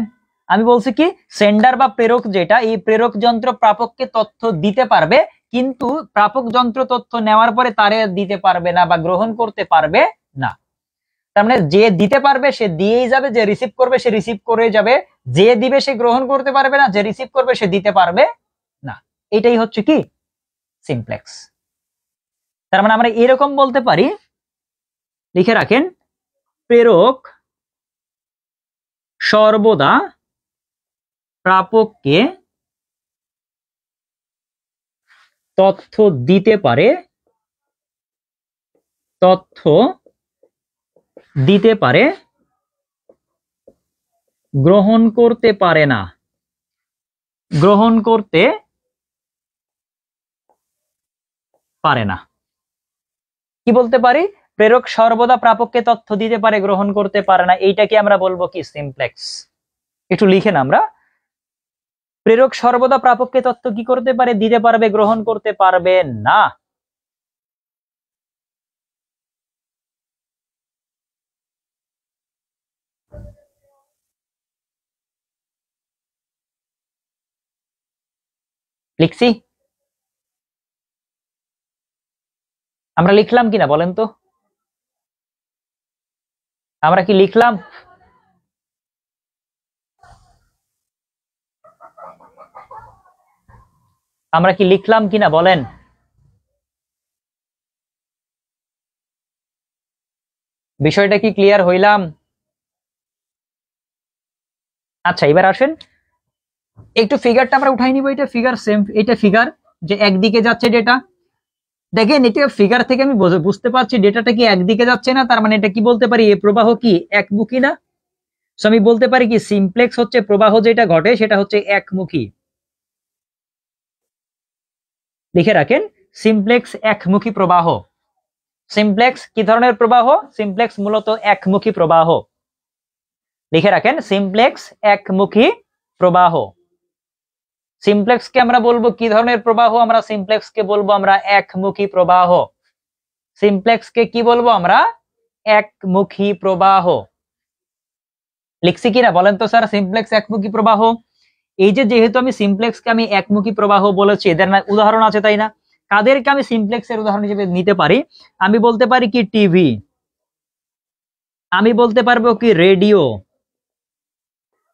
আমি বলছি কি সেন্ডার বা প্রেরক যেটা, এই প্রেরক যন্ত্র প্রাপককে তথ্য দিতে পারবে, কিন্তু প্রাপক যন্ত্র তথ্য নেওয়ার পরে তারে দিতে পারবে না বা গ্রহণ করতে পারবে না। তার মানে যে দিতে পারবে সে দিয়েই যাবে, যে রিসিভ করবে সে রিসিভ করে যাবে, যে দিবে সে গ্রহণ করতে পারবে না, যে রিসিভ করবে সে দিতে পারবে না। এটাই হচ্ছে কি সিমপ্লেক্স। তার মানে আমরা এরকম বলতে পারি, লিখে রাখেন, প্রেরক সর্বদা প্রাপককে তথ্য দিতে পারে, তথ্য দিতে পারে, গ্রহণ করতে পারে না, গ্রহণ করতে পারে না। কি বলতে পারি? প্রেরক সর্বদা প্রাপককে তথ্য দিতে পারে, গ্রহণ করতে পারে না, এইটাকে আমরা বলবো কি সিমপ্লেক্স। একটু লিখেন আমরা, প্রেরক সর্বদা প্রাপককে তথ্য কি করতে পারে? দিতে পারবে, গ্রহণ করতে পারবে না। লিখছি? আমরা লিখলাম কিনা বলেন তো? আমরা কি লিখলাম? আমরা কি লিখলাম কিনা বলেন? বিষয়টা কি ক্লিয়ার হইলাম? আচ্ছা এবার আসেন একটু ফিগারটা আমরা উঠাই নিব। এটা ফিগার সেম, এটা ফিগার যে একদিকে যাচ্ছে ডেটা। দেখেন এটা ফিগার থেকে আমি বুঝতে পারছি ডেটাটা কি একদিকে যাচ্ছে না, তার মানে এটা কি বলতে পারি, এই প্রবাহ কি একমুখী না। সো আমি বলতে পারি কি সিমপ্লেক্স হচ্ছে প্রবাহ যেটা ঘটে সেটা হচ্ছে একমুখী। লিখে রাখেন, সিমপ্লেক্স একমুখী প্রবাহ। সিমপ্লেক্স কি ধরনের প্রবাহ? সিমপ্লেক্স মূলত একমুখী প্রবাহ। লিখে রাখেন, সিমপ্লেক্স একমুখী প্রবাহ। সিমপ্লেক্স কে আমরা বলবো কি ধরনের প্রবাহ? আমরা সিমপ্লেক্স কে বলবো আমরা একমুখী প্রবাহ। সিমপ্লেক্স কে কি বলবো আমরা? একমুখী প্রবাহ। লিখছি কিনা বলেন তো স্যার? সিমপ্লেক্স একমুখী প্রবাহ। এই যে যেহেতু আমি সিমপ্লেক্স কে আমি একমুখী প্রবাহ বলেছি, এদের না উদাহরণ আছে তাই না? কাদেরকে আমি সিমপ্লেক্স এর উদাহরণ হিসেবে নিতে পারি? আমি বলতে পারি কি টিভি, আমি বলতে পারবো কি রেডিও,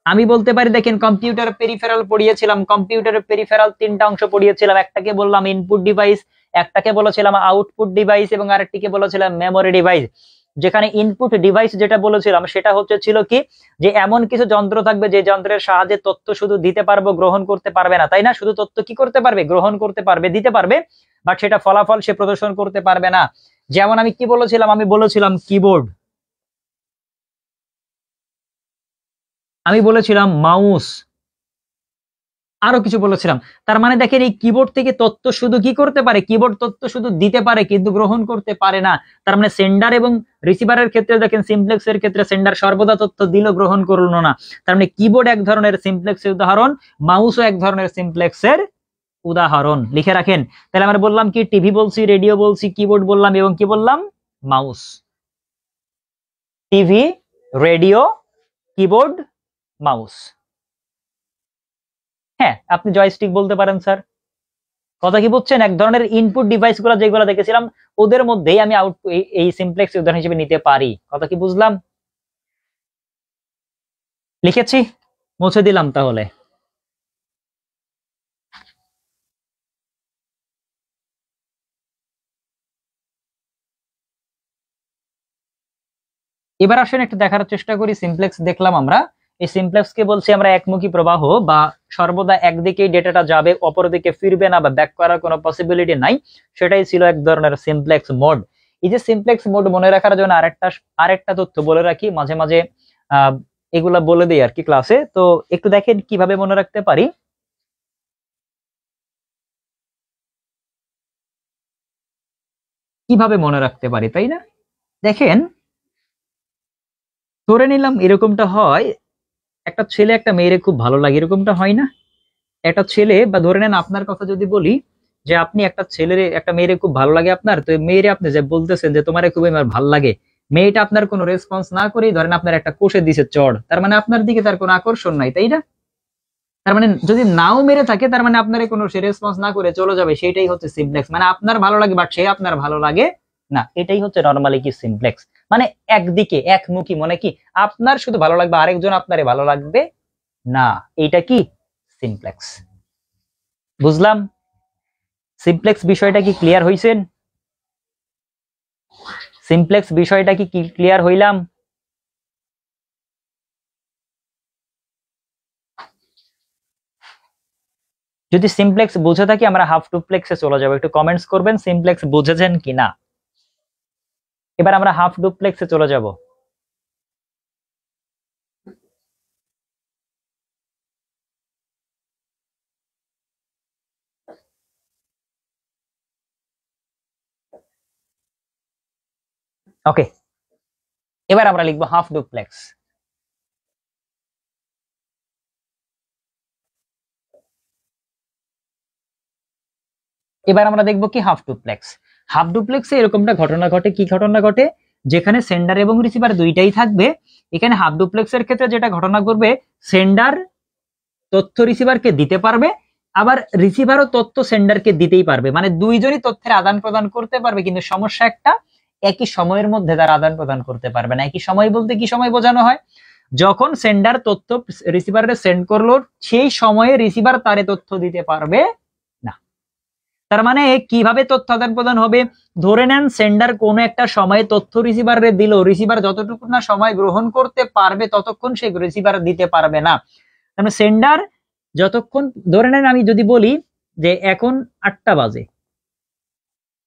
আমি বলতে পারি দেখেন কম্পিউটার পেরিফেরাল পড়িয়েছিলাম, কম্পিউটারের পেরিফেরাল তিনটা অংশ পড়িয়েছিলাম। একটাকে বললাম ইনপুট ডিভাইস, একটাকে বলেছিলাম আউটপুট ডিভাইস এবং আরেকটিকে বলেছিলাম মেমোরি ডিভাইস। যেখানে ইনপুট ডিভাইস যেটা বলেছিলাম সেটা হচ্ছে ছিল কি, যে এমন কিছু যন্ত্র থাকবে যে যন্ত্রের সাহায্যে তথ্য শুধু দিতে পারবো, গ্রহণ করতে পারবে না, তাই না? শুধু তথ্য কি করতে পারবে? গ্রহণ করতে পারবে, দিতে পারবে, বাট সেটা ফলাফল সে প্রদর্শন করতে পারবে না। যেমন আমি কি বলেছিলাম? আমি বলেছিলাম কিবোর্ড, আমি বলেছিলাম মাউস, আরো কিছু বলেছিলাম। তার মানে দেখেন এই কিবোর্ড থেকে তথ্য শুধু কি করতে পারে? কিবোর্ড তথ্য শুধু দিতে পারে কিন্তু গ্রহণ করতে পারে না। তার মানে সেন্ডার এবং রিসিভারের ক্ষেত্রে দেখেন সিমপ্লেক্স এর ক্ষেত্রে সেন্ডার সর্বদা তথ্য দিল, গ্রহণ করলো না। তার মানে কিবোর্ড এক ধরনের সিমপ্লেক্সের উদাহরণ, মাউসও এক ধরনের সিমপ্লেক্সের উদাহরণ। লিখে রাখেন। তাহলে আমরা বললাম কি, টিভি বলছি, রেডিও বলছি, কিবোর্ড বললাম এবং কি বললাম? Mouse. TV, radio, keyboard, mouse. হ্যাঁ, আপনি জয়স্টিক বলতে পারেন স্যার। কথা কি বুঝছেন? এক ধরনের ইনপুট ডিভাইস গুলো যেগুলো দেখেছিলাম ওদের মধ্যেই আমি আউটপুট এই সিমপ্লেক্স উদাহরণ হিসেবে নিতে পারি। কথা কি বুঝলাম? লিখেছি, মুছে দিলাম তাহলে। এবার আসেন একটু দেখার চেষ্টা করি। সিমপ্লেক্স দেখলাম আমরা, এই সিমপ্লেক্স কে বলছি আমরা একমুখী প্রবাহ, বা সর্বদা একদিকেই ডেটাটা যাবে, অপরদিকে ফিরবে না বা ব্যাক করার কোনো পসিবিলিটি নাই, সেটাই ছিল এক ধরনের সিমপ্লেক্স মোড। এই যে সিমপ্লেক্স মোড মনে রাখার জন্য আরেকটা তথ্য বলে রাখি, মাঝে মাঝে এগুলা বলে দিই আর কি ক্লাসে, তো একটু দেখেন কিভাবে মনে রাখতে পারি। কিভাবে মনে রাখতে পারি, তাই না? দেখেন, ধরে নিলাম এরকমটা হয়, একটা ছেলে একটা মেয়েরে খুব ভালো লাগে, এরকমটা হয় না? একটা ছেলে, বা ধরে নেন আপনার কথা যদি বলি, যে আপনি একটা ছেলের একটা মেয়েরে খুব ভালো লাগে আপনার, তো মেয়েরে আপনি যে বলতেছেন যে তোমারে খুবই আমার ভালো লাগে, মেয়েটা আপনার কোনো রেসপন্স না করেই ধরেন আপনার একটা কোষে দিছে চড়, তার মানে আপনার দিকে তার কোনো আকর্ষণ নাই, তাই না? তার মানে যদি নাও মেরে থাকে তার মানে আপনার কোনো সে রেসপন্স না করে চলে যাবে, সেটাই হচ্ছে সিমপ্লেক্স। মানে আপনার ভালো লাগে বাট সে আপনার ভালো লাগে না, এটাই হচ্ছে নরমালি কি সিমপ্লেক্স। মানে একদিকে একমুখী, মানে কি আপনার শুধু ভালো লাগবে, আরেকজন আপনারে ভালো লাগবে না, এইটা কি সিমপ্লেক্স। বুঝলাম? সিমপ্লেক্স বিষয়টা কি ক্লিয়ার হইছেন? সিমপ্লেক্স বিষয়টা কি ক্লিয়ার হইলাম? যদি সিমপ্লেক্স বুঝে থাকি আমরা হাফ ডুপ্লেক্সে চলে যাবো, একটু কমেন্টস করবেন সিমপ্লেক্স বুঝেছেন কিনা। এবার আমরা হাফ ডুপ্লেক্সে চলে যাব। ওকে, এবার আমরা লিখবো হাফ ডুপ্লেক্স। এবার আমরা দেখবো কি হাফ ডুপ্লেক্স। হাফ ডুপ্লেক্সে এরকমটা ঘটনা ঘটে, কি ঘটনা ঘটে, যেখানে সেন্ডার এবং রিসিভার দুইটাই থাকবে। এখানে হাফ ডুপ্লেক্সের ক্ষেত্রে যেটা ঘটনা করবে, সেন্ডার তথ্য রিসিভারকে দিতে পারবে, আবার রিসিভারও তথ্য সেন্ডারকে দিতেই পারবে, মানে দুইজনই তথ্যের আদান প্রদান করতে পারবে। কিন্তু সমস্যা একটা, একই সময়ের মধ্যে তারা আদান প্রদান করতে পারবে না। একই সময় বলতে কি সময় বোঝানো হয়, যখন সেন্ডার তথ্য রিসিভারে সেন্ড করলো সেই সময়ে রিসিভার তারে তথ্য দিতে পারবে না। তার মানে কিভাবে তথ্য আদান প্রদান হবে, ধরে নেন সেন্ডার কোনো একটা সময়ে তথ্য রিসিভারে দিল, রিসিভার যতটুকু না সময় গ্রহণ করতে পারবে ততক্ষণ সে রিসিভার দিতে পারবে না। মানে সেন্ডার যতক্ষণ, ধরে নেন আমি যদি বলি যে এখন 8টা বাজে,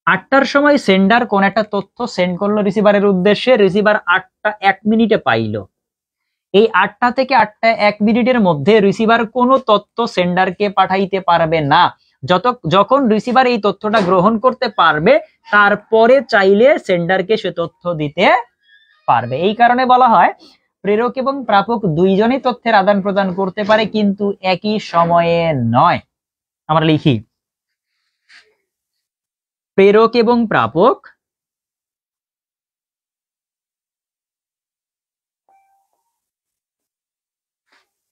8টার সময় সেন্ডার কোন একটা তথ্য সেন্ড করলো রিসিভারের উদ্দেশ্যে, রিসিভার 8টা 1 মিনিটে পাইলো। এই 8টা থেকে 8টা 1 মিনিটের মধ্যে রিসিভার কোনো তথ্য সেন্ডারকে পাঠাইতে পারবে না। যখন রিসিভার এই তথ্যটা গ্রহণ করতে পারবে তারপরে চাইলে সেন্ডারকে সে তথ্য দিতে পারবে। এই কারণে বলা হয় প্রেরক এবং প্রাপক দুইজনই তথ্যের আদান প্রদান করতে পারে, কিন্তু একই সময়ে নয়। আমরা লিখি প্রেরক এবং প্রাপক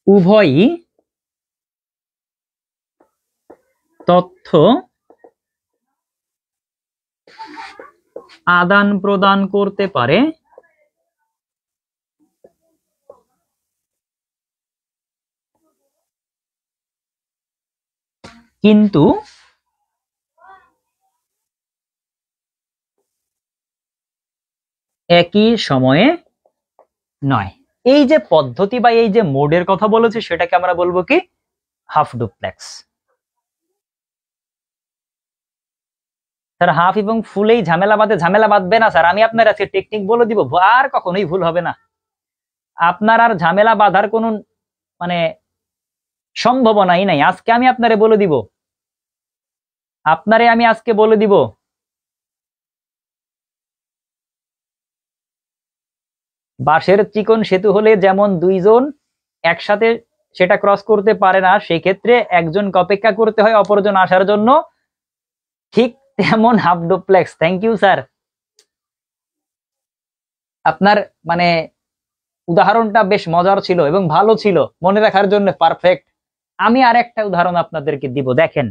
উভয়ই তথ্য আদান প্রদান করতে পারে, কিন্তু একই সময়ে নয়। এই যে পদ্ধতি বা এই যে মোডের কথা বলেছি সেটাকে আমরা বলবো কি হাফ ডুপ্লেক্স। স্যার হাফ এবং ফুলেই ঝামেলা বাঁধে, ঝামেলা বাঁধবে না স্যার, আমি আপনার আজকে টেকনিক বলে দিব, আর কখনোই ভুল হবে না। আপনার আর ঝামেলা বাঁধার কোনো মানে সম্ভাবনাই নাই। আজকে আমি আপনারে বলে দিব, আপনারে আমি আজকে বলে দিব বাঁশের চিকন সেতু হলে যেমন দুইজন একসাথে সেটা ক্রস করতে পারে না, সেক্ষেত্রে একজনকে অপেক্ষা করতে হয় অপরজন আসার জন্য, ঠিক তেমন half duplex. Thank you sir, আপনার মানে উদাহরণটা বেশ মজার ছিল এবং ভালো ছিল, মনে রাখার জন্য পারফেক্ট। আমি আর একটা উদাহরণ আপনাদেরকে দিব, দেখেন।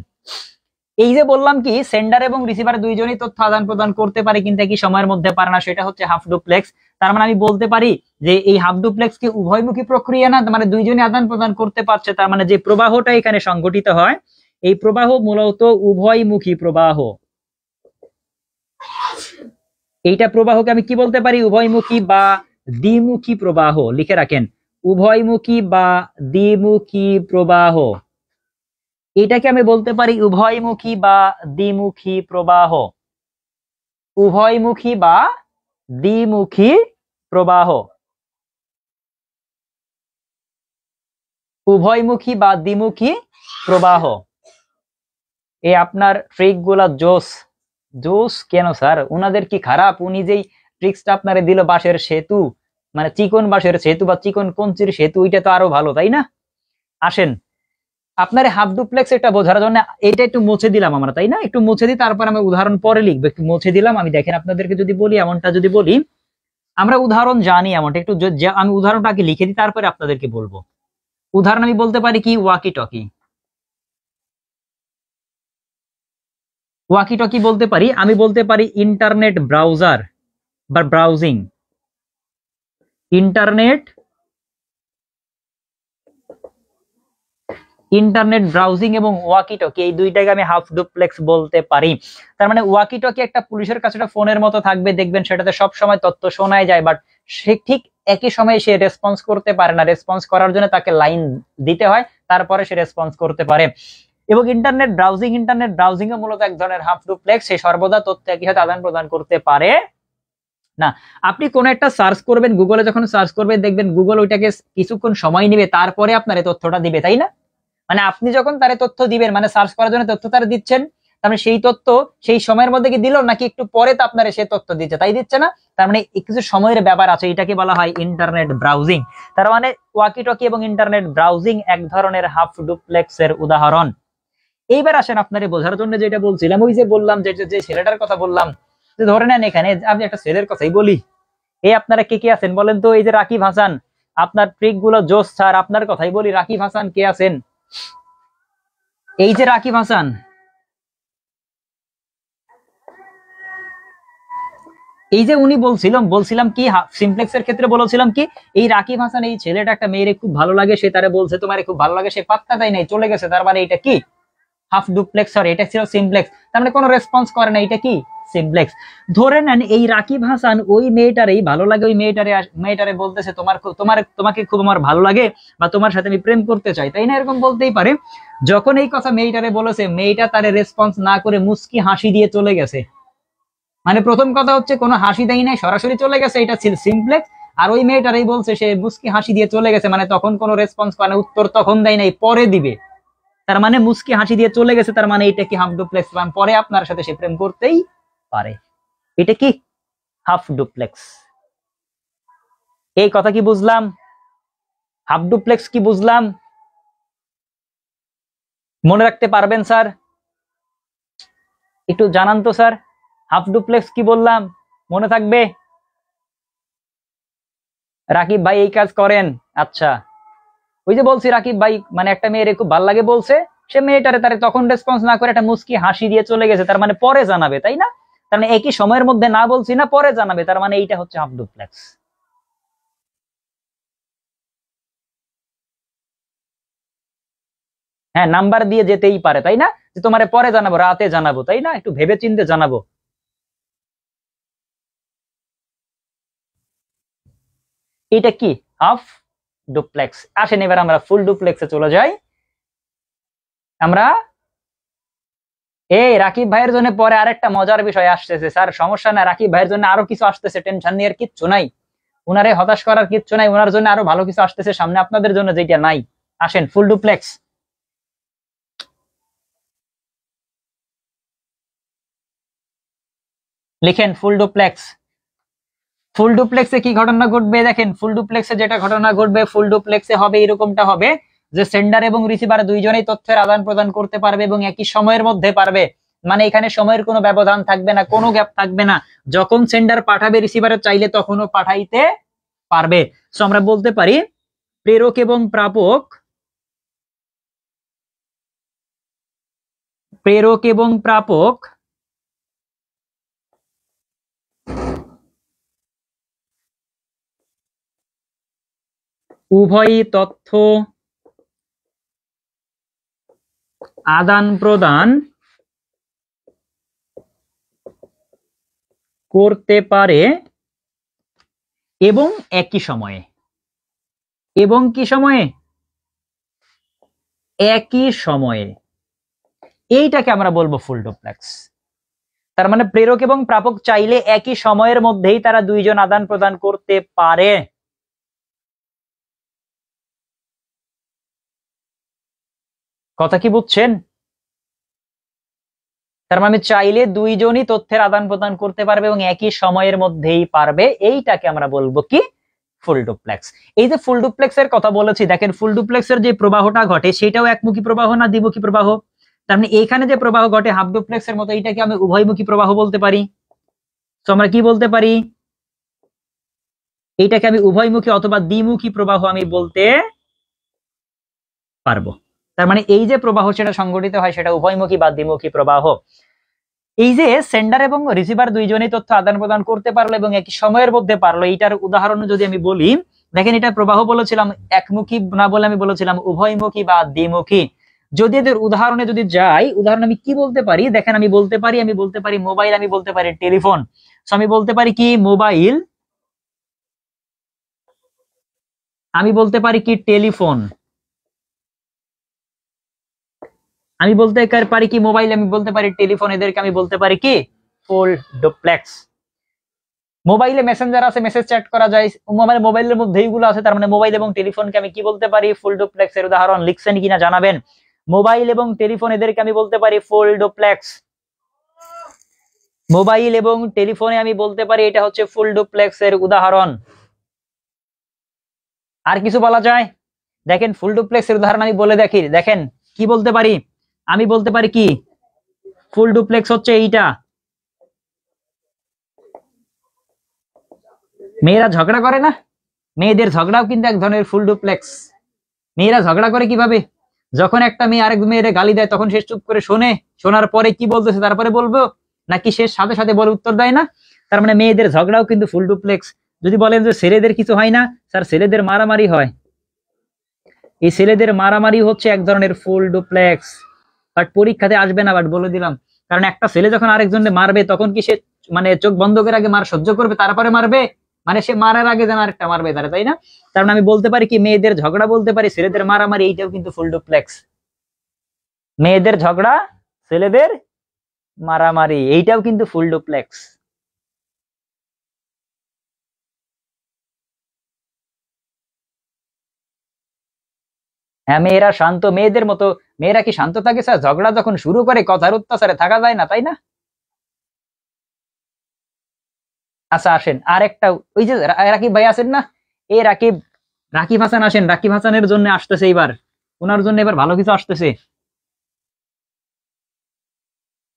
এই যে বললাম কি সেন্ডার এবং রিসিভার দুইজনই তথ্য আদান প্রদান করতে পারে কিন্তু একই সময়ের মধ্যে পারে না, সেটা হচ্ছে হাফ ডুপ্লেক্স। তার মানে আমি বলতে পারি যে এই হাফ ডুপ্লেক্স কি উভয়মুখী প্রক্রিয়া না, মানে দুইজনই আদান প্রদান করতে পারছে। তার মানে যে প্রবাহটা এখানে সংঘটিত হয় এই প্রবাহ মূলত উভয়মুখী প্রবাহ। এইটা প্রবাহকে আমি কি বলতে পারি, উভয়মুখী বা দ্বিমুখী প্রবাহ। লিখে রাখেন, উভয়মুখী বা দ্বিমুখী প্রবাহ, এটাকে আমি বলতে পারি উভয়মুখী বা দ্বিমুখী প্রবাহ। উভয়মুখী বা দ্বিমুখী প্রবাহ, উভয়মুখী বা দ্বিমুখী প্রবাহ। এই আপনার ট্রিক গুলা জোস। জোস কেন স্যার, উনাদের কি খারাপ? উনি যেই ট্রিক্সটা আপনারে দিল বাঁশের সেতু, মানে চিকন বাঁশের সেতু বা চিকন কঞ্চির সেতু, ওইটা তো আরো ভালো, তাই না? আসেন আপনার হাফ ডুপ্লেক্স এটা বোঝার জন্য এটা একটু মুছে দিলাম আমরা, তাই না? একটু মুছে দিই, তারপর আমি উদাহরণ পরে লিখবো। একটু মুছে দিলাম আমি। দেখেন আপনাদেরকে যদি বলি, এমনটা যদি বলি, আমরা উদাহরণ জানি এমনটা, একটু আমি উদাহরণটা আগে লিখে দিই, তারপরে আপনাদেরকে বলবো। উদাহরণ আমি বলতে পারি কি, ওয়াকি টকি। ওয়াকি টকি বলতে পারি, আমি বলতে পারি ইন্টারনেট ব্রাউজার বা ব্রাউজিং। ইন্টারনেট ব্রাউজিং এবং ওয়াকি টকি, এই দুইটাকে আমি হাফ ডুপ্লেক্স বলতে পারি। তার মানে ওয়াকি টকি একটা পুলিশের কাছে একটা ফোনের মতো থাকবে, দেখবেন সেটাতে সব সময় তথ্য শোনায় যায়, বাট সে ঠিক একই সময়ে সে রেসপন্স করতে পারে না। রেসপন্স করার জন্য তাকে লাইন দিতে হয়, তারপরে সে রেসপন্স করতে পারে। এবং ইন্টারনেট ব্রাউজিং এ মূলত এক ধরনের হাফ ডুপ্লেক্স, সে সর্বদা তথ্য একই সাথে আদান প্রদান করতে পারে না। আপনি কোন একটা সার্চ করবেন, গুগলে যখন সার্চ করবেন, দেখবেন গুগল ওইটাকে কিছুক্ষণ সময় নেবে, তারপরে আপনার এই তথ্যটা দিবে, তাই না? মানে আপনি যখন তারে তথ্য দিবেন, মানে সার্চ করার জন্য তথ্য তারা দিচ্ছেন, তার মানে সেই তথ্য সেই সময়ের মধ্যে কি দিল, নাকি একটু পরে তো আপনার সেই তথ্য দিচ্ছে, তাই দিচ্ছে না? তার মানে কিছু সময়ের ব্যাপার আছে, এটাকে বলা হয় ইন্টারনেট ব্রাউজিং। তার মানে ওয়াকি টকি এবং ইন্টারনেট ব্রাউজিং এক ধরনের হাফ ডুপ্লেক্সের উদাহরণ। এইবার আসেন আপনারে বোঝার জন্য যেটা বলছিলাম, ওই যে বললাম যে ছেলেটার কথা বললাম, যে ধরে নেন এখানে আমি একটা ছেলের কথাই বলি। এই আপনারা কে কে আছেন বলেন তো? এই যে রাকিব হাসান, আপনার ট্রিক গুলো জোস স্যার, আপনার কথাই বলি। রাকিব হাসান কে আছেন? এই যে রাকিব হাসান, এই যে উনি বলছিলাম কি সিমপ্লেক্সের ক্ষেত্রে বলেছিলাম কি, এই রাকিব হাসান এই ছেলেটা একটা মেয়ের খুব ভালো লাগে, সে তারে বলছে তোমারে খুব ভালো লাগে, সে পাত্তা দেয় নাই, চলে গেছে। তার মানে এটা কি হাফ ডুপ্লেক্স, সরি এটা ছিল সিমপ্লেক্স। তার মানে কোনো রেসপন্স করে না, এটা কি সিমপ্লেক্স। ধরে নেন এই রাকিব হাসান ওই মেয়েটারেই ভালো লাগে, ওই মেয়েটারে বলতেছে তোমাকে খুব আমার ভালো লাগে, বা তোমার সাথে আমি প্রেম করতে চাই, তাই না? এরকম বলতেই পারে। যখন এই কথা মেয়েটারে বলেছে, মেয়েটা তারে রেসপন্স না করে মুস্কি হাসি দিয়ে চলে গেছে। মানে প্রথম কথা হচ্ছে কোনো হাসি দেয় নাই, সরাসরি চলে গেছে, এটা ছিল সিমপ্লেক্স। আর ওই মেয়েটারই বলছে সে মুস্কি হাসি দিয়ে চলে গেছে, মানে তখন কোনো রেসপন্স করে না, উত্তর তখন দেয় নাই, পরে দিবে। তার মানে মুস্কি হাসি দিয়ে চলে গেছে, তার মানে এটা কি হাফ ডুপ্লেক্স, পরে আপনার সাথে সে প্রেম করতেই পারে। এটা কি হাফ ডুপ্লেক্স। এই কথা কি বুঝলাম? হাফ ডুপ্লেক্স কি বুঝলাম? মনে রাখতে পারবেন স্যার? একটু জানান তো স্যার, হাফ ডুপ্লেক্স কি বললাম, মনে থাকবে? রাকিব ভাই এই কাজ করেন। আচ্ছা, ওই যে বলছি রাকিব ভাই মানে একটা মেয়ের খুব ভালো লাগে বলছে, সে মেয়েটারে তারে তখন রেসপন্স না করে একটা মুস্কি হাসি দিয়ে চলে গেছে, তার মানে পরে জানাবে, তাই না? তার মানে একই সময়ের মধ্যে না বলছি না, পরে জানাবে, তার মানে এইটা হচ্ছে হাফ ডুপ্লেক্স। হ্যাঁ, নাম্বার দিয়ে যেতেই পারে, তাই না? যে তোমারে পরে জানাবো, রাতে জানাবো, তাই না? একটু ভেবে চিন্তে জানাবো। এটা কি হাফ ডুপ্লেক্স। আসেন এবার আমরা ফুল ডুপ্লেক্সে চলে যাই। আমরা এই রাকিব ভাইয়ের জন্য পরে আরেকটা মজার বিষয় আসতেছে স্যার, সমস্যা না, রাকিব ভাইয়ের জন্য আরো কিছু আসতেছে, টেনশন নিয়ে কিচ্ছু নাই, উনারে হতাশ করার কিচ্ছু নাই, ওনার জন্য আরো ভালো কিছু আসতেছে সামনে, আপনাদের জন্য যেটা নাই। আসেন ফুল ডুপ্লেক্স। লিখেন ফুল ডুপ্লেক্স। ফুল ডুপ্লেক্সে কি ঘটনা ঘটবে দেখেন, ফুল ডুপ্লেক্সে যেটা ঘটনা ঘটবে, ফুল ডুপ্লেক্সে হবে এরকমটা হবে যে সেন্ডার এবং রিসিভার দুইজনেই তথ্যের আদান প্রদান করতে পারবে এবং একই সময়ের মধ্যে পারবে। মানে এখানে সময়ের কোনো ব্যবধান থাকবে না, কোনো গ্যাপ থাকবে না। যখন সেন্ডার পাঠাবে রিসিভারে চাইলে তখনও পাঠাইতে পারবে। সো আমরা বলতে পারি প্রেরক এবং প্রাপক, উভয়ই তথ্য আদান প্রদান করতে পারে এবং একই সময়ে, এবং কি সময়ে? একই সময়ে। এইটাকে আমরা বলবো ফুল ডুপ্লেক্স। তার মানে প্রেরক এবং প্রাপক চাইলে একই সময়ের মধ্যেই তারা দুইজন আদান প্রদান করতে পারে। কথা কি বুঝছেন? তার মানে চাইলে দুইজনই তথ্যের আদান প্রদান করতে পারবে এবং একই সময়ের মধ্যেই পারবে। এইটাকে আমরা বলবো কি ফুল ডুপ্লেক্স। এই যে ফুল ডুপ্লেক্সের কথা বলেছি, দেখেন ফুল ডুপ্লেক্সের যে প্রবাহটা ঘটে সেটাও একমুখী প্রবাহ না দ্বিমুখী প্রবাহ? তার মানে এইখানে যে প্রবাহ ঘটে হাফ ডুপ্লেক্সের মতো, এইটাকে আমি উভয়মুখী প্রবাহ বলতে পারি। তো আমরা কি বলতে পারি? এইটাকে আমি উভয়মুখী অথবা দ্বিমুখী প্রবাহ আমি বলতে পারবো। তার মানে এই যে প্রবাহ সেটা সংঘটিত হয় সেটা উভয়মুখী বা দ্বিমুখী প্রবাহ। এই যে সেন্ডার এবং রিসিভার দুইজনেই তথ্য আদান প্রদান করতে পারলো এবং একই সময়ের মধ্যে পারলো, এইটার উদাহরণ যদি আমি বলি, দেখেন এটা প্রবাহ বলেছিলাম একমুখী না বলে আমি বলেছিলাম উভয়মুখী বা দ্বিমুখী। যদি এদের উদাহরণে যদি যাই, উদাহরণ আমি কি বলতে পারি, দেখেন আমি বলতে পারি মোবাইল, আমি বলতে পারি টেলিফোন। সো আমি বলতে পারি কি মোবাইল, আমি বলতে পারি কি টেলিফোন, আমি বলতে পারি কি মোবাইল, আমি বলতে পারি টেলিফোন, এদেরকে আমি বলতে পারি কি ফুল ডুপ্লেক্স। মোবাইলে মেসেঞ্জার আছে, মেসেজ চ্যাট করা যায়, মানে মোবাইলের মধ্যে এইগুলো আছে, তার মানে মোবাইল এবং টেলিফোনকে আমি কি বলতে পারি ফুল ডুপ্লেক্স। এর উদাহরণ লিখছেন কিনা জানাবেন। মোবাইল এবং টেলিফোন এদেরকে আমি বলতে পারি ফুল ডুপ্লেক্স। মোবাইল এবং টেলিফোনে আমি বলতে পারি এটা হচ্ছে ফুল ডুপ্লেক্স এর উদাহরণ। আর কিছু বলা যায়? দেখেন ফুল ডুপ্লেক্স এর উদাহরণ আমি বলে দেখি, দেখেন কি বলতে পারি, আমি বলতে পারি কি ফুল ডুপ্লেক্স হচ্ছে এইটা। মেয়েরা ঝগড়া করে না, মেয়েদের ঝগড়াও কিন্তু এক ধরনের ফুল ডুপ্লেক্স। মেয়েরা ঝগড়া করে কিভাবে? যখন একটা মেয়ে আরেক মেয়েরে গালি দেয় তখন সে চুপ করে শোনে, শোনার পরে কি বলতেছে তারপরে বলবো, নাকি সে সাথে সাথে বলে উত্তর দেয় না? তার মানে মেয়েদের ঝগড়াও কিন্তু ফুল ডুপ্লেক্স। যদি বলেন যে ছেলেদের কিছু হয় না, স্যার ছেলেদের মারামারি হয়, এই ছেলেদের মারামারি হচ্ছে এক ধরনের ফুল ডুপ্লেক্স। বাট পরীক্ষাতে আসবে না, বাট বলে দিলাম। কারণ একটা ছেলে যখন আরেকজনকে মারবে তখন কি সে মানে চোখ বন্ধ করে আগে মার সহ্য করবে তারপরে মারবে? মানে সে মারার আগে যেন আরেকটা মারবে তারা, তাই না? কারণ আমি বলতে পারি কি মেয়েদের ঝগড়া বলতে পারি ছেলেদের মারামারি, এইটাও কিন্তু ফুল ডুপ্লেক্স। মেয়েদের ঝগড়া, ছেলেদের মারামারি, এইটাও কিন্তু ফুল ডুপ্লেক্স। হ্যাঁ মেয়েরা শান্ত, মেয়েদের মতো মেয়েরা কি শান্ত থাকে স্যার? ঝগড়া যখন শুরু করে কথার অত্যাচারে থাকা যায় না, তাই না? আচ্ছা আসেন আর একটা, ওই যে রাকিব ভাই আছেন না, এই রাকিব, রাকিব হাসান আসেন, রাকিব হাসানের জন্য আসতেছে এবার, ওনার জন্য এবার ভালো কিছু আসতেছে।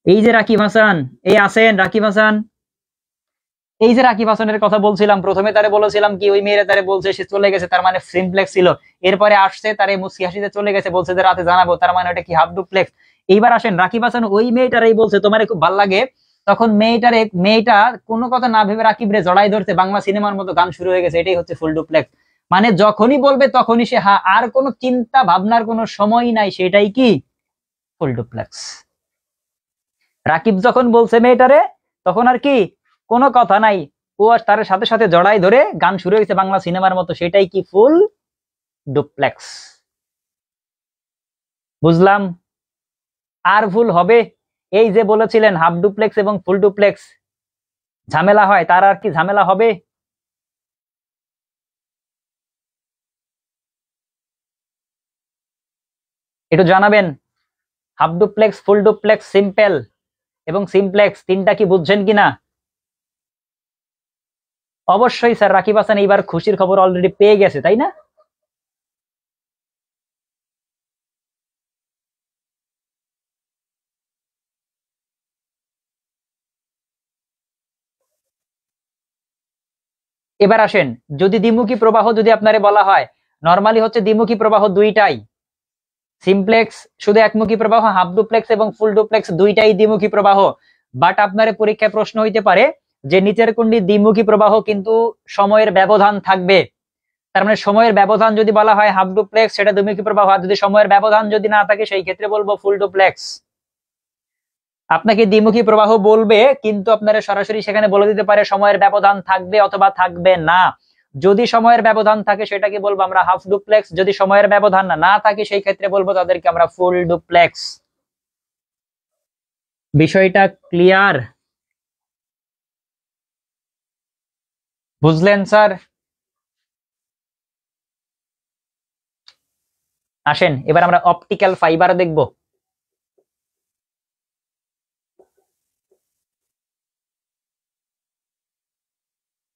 এই যে রাকিব হাসান, এই আসেন রাকিব হাসান। এই যে রাকিব হাসানের কথা বলছিলাম, প্রথমে তারে বলেছিলাম কি ওই মেয়েরা তারে বলছে সে চলে গেছে, তার মানে সিমপ্লেক্স ছিল। এরপরে আসছে তারে মুসকি হাসিতে চলে গেছে, বলছে যে রাতে জানাবো, তার মানে ওটা কি হাফ ডুপ্লেক্স। এইবার আসেন রাকিব হাসান ওই মেয়েটারই বলছে তোমার খুব ভালো লাগে, তখন মেয়েটা কোনো কথা না ভেবে রাকিব রে জড়াই ধরছে, বাংলা সিনেমার মতো গান শুরু হয়ে গেছে, এটাই হচ্ছে ফুল ডুপ্লেক্স। মানে যখনই বলবে তখনই সে হা, আর কোনো চিন্তা ভাবনার কোনো সময় নাই, সেটাই কি ফুল ডুপ্লেক্স। রাকিব যখন বলছে মেয়েটারে তখন আর কি কোনো কথা নাই, ও আর তার সাথে সাথে জড়াই ধরে গান শুরু হয়েছে বাংলা সিনেমার মতো, সেটাই কি ফুল ডুপ্লেক্স। বুঝলাম। আর ভুল হবে? এই যে বলেছিলেন হাফ ডুপ্লেক্স এবং ফুল ডুপ্লেক্স ঝামেলা হয়, তার আর কি ঝামেলা হবে? একটু জানাবেন half duplex, full duplex, simple এবং সিমপ্লেক্স তিনটা কি বুঝছেন কিনা? অবশ্যই স্যার, রাকিব হাসান এইবার খুশির খবর অলরেডি পেয়ে গেছে, তাই না? এবার আসেন, যদি দ্বিমুখী প্রবাহ যদি আপনারে বলা হয়, নরমালি হচ্ছে দ্বিমুখী প্রবাহ দুইটাই, সিমপ্লেক্স শুধু একমুখী প্রবাহ, হাফ ডুপ্লেক্স এবং ফুল ডুপ্লেক্স দুইটাই দ্বিমুখী প্রবাহ। বাট আপনার পরীক্ষায় প্রশ্ন হইতে পারে যে নিচের কোনটি দ্বিমুখী প্রবাহ কিন্তু সময়ের ব্যবধান থাকবে। তার মানে সময়ের ব্যবধান যদি বলা হয় হাফ ডুপ্লেক্স, সেটা দ্বিমুখী প্রবাহ, আর যদি সময়ের ব্যবধান যদি না থাকে সেই ক্ষেত্রে বলবো ফুল ডুপ্লেক্স। আপনাকে দ্বিমুখী প্রবাহ বলবে কিন্তু আপনারা সরাসরি সেখানে বলে দিতে পারে সময়ের ব্যবধান থাকবে অথবা থাকবে না। যদি সময়ের ব্যবধান থাকে সেটাকে বলবো আমরা হাফ ডুপ্লেক্স, যদি সময়ের ব্যবধান না থাকে সেই ক্ষেত্রে বলবো তাদেরকে আমরা ফুল ডুপ্লেক্স। বিষয়টা ক্লিয়ার? বুঝলেন স্যার? আসেন এবার আমরা অপটিক্যাল ফাইবার দেখব।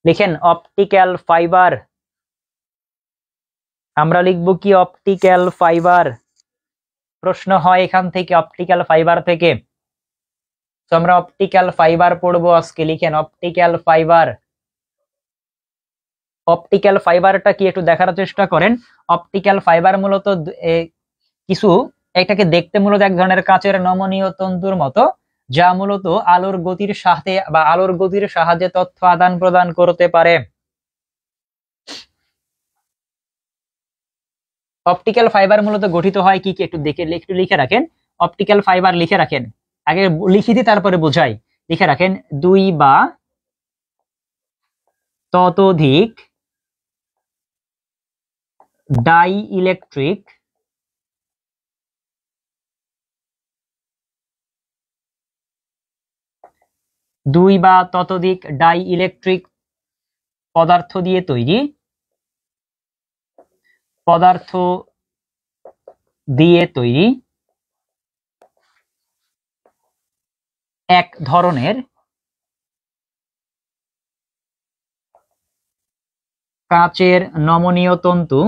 লিখেন অপটিক্যাল ফাইবার। আমরা লিখব কি অপটিক্যাল ফাইবার। প্রশ্ন হয় এখান থেকে, অপটিক্যাল ফাইবার থেকে। তো আমরা অপটিক্যাল ফাইবার পড়বো আজকে। লিখেন অপটিক্যাল ফাইবার। অপটিক্যাল ফাইবারটা কি একটু দেখার চেষ্টা করেন। অপটিক্যাল ফাইবার মূলত কিছু, এটাকে দেখতে মূলত এক ধরনের কাচের নমনীয় তন্তুর মতো, যা মূলত আলোর গতির সাথে বা আলোর গতির সাহায্যে তথ্য আদান প্রদান করতে পারে। অপটিক্যাল ফাইবার মূলত গঠিত হয় কি কি একটু দেখে একটু লিখে রাখেন। অপটিক্যাল ফাইবার লিখে রাখেন, আগে লিখে দিই তারপরে বোঝাই। লিখে রাখেন, দুই বা ততোধিক ডাই ইলেকট্রিক পদার্থ দিয়ে তৈরি এক ধরনের কাচের নমনীয় তন্তু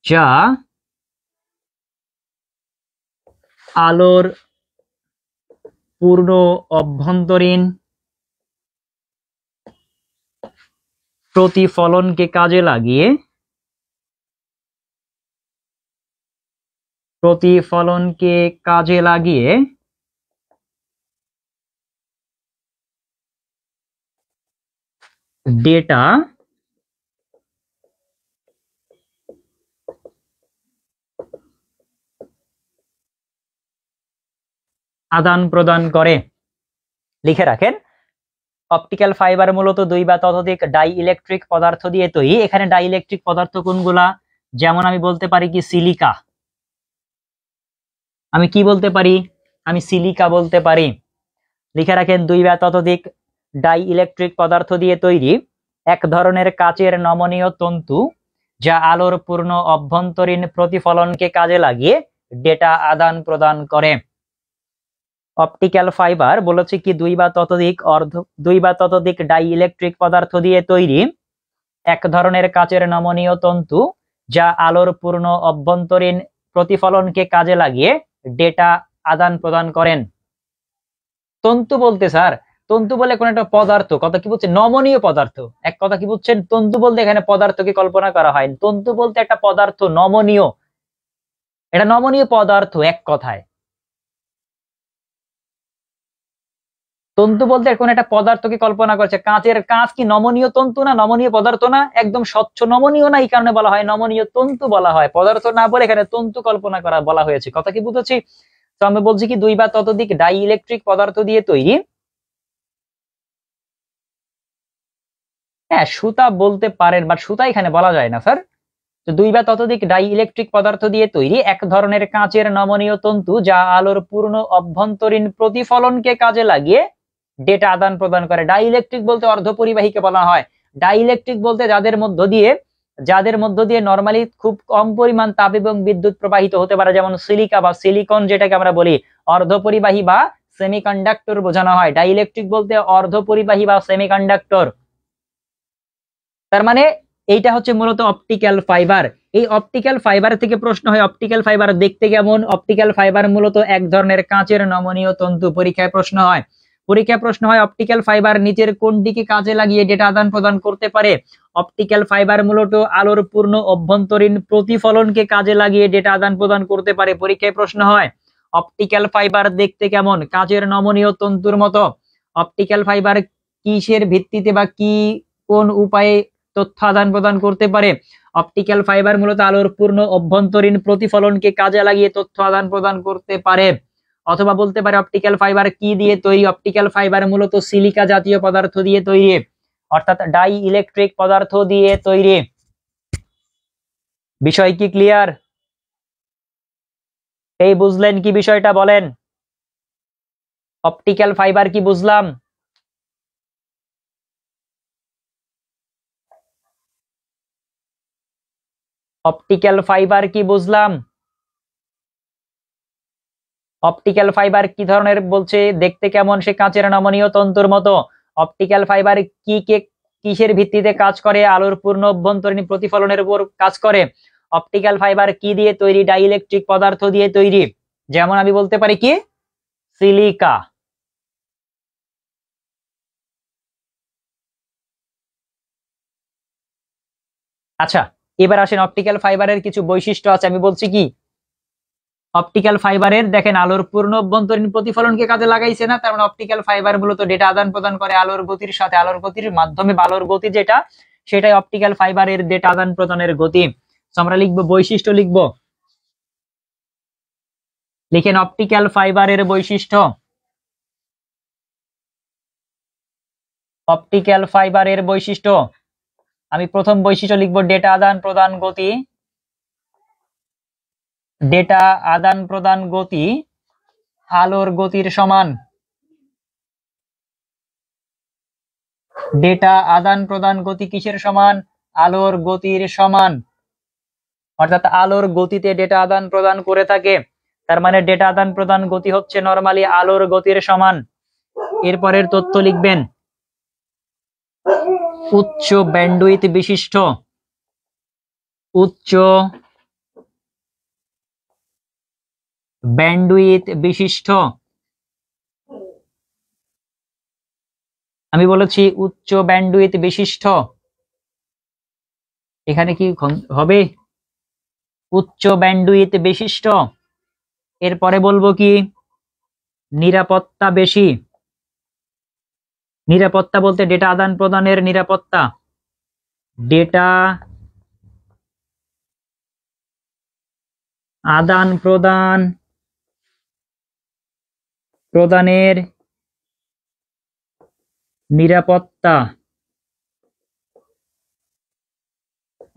যা আলোর পূর্ণ অভ্যন্তরীণ প্রতিফলনকে কাজে লাগিয়ে ডেটা আদান প্রদান করে। লিখে রাখেন, অপটিক্যাল ফাইবার মূলত দুই বা ততোধিক ডাই ইলেকট্রিক পদার্থ দিয়ে তৈরি। এখানে ডাই ইলেকট্রিক পদার্থ কোনগুলা? যেমন আমি বলতে পারি কি সিলিকা। আমি কি বলতে পারি? আমি সিলিকা বলতে পারি। লিখে রাখেন, দুই বা ততোধিক ডাই ইলেকট্রিক পদার্থ দিয়ে তৈরি এক ধরনের কাচের নমনীয় তন্তু যা আলোর পূর্ণ অভ্যন্তরীণ প্রতিফলনকে কাজে লাগিয়ে ডেটা আদান প্রদান করে। অপটিক্যাল ফাইবার বলেছে কি দুই বা ততোধিক ডাই ইলেকট্রিক পদার্থ দিয়ে তৈরি এক ধরনের কাচের নমনীয় তন্তু যা আলোর পূর্ণ অভ্যন্তরীণ প্রতিফলনকে কাজে লাগিয়ে ডেটা আদান প্রদান করেন। তন্তু বলতে স্যার, তন্তু বলে কোন একটা পদার্থ, কথা কি বলছেন? নমনীয় পদার্থ। এক কথা কি বুঝছেন? তন্তু বলতে এখানে পদার্থকে কল্পনা করা হয়। তন্তু বলতে একটা পদার্থ নমনীয়, এটা নমনীয় পদার্থ এক কথায়। তন্তু বলতে কোন একটা পদার্থকে কল্পনা করছে। কাঁচের কাঁচ কি নমনীয় তন্তু না? নমনীয় পদার্থ না? একদম স্বচ্ছ নমনীয় না, এই কারণে বলা হয় নমনীয় তন্তু বলা হয়। পদার্থ না বলে এখানে তন্তু কল্পনা করা বলা হয়েছে। কথা কি বুঝেছি? তো আমি বলছি কি দুই বা ততোধিক ডাই ইলেকট্রিক পদার্থ দিয়ে তৈরি, হ্যাঁ সুতা বলতে পারেন, বাট সুতা এখানে বলা যায় না স্যার। তো দুই বা ততোধিক ডাই ইলেকট্রিক পদার্থ দিয়ে তৈরি এক ধরনের কাঁচের নমনীয় তন্তু যা আলোর পূর্ণ অভ্যন্তরীণ প্রতিফলনকে কাজে লাগিয়ে ডেটা আদান প্রদান করে। ডাই ইলেকট্রিক বলতে অর্ধপরিবাহীকে বলা হয়। ডাই ইলেকট্রিক বলতে যাদের মধ্য দিয়ে নরমালি খুব কম পরিমাণ তাপ এবং বিদ্যুৎ প্রবাহিত হতে পারে, যেমন সিলিকা বা সিলিকন যেটাকে আমরা বলি, অর্ধপরিবাহী বা সেমিকন্ডাক্টর বোঝানো হয়। ডাই ইলেকট্রিক বলতে অর্ধপরিবাহী বা সেমিকন্ডাক্টর। তার মানে এইটা হচ্ছে মূলত অপটিক্যাল ফাইবার। এই অপটিক্যাল ফাইবার থেকে প্রশ্ন হয় অপটিক্যাল ফাইবার দেখতে কেমন? অপটিক্যাল ফাইবার মূলত এক ধরনের কাঁচের নমনীয় তন্তু। পরীক্ষায় প্রশ্ন হয় অপটিক্যাল ফাইবার নিচের কোনটিকে কাজে লাগিয়ে ডেটা আদান প্রদান করতে পারে? অপটিক্যাল ফাইবার মূলত আলোর পূর্ণ অভ্যন্তরীণ প্রতিফলনকে কাজে লাগিয়ে ডেটা আদান প্রদান করতে পারে। পরীক্ষায় প্রশ্ন হয় অপটিক্যাল ফাইবার দেখতে কেমন? কাঁচের নমনীয় তন্তুর মতো। অপটিক্যাল ফাইবার কিসের ভিত্তিতে বা কোন উপায়ে তথ্য আদান প্রদান করতে পারে? অপটিক্যাল ফাইবার মূলত আলোর পূর্ণ অভ্যন্তরীণ প্রতিফলনকে কাজে লাগিয়ে তথ্য আদান প্রদান করতে পারে। অথবা বলতে পারে অপটিক্যাল ফাইবার কি দিয়ে তৈরি? অপটিক্যাল ফাইবার মূলত সিলিকা জাতীয় পদার্থ দিয়ে তৈরি, অর্থাৎ ডাই ইলেকট্রিক পদার্থ দিয়ে তৈরি। বিষয় কি ক্লিয়ার? এই বুঝলেন কি বিষয়টা? বলেন, অপটিক্যাল ফাইবার কি বুঝলাম? অপটিক্যাল ফাইবার কি বুঝলাম? অপটিক্যাল ফাইবার কি ধরনের বলছে, দেখতে কেমন, সে কাঁচের নমনীয় তন্তুর মতো। অপটিক্যাল ফাইবার কিসের ভিত্তিতে কাজ করে? আলোর পূর্ণ অভ্যন্তরীণ প্রতিফলনের উপর কাজ করে। অপটিক্যাল ফাইবার কি দিয়ে তৈরি? ডাইইলেকট্রিক পদার্থ দিয়ে তৈরি। যেমন আমি বলতে পারি কি, সিলিকা। আচ্ছা, এবার আসেন অপটিক্যাল ফাইবারের কিছু বৈশিষ্ট্য আছে, আমি বলছি কি অপটিক্যাল ফাইবারের, দেখেন আলোর পূর্ণ অভ্যন্তরীণ প্রতিফলনকে কাজে লাগাইছে না, তার মানে অপটিক্যাল ফাইবার মূলত ডেটা আদান প্রদান করে আলোর গতির সাথে, আলোর গতির মাধ্যমে, আলোর গতি যেটা সেটাই অপটিক্যাল ফাইবারের ডেটা আদান প্রদানের গতি। আমরা লিখবো বৈশিষ্ট্য, লিখবো, লিখেন অপটিক্যাল ফাইবারের বৈশিষ্ট্য। অপটিক্যাল ফাইবারের বৈশিষ্ট্য, আমি প্রথম বৈশিষ্ট্য লিখবো ডেটা আদান প্রদান গতি। ডেটা আদান প্রদান গতি আলোর গতির সমান। ডেটা আদান প্রদান গতি কিসের সমান? আলোর গতির সমান। অর্থাৎ আলোর গতিতে ডেটা আদান প্রদান করে থাকে, তার মানে ডেটা আদান প্রদান গতি হচ্ছে নরমালি আলোর গতির সমান। এরপরের তথ্য লিখবেন উচ্চ ব্যান্ডউইথ বিশিষ্ট। উচ্চ ব্যান্ডউইথ বিশিষ্ট, আমি বলেছি উচ্চ ব্যান্ডউইথ বিশিষ্ট, এখানে কি হবে? উচ্চ ব্যান্ডউইথ বিশিষ্ট। এরপরে বলবো কি, নিরাপত্তা বেশি। নিরাপত্তা বলতে ডেটা আদান প্রদানের নিরাপত্তা। ডেটা আদান প্রদানের নিরাপত্তা,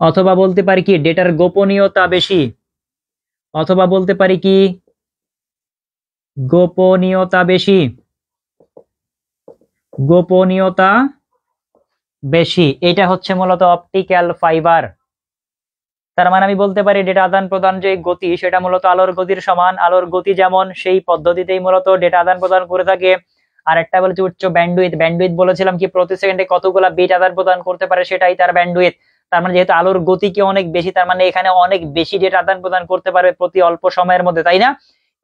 অথবা বলতে পারি কি ডেটার গোপনীয়তা বেশি, অথবা বলতে পারি কি গোপনীয়তা বেশি। গোপনীয়তা বেশি, এটা হচ্ছে মূলত অপটিক্যাল ফাইবার। তার মানে আমি বলতে পারি ডেটা আদান প্রদান যে গতি সেটা মূলত আলোর গতির সমান। আলোর গতি যেমন সেই পদ্ধতিতেই মূলত ডেটা আদান প্রদান করে থাকে। আর একটা বলেছে উচ্চ ব্যান্ডউইথ। ব্যান্ডউইথ বলেছিলাম কি প্রতি সেকেন্ডে কতগুলা বিট আদান প্রদান করতে পারে, সেটাই তার ব্যান্ডউইথ। তার মানে যেহেতু আলোর গতি কি অনেক বেশি, তার মানে এখানে অনেক বেশি ডেটা আদান প্রদান করতে পারবে প্রতি অল্প সময়ের মধ্যে, তাই না?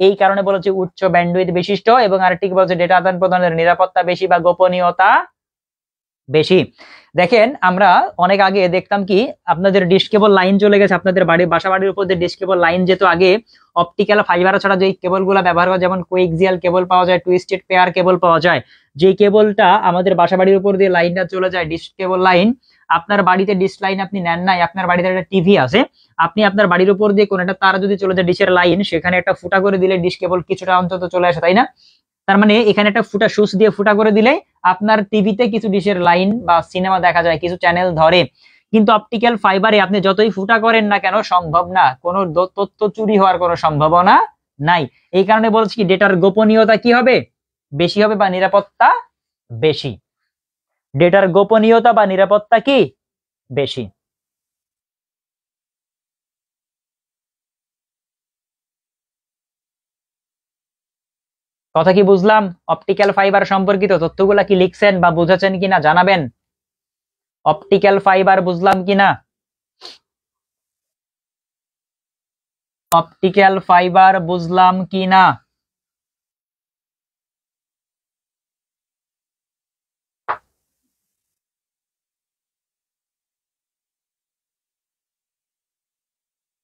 এই কারণে বলেছে উচ্চ ব্যান্ডউইথ বিশিষ্ট। এবং আরেকটি বলছে ডেটা আদান প্রদানের নিরাপত্তা বেশি বা গোপনীয়তা বেশি। দেখেন আমরা অনেক আগে দেখতাম কি, আপনাদের ডিশ কেবল লাইন চলে গেছে, আপনাদের বাসা বাড়ির উপর যে ডিশ কেবল লাইন যেত আগে, অপটিক্যাল ফাইবার ছাড়া যে কেবল গুলা ব্যবহার করা, যেমন কোএক্সিয়াল কেবল পাওয়া যায়, টুইস্টেড পেয়ার কেবল পাওয়া যায়, যে কেবলটা আমাদের বাসা বাড়ির উপর দিয়ে লাইনটা চলে যায়, ডিশ কেবল লাইন। আপনার বাড়িতে ডিশ লাইন আপনি নেন নাই, আপনার বাড়িতে একটা টিভি আছে, আপনি আপনার বাড়ির উপর দিয়ে কোন একটা তার যদি চলে যায় ডিশের লাইন, সেখানে একটা ফুটা করে দিলে ডিশ কেবল কিছুটা অন্তত চলে আসে, তাই না? তার মানে এখানে একটা ফুটা সুচ দিয়ে ফুটা করে দিলে আপনার টিভিতে কিছু ডিশের লাইন বা সিনেমা দেখা যায়, কিছু চ্যানেল ধরে। কিন্তু অপটিক্যাল ফাইবারে আপনি যতই ফুটা করেন না কেন, সম্ভব না, কোনো তথ্য চুরি হওয়ার কোনো সম্ভাবনা নাই। এই কারণে বলছি কি ডেটার গোপনীয়তা কি হবে? বেশি হবে বা নিরাপত্তা বেশি। ডেটার গোপনীয়তা বা নিরাপত্তা কি বেশি। কথা কি বুঝলাম? অপটিক্যাল ফাইবার সম্পর্কিত তথ্যগুলা কি লিখছেন বা বুঝেছেন কিনা জানাবেন। অপটিক্যাল ফাইবার বুঝলাম কিনা? অপটিক্যাল ফাইবার বুঝলাম কিনা?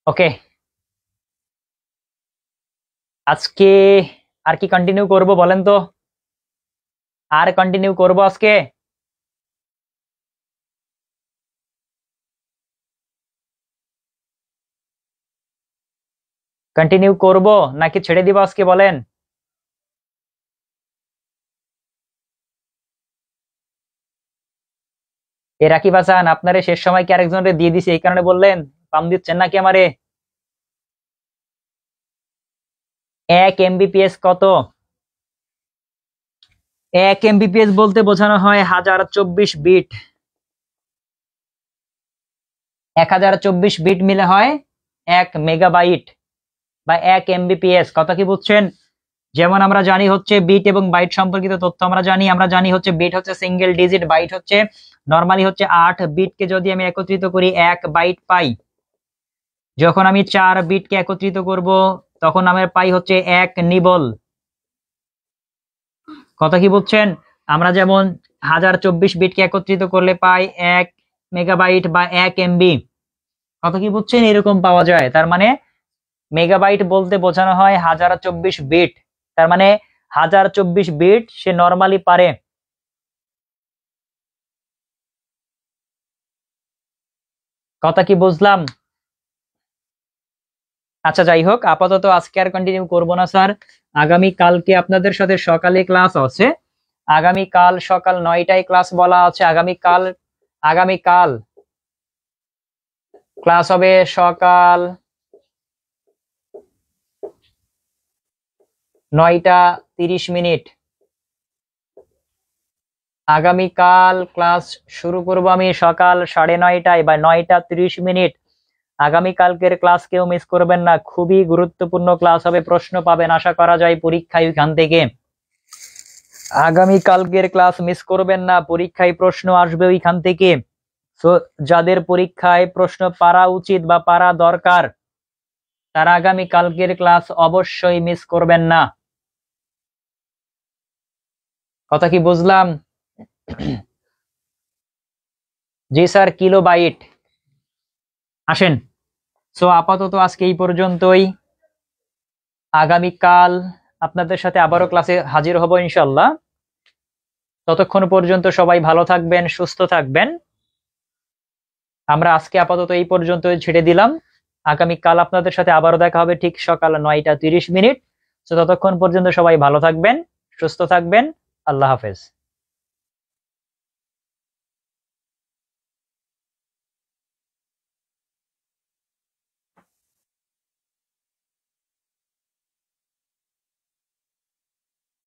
ওকে, আজকে আর কি কন্টিনিউ করব বলেন তো? আর কন্টিনিউ করব আজকে? কন্টিনিউ করব নাকি ছেড়ে দিব আজকে বলেন? এ রাকিব হাসান, আপনারে শেষ সময় কি আরেকজনের দিয়ে দিছে এই কারণে বললেন? পাম দিচ্ছেন নাকি আমারে? 1 এমবিপিএস কত? 1 এমবিপিএস বলতে বোঝানো হয় 1024 বিট। 1024 বিট মিলে হয় 1 মেগাবাইট বা 1 এমবিপিএস। কথা কি বুঝছেন? যেমন আমরা জানি হচ্ছে বিট এবং বাইট সম্পর্কিত তথ্য আমরা জানি হচ্ছে বিট হচ্ছে সিঙ্গেল ডিজিট, বাইট হচ্ছে নরমালি হচ্ছে 8 বিটকে যদি আমি একত্রিত করি 1 বাইট পাই। যখন আমি 4 বিটকে একত্রিত করব তখন আমার পাই হচ্ছে 1 নিবল। কথা কি বুঝছেন? আমরা যেমন 1024 বিটকে একত্রিত করলে পাই 1 মেগাবাইট বা 1 এমবি। কথা কি বুঝছেন? এরকম পাওয়া যায়। তার মানে মেগাবাইট বলতে বোঝানো হয় 1024 বিট। তার মানে 1024 বিট সে নরমালি পারে। কথা কি বুঝলাম? আচ্ছা, যাই হোক, আপাতত আজকে আর কন্টিনিউ করব না স্যার। আগামী কালকে আপনাদের সাথে সকালে ক্লাস আছে। আগামীকাল সকাল 9টায় ক্লাস বলা আছে। আগামীকাল ক্লাস হবে সকাল 9:30। আগামীকাল ক্লাস শুরু করব আমি সকাল 9:30টায় বা 9:30। আগামীকালকের ক্লাস কেউ মিস করবেন না, খুবই গুরুত্বপূর্ণ ক্লাস হবে। প্রশ্ন পাবেন আশা করা যায় পরীক্ষায় ওইখান থেকে। আগামীকালকের ক্লাস মিস করবেন না, পরীক্ষায় প্রশ্ন আসবে ওইখান থেকে। সো যাদের পরীক্ষায় প্রশ্ন পারা উচিত বা পারা দরকার তারা আগামীকালকের ক্লাস অবশ্যই মিস করবেন না। কথা কি বুঝলাম? জি স্যার, কিলোবাইট। আসেন। সো আপাতত আজকে এই পর্যন্তই। আগামীকাল আপনাদের সাথে আবারও ক্লাসে হাজির হব ইনশাল্লাহ। ততক্ষণ পর্যন্ত সবাই ভালো থাকবেন, সুস্থ থাকবেন। আমরা আজকে আপাতত এই পর্যন্তই ছেড়ে দিলাম। আগামীকাল আপনাদের সাথে আবারও দেখা হবে ঠিক সকাল 9:30। তো ততক্ষণ পর্যন্ত সবাই ভালো থাকবেন, সুস্থ থাকবেন। আল্লাহ হাফেজ।